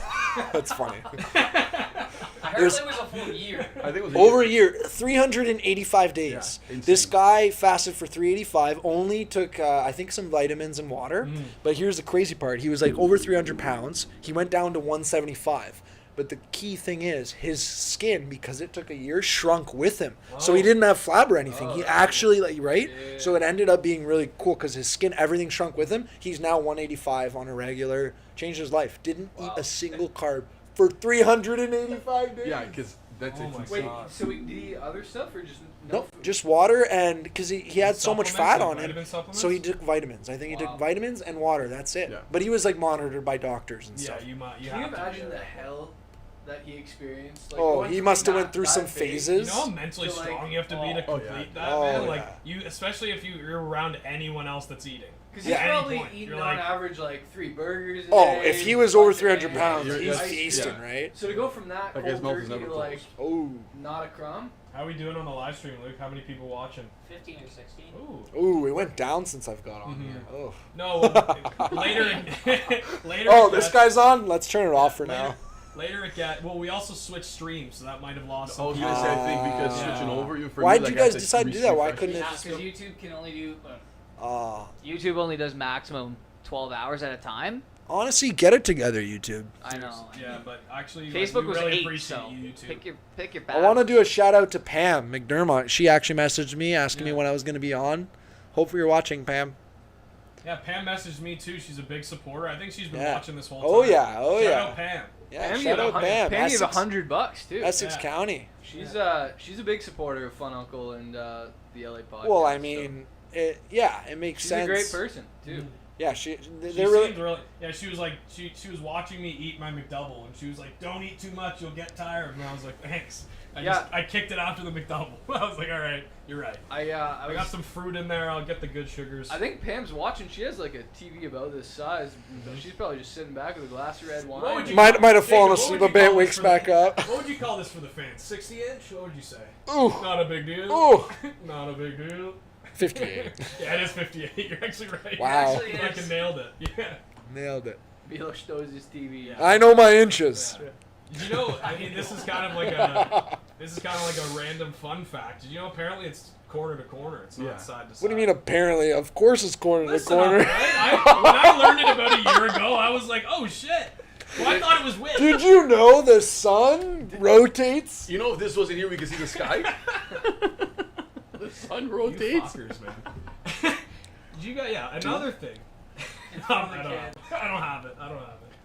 That's funny. I heard There's- it was a full year. I think it was a Over a year. year, 385 days. Yeah, This insane. guy fasted for 385, only took, I think, some vitamins and water. But here's the crazy part. He was like over 300 pounds. He went down to 175. But the key thing is his skin, because it took a year, shrunk with him. So he Oh. didn't have flab or anything. He Oh. actually, like, right? Yeah. So it ended up being really cool because his skin, everything shrunk with him. He's now 185 on a regular. Changed his life. Didn't eat a single carb for 385 days. Yeah, because that's Oh it's my insane. God. So did he eat other stuff or just Nope, just water, and because he had so much Supplements, fat like on him, vitamin supplements? so he took vitamins. I think he Wow. took vitamins and water. That's it. Yeah. But he was like monitored by doctors and Yeah, stuff. you might. You Can you have to imagine do the that. hell that he experienced. Oh, going he from must have that- went through that some phase- You phases. know how mentally So, like, strong you have to be to oh, complete yeah. that, Oh, man. yeah. Like you, especially if you're around anyone else that's eating. Because Yeah. he's probably At any point, eating you're on like- average like 3 burgers a Oh, day, if he was over bunch of 300 eggs, pounds, ice he's cream. feasting, right? So to go from that Like, cold his mouth is turkey never to like Oh, not a crumb. How are we doing on the live stream, Luke? How many people watching? 15 or 16. Ooh. ooh, it went down since I've got on Mhm. here. Oh, No, later. Later. oh, it this gets- guy's on. Let's turn it off for later, now. Later it got. Well, we also switched streams, so that might have lost. I was some gonna say, I think because Yeah. switching over, even for Why me, did like, you I have guys to decide to do that? Why refresh couldn't it. it Yeah, just because go? YouTube can only do. YouTube only does maximum 12 hours at a time. Honestly, get it together, YouTube. I know. Yeah, but actually, Facebook like, we was really 8, appreciate so you too. pick your I battles. want to do a shout out to Pam McDermott. She actually messaged me asking me Yeah. when I was going to be on. Hopefully you're watching, Pam. Yeah, Pam messaged me too. She's a big supporter. I think she's been Yeah. watching this whole Oh, time. yeah. Oh, Shout yeah. out Pam. Yeah, Pam shout gave out Pam. Pam gave Essex, $100 too. Essex Yeah. County. She's a big supporter of Fun Uncle and the LA podcast. Well, I so mean, it makes she's sense. a great person too. Yeah, She they're really. seemed really. Yeah, she was like, she was watching me eat my McDouble, and she was like, "Don't eat too much, you'll get tired." And I was like, "Thanks." I kicked it after the McDouble. I was like, "All right, you're right." I got some fruit in there. I'll get the good sugars. I think Pam's watching. She has like a TV about this size. But she's probably just sitting back with a glass of red wine. What would you Might call- have fallen Jacob, asleep what a would you bit, call wakes this for back the- up. What would you call this for the fans? 60-inch? What would you say? Ooh, Not a big deal. ooh, Not a big deal. 58. Yeah, it is 58. You're actually right. Wow. Actually, You fucking nailed it. Yeah. Nailed it. Milos knows his TV. Yeah. I know my inches. You know, I mean, this is kind of like a random fun fact. Did you know apparently it's corner to corner? It's not Yeah. side to side. What do you mean? Apparently, of course, it's corner Listen to corner. up, right? When I learned it about a year ago, I was like, oh shit. Well, I thought it was width. Did you know the sun rotates? You know, if this wasn't here, we could see the sky. The sun You rotates. fuckers, man. Did you got another thing. I don't have it.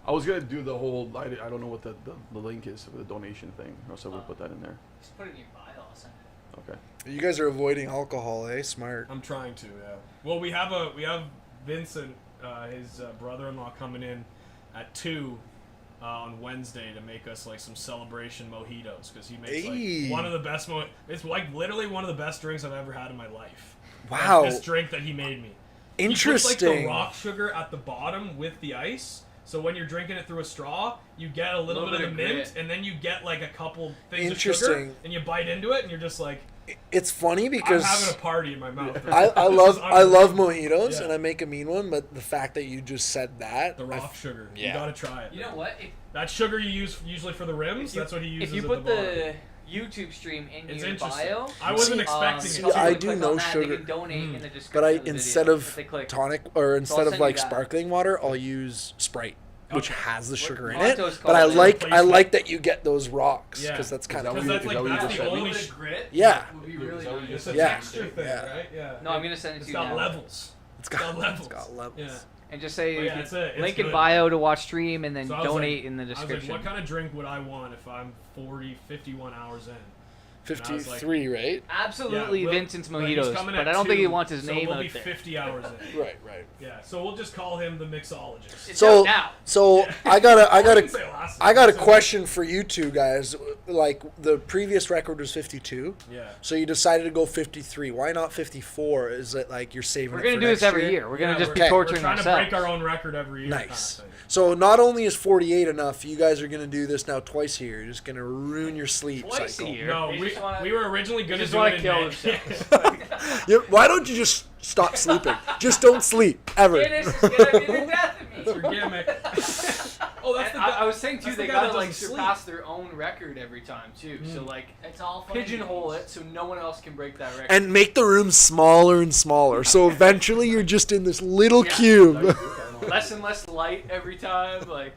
I was gonna do the whole. I don't know what the link is for the donation thing, or else I would put that in there. Just put it in your bio. I'll send it. Okay. You guys are avoiding alcohol, eh? Smart. I'm trying to, yeah. Well, we have Vincent, his brother-in-law, coming in at 2 on Wednesday to make us like some celebration mojitos because he makes Hey. like one of the best. It's like literally one of the best drinks I've ever had in my life. Wow. Like, this drink that he made me. He puts like the Interesting. rock sugar at the bottom with the ice. So when you're drinking it through a straw, you get a little bit of the mint, grit. and then you get like a couple things of Interesting. sugar, and you bite into it, and you're just like, It's funny I'm because having a party in my mouth. I This love is I love unbelievable. mojitos Yeah. and I make a mean one, but the fact that you just said that, The I rock f- sugar. yeah. You gotta try it. You know what? That sugar you use usually for the rims, If you- that's what he uses If you at put the bottom. the YouTube stream in It's your interesting. bio, I wasn't See, expecting see, it. too. I click do on no that, sugar. They can donate in the description but I of the instead video of if they click. tonic or instead of send like you that. sparkling water, I'll use Sprite, which Okay. has the sugar in Monto's it. called But I it. like that you get those rocks Yeah. because that's kind that of what Because you- that's is that like what you that's just the said? only. With a grit, Yeah. would be Is really that what you nice. It's a Yeah. texture thing, Yeah. right? Yeah. No, I'm gonna send it It's to you got now. levels. it's got got levels. It's got levels. Yeah. And just say But yeah, it's link good. in bio to watch stream, and then So I was donate like- in the I was like, description. what kind of drink would I want if I'm 51 hours in? And I was like, 53, right? Absolutely, Yeah, Vincent's but he's mojitos, coming but at I don't think he 2, wants his so name we'll out be there. 50 hours in. Right, right. Yeah, so we'll just call him the mixologist. It's So- out now. So I got didn't a say last I got a time, so- question for you two guys. Like the previous record was 52, Yeah. so you decided to go 53. Why not 54? Is it like you're saving? We're it gonna for do this next every year. We're gonna Yeah, just we're- be Okay. We're torturing trying to ourselves. break our own record every year. Nice. Kind of thing. So not only is 48 enough, you guys are gonna do this now twice a year. You're just gonna ruin your sleep Twice a cycle. year. No, They we, just wanna- we were originally going to just do wanna it in kill May. themselves. Yeah, why don't you just stop sleeping? Just don't sleep ever. Dennis is gonna be the death of me. It's your gimmick. Oh, that's And the I was saying too, that's they the guy got that to like doesn't surpass their own record every time too. So Mm. like It's all fun and pigeonhole games. it so no one else can break that record. And make the room smaller and smaller. So eventually you're just in this little cube. less and less light every time. Like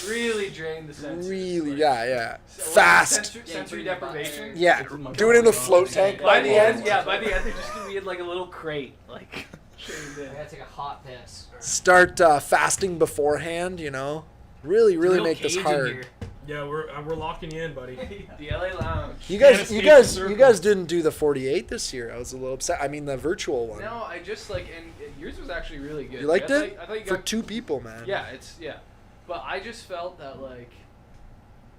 really drain the senses. Really, like, yeah. so, Fast. sensory deprivation. Yeah. It's in my Do it in a body. float tank By by the the end, end. yeah. By the end, they're just gonna be in like a little crate, like. chained in. I gotta take a hot piss. Start fasting beforehand, you know. Really Real make this cage in hard. here. Yeah, we're locking you in, buddy. The LA Lounge. You Can't guys, escape you the guys, circle. you guys didn't do the 48 this year. I was a little upset. I mean, the virtual one. No, I just like, and yours was actually really good. You liked I it? thought you For got, 2 people, man. yeah, but I just felt that like,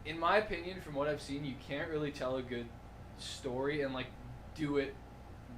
in my opinion, from what I've seen, you can't really tell a good story and like do it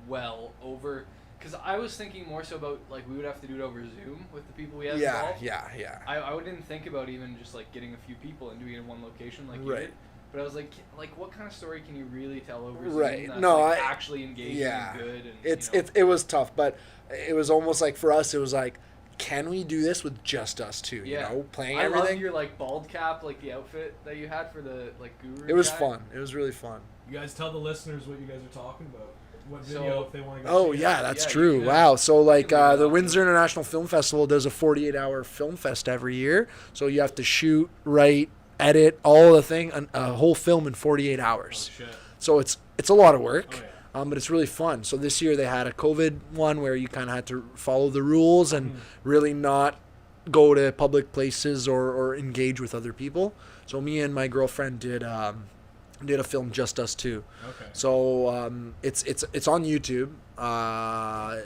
well over. Because I was thinking more so about like we would have to do it over Zoom with the people we have Yeah, involved. yeah. I didn't think about even just like getting a few people and doing it in one location like you Right. did. But I was like what kind of story can you really tell over Right. Zoom that's No, like, I- actually engaging yeah. and good? And, It's you know. it was tough, but it was almost like for us, it was like, can we do this with just us two? You know, playing I everything. love your like bald cap, like the outfit that you had for the like guru. It was guy. fun. It was really fun. You guys tell the listeners what you guys are talking about. What So- video if they want to go Oh see it. yeah, that's Yeah, true. you can- Wow. So like you can leave it the up. Windsor International Film Festival does a 48-hour film fest every year. So you have to shoot, write, edit, all the thing, a whole film in 48 Oh hours. shit. So it's a lot of work. Oh yeah. But it's really fun. So this year they had a COVID one where you kind of had to follow the rules and really not go to public places or engage with other people. So me and my girlfriend did a film just us two. Okay. So it's on YouTube. I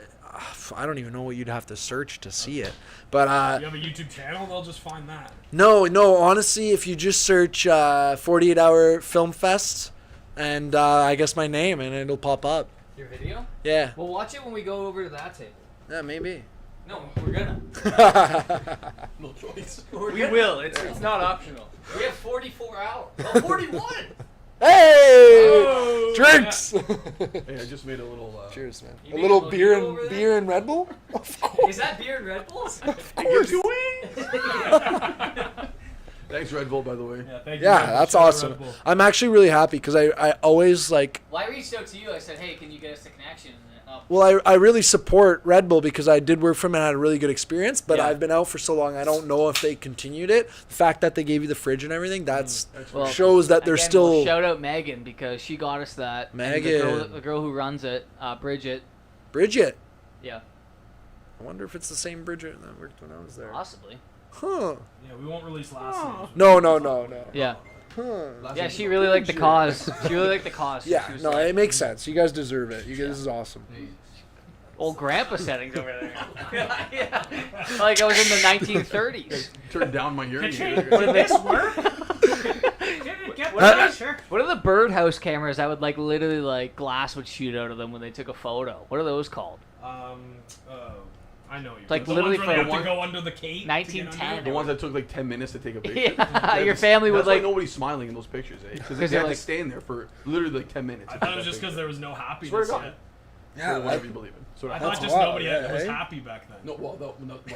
don't even know what you'd have to search to see it, but You have a YouTube channel, they'll just find that. no. Honestly, if you just search 48-hour Film Fest and I guess my name and it'll pop up. Your video? Yeah, We'll watch it when we go over to that table. yeah, maybe. No, we're gonna. No choice. We will. It's not optional. We have 44 hours. Oh, 41! Hey, Oh, drinks. Hey, I just made a little. Cheers, man. You A made little a beer mojito over and there? beer and Red Bull. Is that beer and Red Bulls? Of course. Thanks, Red Bull, by the way. Yeah, thank you. Yeah, man. that's Shout out awesome. Red Bull. I'm actually really happy because I always like. Well, I reached out to you. I said, hey, can you get us the connection? Well, I really support Red Bull because I did work for them and had a really good experience, but Yeah. I've been out for so long, I don't know if they continued it. The fact that they gave you the fridge and everything, that's Well, shows that they're Again, still. we'll shout out Megan because she got us that. And Megan. the girl who runs it, Bridget. Bridget. Yeah, I wonder if it's the same Bridget that worked when I was there. possibly. Huh. Yeah, we won't release last names. No. Yeah, Huh. yeah. She really liked the cause. She really liked the cause. Yeah, She was no, like, it makes sense. You guys deserve it. You guys, this is awesome. old grandpa settings over there. Yeah. Like I was in the 1930s. Turn down my hearing Can aid. this work? What are the birdhouse cameras that would like literally like glass would shoot out of them when they took a photo? What are those called? I know you. Like the literally ones where they for have to go under the cake. to get 1910. under? The ones that took like 10 minutes to take a picture. Yeah, your family would That's why like. nobody's smiling in those pictures, eh? Because 'Cause they they're have like- to stand there for literally like 10 minutes. I to thought take it was that just because picture. there was no happiness Swear to God. yet. Yeah, Or whatever you believe in. So I that- thought That's just wild, nobody yeah, was eh? happy back then. No, well,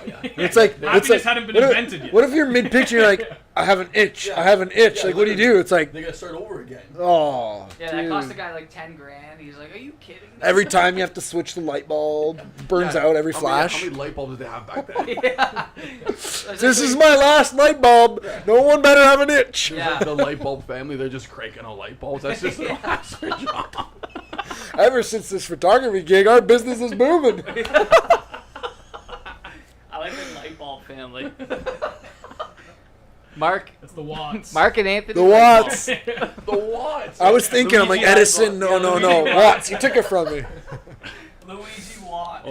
yeah. It's like Happiness it's like, hadn't been what if- invented yet. What if you're mid picture? You're like, I have an itch. I have an itch. Yeah, like, what do you do? It's like, They gotta start over again. oh, Yeah, that cost the dude. guy like 10 grand. He's like, are you kidding me? Every time you have to switch the light bulb, burns Yeah, out every how flash. many light bulbs did they have back then? Yeah. This is my last light bulb. No one better have an itch. Yeah. The light bulb family, they're just cranking out light bulbs. That's just their last job. Ever since this photography gig, our business is booming. I like the light bulb family. Mark, That's the Watts. Mark and Anthony. The Watts. The Watts. I was thinking, I'm like, Luigi Edison. No, eyeball. no, no. Watts. You took it from me. Luigi Watt.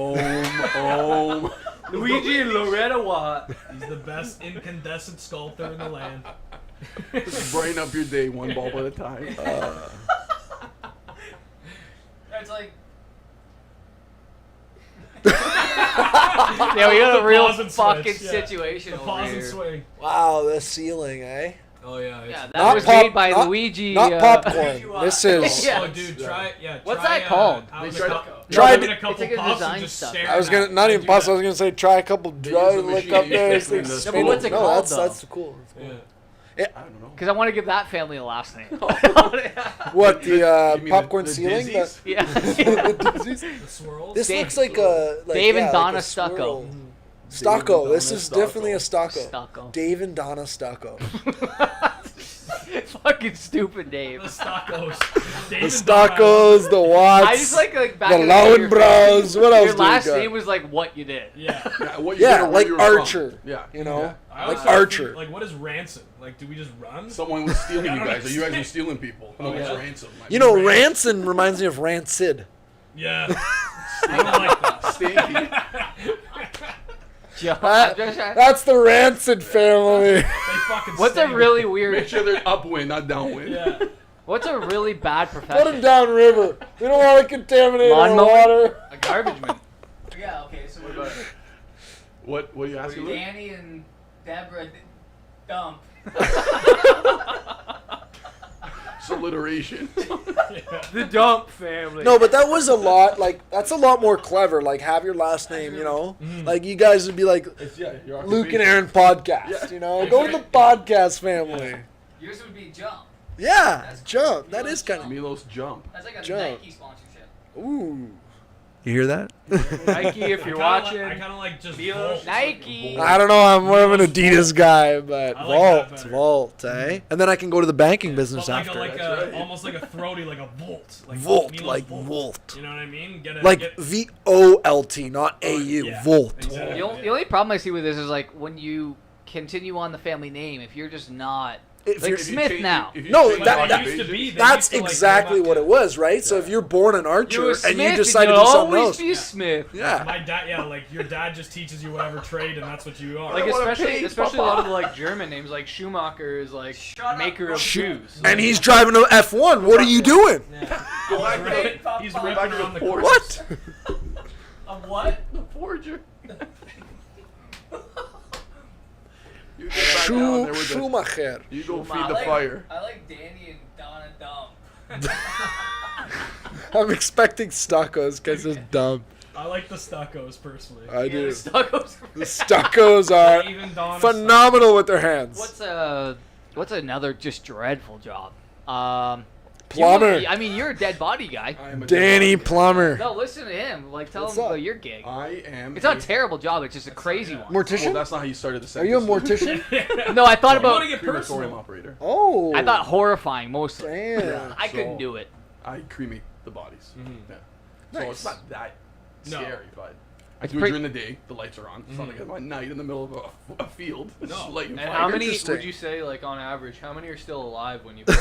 Luigi and Loretta Watt. He's the best incandescent sculptor in the land. Just brighten up your day one bulb at a time. It's like, Yeah, we got a The real pause and fucking switch, yeah. situation The over pause and here. swing. Wow, the ceiling, eh? Oh yeah. Yeah, It's, that Not was pop- made by not- Luigi. Not popcorn. Luigi This is. Yeah. Oh dude, try What's try, that called? having They a tried- couple, tried- having a It's couple like a puffs design and just stuff. staring I was at gonna it. not I even do pause. I that. was gonna say try a couple They dry, use the lick machine up you there. use Things in the- spinning. but what's it no, called, that's though? that's cool. Yeah. I don't know. Because I want to give that family a last name. What the You mean popcorn the ceiling? Dizzies? Yeah. The Dizzies? The swirls. This Dave- looks like a like, Dave and yeah, Donna like a stucco. swirl. Stucco. Dave and This Donna is definitely a stucco. Stucco. Dave and Donna stucco. Fucking stupid Dave. The Stockos. The Stockos, the Watts, I just like back the in the day, your Lowenbrows. What else Your do we last got? name was like what you did. Yeah. Yeah, what you Yeah, did or where like you were from. Archer. Yeah. You know, Yeah. I like always thought, Archer. Like, what is ransom? Like, do we just run? Someone was stealing I you don't guys, or you guys were understand. stealing people. Oh, No, it's yeah? ransom. You know, Ranson reminds me of Rancid. Yeah. I don't like that. Stinky. Jump. That's the Rancid family. They fucking What's a stink. really Make weird? sure they're upwind, not downwind. Yeah. What's a really bad Put him profession? downriver. We don't want to contaminate Lawn our mowing? water. A garbage man. Yeah, okay, so What about it? What are you asking? Luke? Danny and Deborah dump. It's alliteration. The Dump family. No, but that was a lot. Like that's a lot more clever. Like have your last name. You know, like you guys would be like It's, yeah, your Luke and occupation. Aaron podcast. Yeah. You know, go to the podcast family. Yours would be Jump. Yeah, That's jump. cool. That is kind of. Milos jump. That's like a Jump. Nike sponsorship. Ooh. You hear that? Nike, if you're watching. I kind of like just Milos. Volt. Nike. I don't know. I'm more of an Adidas guy, but I like that better. Vault, eh? And then I can go to the banking business But like after. a, like That's a right. almost like a throaty, like a Volt. Like Volt, Milos like Volt. Volt. You know what I mean? Get a, Like get, VOLT, not AU. yeah, Volt. exactly. The only problem I see with this is like when you continue on the family name, if you're just not If like you're- Smith now. No, But that- it used to be. They That's used to, like, exactly go back what to- it was, right? So if you're born an archer You're a and Smith, you decide to you'll do something always else, be Smith. yeah. My dad, yeah, like your dad just teaches you whatever trade, and that's what you are. Like I wanna especially pay, a lot of Papa. the like German names, like Schumacher is like Shut maker up, of shoes. And he's driving a F1. What are you doing? Go back to Hey, the, He's Papa. ripping back to around the the forge. What? Of what? The forger. You get back down there with the, Schumacher. you go Schumacher. feed the fire. I like Danny and Donna Dump. I'm expecting Stuccos because it's dumb. I like the Stuccos personally. I do. Stuccos. The Stuccos are Even Donna phenomenal with their hands. What's another just dreadful job? Plumber. I mean, you're a dead body guy. I am a Danny dead Plumber. No, listen to him. Like, tell What's him up? about your gig. body. I am. It's not a terrible job. It's just a crazy one. Well, Mortician? that's not how you started the Are you a sentence. mortician? No, I thought You want about. to get Crematorium personal. operator. Oh. I thought horrifying mostly. Damn. I couldn't So- do it. I cremate the bodies. Mhm. Yeah. So Nice. it's not that No. scary, but I It's do it pretty- during the day. The lights are on. It's not like I'm at night in the middle of a field. It's No. just lighting And fire. how many Interesting. would you say, like on average, how many are still alive when you? See,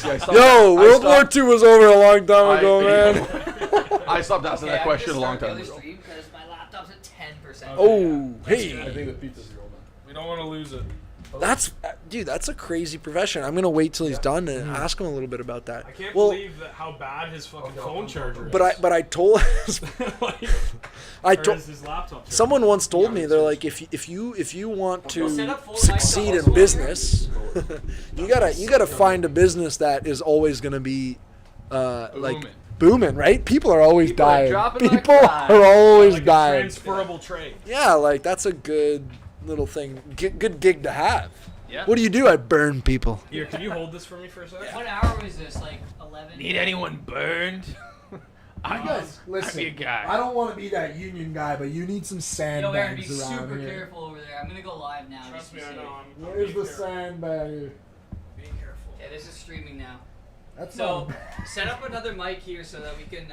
I stopped- Yo, I World War stopped- II was over a long time ago, man. I stopped asking that I'm question a gonna long start time the ago. other stream because my laptop's at 10%. Oh, That's hey. good. I think the pizza's real We don't want to lose it. That's dude. That's a crazy profession. I'm gonna wait till he's done and ask him a little bit about that. I can't Well, believe that how bad his fucking phone charger is. but I told like, I or told his laptop charger. someone once told me they're like if you want Set to up full succeed lights in on. business, you gotta find a business that is always gonna be like Booming. booming, right? People are always People are dying. dropping like People flies. are always like a dying. transferable trade. Yeah, like that's a good little thing, good gig to have. Yeah. What do you do? I burn people. Here, can you hold this for me for a second? What hour was this? Like 11? Need anyone burned? You guys, listen. be a guy. I don't want to be that union guy, but you need some Yo, Aaron, be sandbags around super here. careful over there. I'm gonna go live now. Trust just me, to I see. know. I'm Where's being the careful. sandbag? Being careful. Okay, this is streaming now. That's So, set up another mic here so that we can,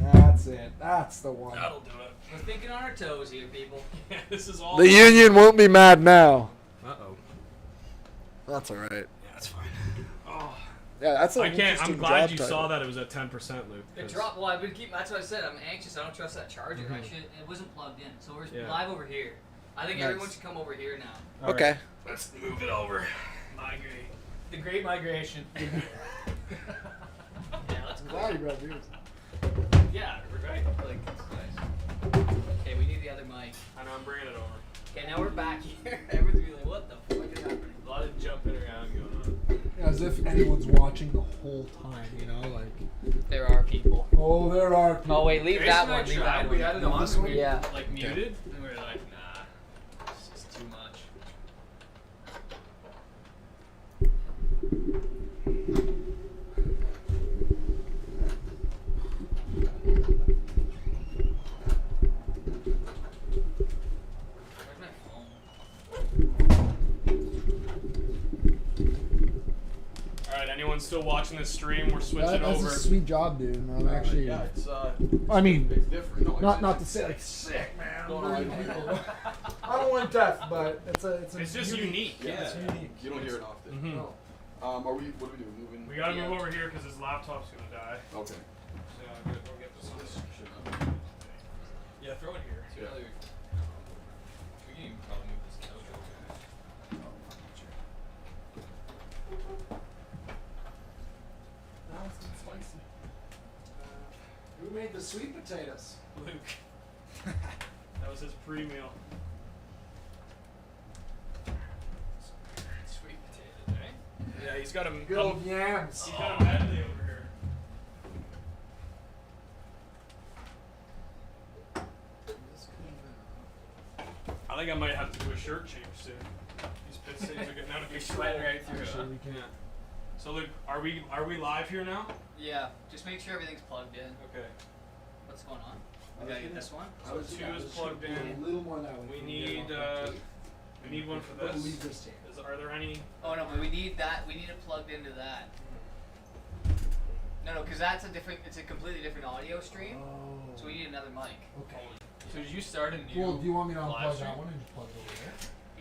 That's it. That's the one. That'll do it. we're thinking on our toes here, people. Yeah, this is all. The union won't be mad now. Uh-oh. That's all right. Yeah, that's fine. Oh. Yeah, that's an I can't. interesting I'm glad job you title. saw that it was at 10%, Luke. The 'cause- drop, well, I've been keeping, that's what I said, I'm anxious, I don't trust that charger. I Mhm. should, it wasn't plugged in, so we're Yeah. live over here. I think Nice. everyone should come over here now. All right, Okay. let's move it over. Migrate. The Great Migration. Yeah, let's go. Yeah, we're right. Like, it's nice. Okay, we need the other mic. I know, I'm bringing it over. Okay, now we're back here. Everyone's gonna be like, what the fuck is happening? A lot of jumping around going on. As if anyone's watching the whole time, you know, like. There are people. Oh, there are. People. Oh wait, leave Grace that and I one. Leave tried, that we one. had it on, This one? we, Yeah. like muted, and we were like, nah, this is too much. Where's my phone? All right, anyone still watching this stream? We're switching That's over. a sweet job, dude. I'm actually. Yeah, it's I mean, it's different. No, not to say like sick, man. No, no, I know. I don't want death, but it's It's just unique. Yeah, It's unique. You don't hear it often. Mhm. No. Are we? What do we do? Moving. We gotta move over here because his laptop's gonna die. Okay. So we'll get this on this. Yeah, throw it here. Yeah. We can even probably move this couch over. Now it's getting spicy. Who made the sweet potatoes? Luke. That was his pre-meal. Sweet potatoes, eh? Yeah, he's got a Good old yams. he's got a medley over here. I think I might have to do a shirt change soon. These pit stains are getting out of You're control. sweating right through Sure it. we can. Yeah. So Luke, are we live here now? Yeah, just make sure everything's plugged in. Okay. What's going on? We gotta get this one. I was, two I is was plugged shooting in. A little more that way. We from need there on. we need one for But this. leave this here. Are there any? Oh no, but we need that. We need it plugged into that. No, because that's a different. It's a completely different audio stream. Oh. So we need another mic. Okay. So did you start a new Well, do you want me to live unplug stream? that one and just plug it over there?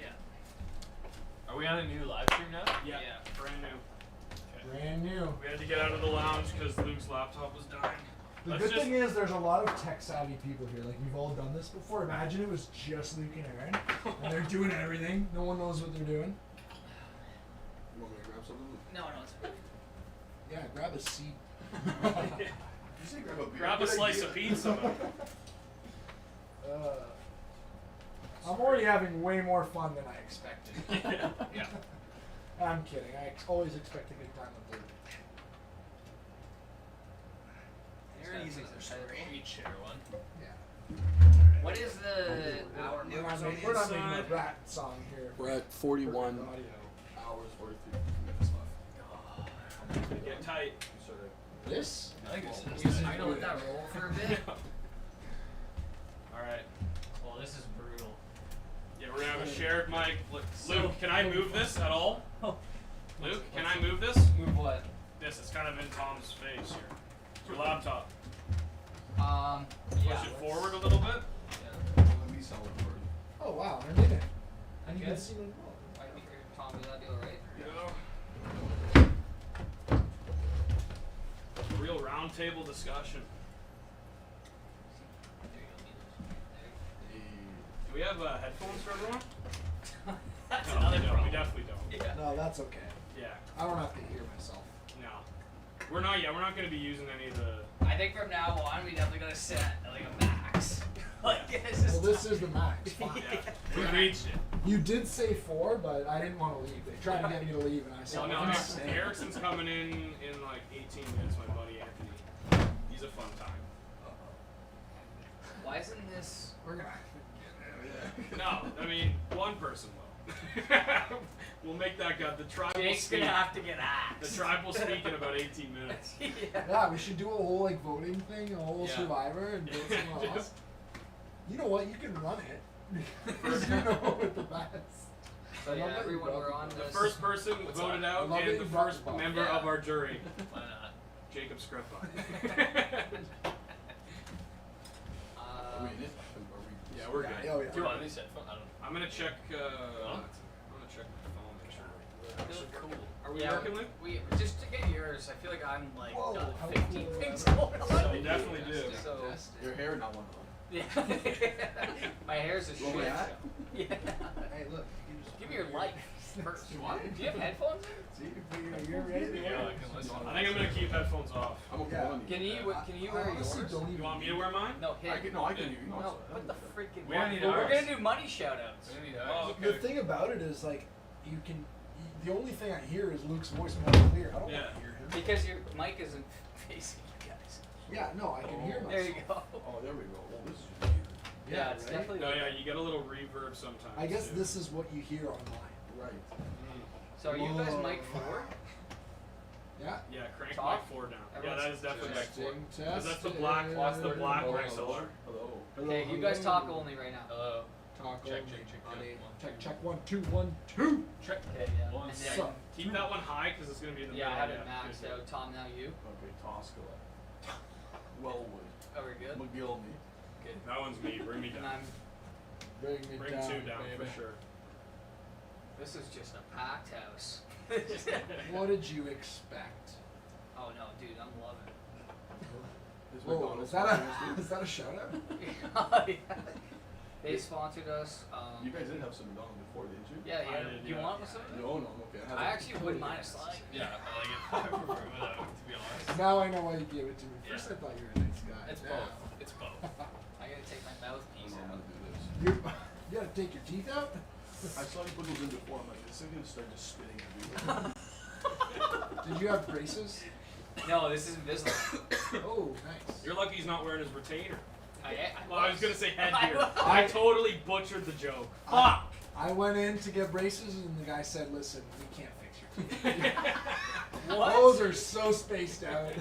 Yeah. Are we on a new live stream now? Yeah. Yeah. Brand new. Brand new. We had to get out of the lounge because Luke's laptop was dying. The Let's good just- thing is there's a lot of tech savvy people here. Like we've all done this before. Imagine it was just Luke and Aaron, and they're doing everything. No one knows what they're doing. You want me to grab something? No, it's okay. Yeah, grab a seat. Did you say grab a beer? Grab a Good slice idea. of pizza. I'm already having way more fun than I expected. Yeah. I'm kidding. I always expect a good time with Luke. Aaron uses a Street share one. Yeah. What is the hour We're mark? not making a rat song here. We're at 41 Perfect audio. hours, 43 minutes left. Get tight. Sort of. This? I think this You is. just gonna let that roll for a bit? All right. Well, this is brutal. Yeah, we're gonna have a shared mic. Luke, So- can I move this at all? Luke, can I move this? Move what? This, it's kind of in Tom's face here. Your laptop. Yeah. Push it forward a little bit. Yeah. Let me sell it for you. Oh wow, I did it. And you Okay. can see it well. I think Tom, would that be alright? Real round table discussion. Do we have headphones for everyone? That's No, another we don't. problem. We definitely don't. Yeah. No, that's okay. Yeah. I don't have to hear myself. No. We're not. Yeah, we're not gonna be using any of the. I think from now on, we definitely gonna set at like a max. Like, it's just Well, this is the max. Fine. Yeah. We reached it. You did say 4, but I didn't want to leave. They tried to get me to leave, and I said, So no, "I'm Eric- staying." Erickson's coming in like 18 minutes. My buddy Anthony. He's a fun time. Why isn't this? We're gonna. No, I mean one person will. We'll make that guy. The tribe will Jake's speak. gonna have to get axed. The tribe will speak in about 18 minutes. Yeah. Yeah, we should do a whole like voting thing, a whole Yeah. Survivor, and vote someone else. Just- You know what? You can run it. Because you know it the best. So I love yeah, that you everyone brought we're the on The this. first person What's voted up? I out love that and you the brought first the ball. member Yeah. of our jury, Why not? Jacob Scripa. Are we in it? Are we- Yeah, we're good. Yeah, oh, yeah. Do you want these headphones? I don't know. I'm gonna check. Huh? I'm gonna check my phone. Make sure. They look cool. Are we Yeah, working with? We just to get yours. I feel like I'm like Whoa, done how 15 cool. things going on. We definitely do. So Your hair, not one of them. yeah, my hair's a You want shit my show. hat? Yeah. Hey, look. You can just Give me your light first. Do you have headphones? So you can put your ear right there. Yeah, I can listen. I think I'm gonna keep headphones off. I'm okay Yeah. on you. Can you wear honestly yours? don't You even want me to wear mine? No, hit. I can, no, I can. You know, No, it's- what the freaking? We don't need We're ours. gonna do money shoutouts. We don't need Oh, ours. okay. The thing about it is like you can. The only thing I hear is Luke's voice more clear. I don't Yeah. want to hear him. Because your mic isn't facing you guys. Yeah, no, I can hear myself. There you go. Oh, there we go. Well, this is weird. Yeah, it's right? definitely. No, yeah, you get a little reverb sometimes. I guess too. this is what you hear online. Right. So are you guys Whoa. mic 4? Yeah. Yeah, crank Top? my 4 down. Yeah, Everyone's that is definitely my 4. Testing, Because that's the testing. black. That's the black Hello, Rex hello. Solar. Hello. Okay, you guys talk only right now. Hello. Talk Check, only, check, check, check. honey. One, Check, two. check. 1, 2, 1, 2. Check. Okay, yeah. One And sec. then, Keep that one high because it's gonna be in the yeah, I middle. have it maxed good. out. Tom, now you. Okay, Tosca. Wellwood. Oh, we're good. McGillney. Good. That one's me. Bring me And down. I'm. Bring me Bring down, 2 down baby. for sure. This is just a packed house. What did you expect? Oh no, dude, I'm loving it. This Whoa, McDonald's is that sponsoring us, is that a shout out? They sponsored us. dude. You guys did have some McDonald's before, didn't you? Yeah, I yeah. did, Do you yeah. want some? No, I'm okay. I actually wouldn't mind a slide. Yeah, I like it. I prefer it without, to be honest. Now I know why you gave it to me. First Yeah. I thought you were a nice guy. It's Now- both. It's both. I gotta take my mouthpiece I don't know how out. to do this. You gotta take your teeth out? I saw you put those in before. I'm like, this thing gonna start just spitting everywhere. Did you have braces? No, this is Invisalign. Oh, nice. You're lucky he's not wearing his retainer. I Well, I was gonna say headgear. was. I totally butchered the joke. I- I went in to get braces and the guy said, listen, we can't fix your teeth. What? Those are so spaced out.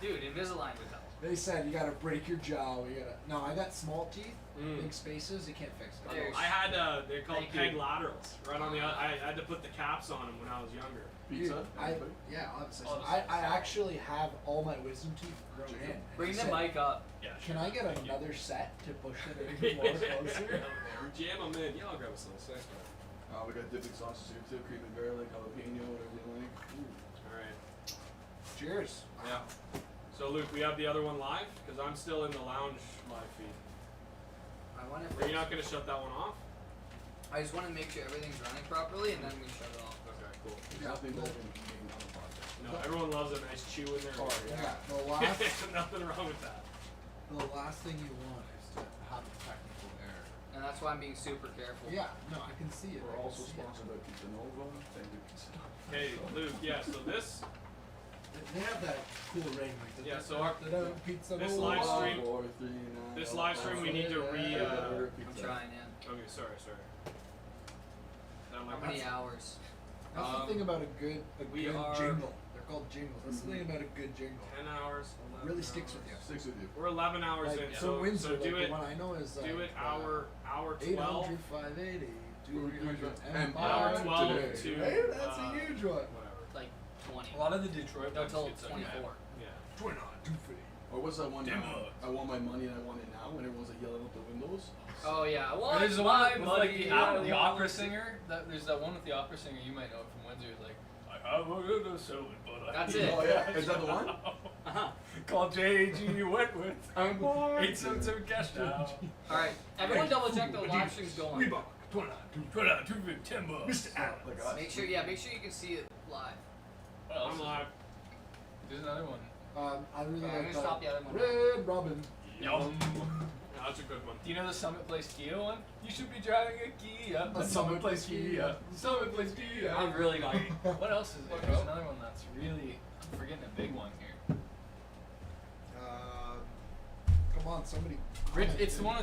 Dude, Invisalign would help. They said you gotta break your jaw. We gotta. No, I got small teeth, Mm. big spaces. You can't fix it. There's- I had they're called Thank peg you. laterals. Right on the I had to put the caps on them when I was younger. Pizza? Dude, Everybody? yeah, obviously. Oh, I actually have all my wisdom teeth grown in. And Bring he the said, mic up. Yeah. Can I get Thank you. another set to push it in more closer? Jam them in. Yeah, I'll grab a little second. We got dipping sauces here too, cream and garlic, jalapeno, whatever you like. All right. Cheers. Yeah. So Luke, we have the other one live because I'm still in the lounge live feed. I want Are you to. not gonna shut that one off? I just want to make sure everything's running properly, and then we shut it off. Okay, cool. There's nothing open being on the podcast. No, everyone loves a nice chew in their Oh, ear. yeah. The last, Nothing wrong with that. the last thing you want is to have a technical error. And that's why I'm being super careful. Yeah. No, I can see it. We're I can also see it. sponsored by Pizza Nova. Thank you, Pizza Nova. Okay, Luke. Yeah. So this They have that cool ring. Like the Yeah, so our- pizza this roll. live stream- 5, 4, 3, 9, this live stream we need to re. I'm trying, yeah. Okay, sorry. I'm How like, many that's- hours? That's the thing about a good we good are- jingle. They're called jingles. That's the thing about a good jingle. 10 hours. 11 Really sticks with you. hours. Six with you. We're 11 hours Like in. from Windsor, so do like it. the one I know is Do it hour 12. 800, 580, 200, And hour 12 today. to. Hey, that's a huge one. Whatever. Like 20. A lot of the Detroit No, ones till get some- 24. Yeah. Or what's that one? Demo. I want my money and I want it now, and everyone's like yelling out the windows. Oh yeah, I Or want there's the my one with money. like the, I the want opera it. singer. There's that one with the opera singer you might know from Windsor. Like I want to sell it, but I That's it. Oh yeah, is that the one? Uh-huh. Call J.G. Wentworth. I'm 877 cash now. All right, everyone double check the live stream's going. Put out 2 big 10 bucks. Like us. Make sure you can see it live. What else? I'm live. There's another one. I really Okay, I'm like gonna stop the other one. Red Robin. Yum. Yeah, that's a good one. Do you know the Summit Place Kia one? You should be driving a Kia. A Summit Place Kia. Summit Place Kia. I'm really going. What else is there? There's another one that's really. I'm forgetting a big one here. Come on, somebody. It's the one.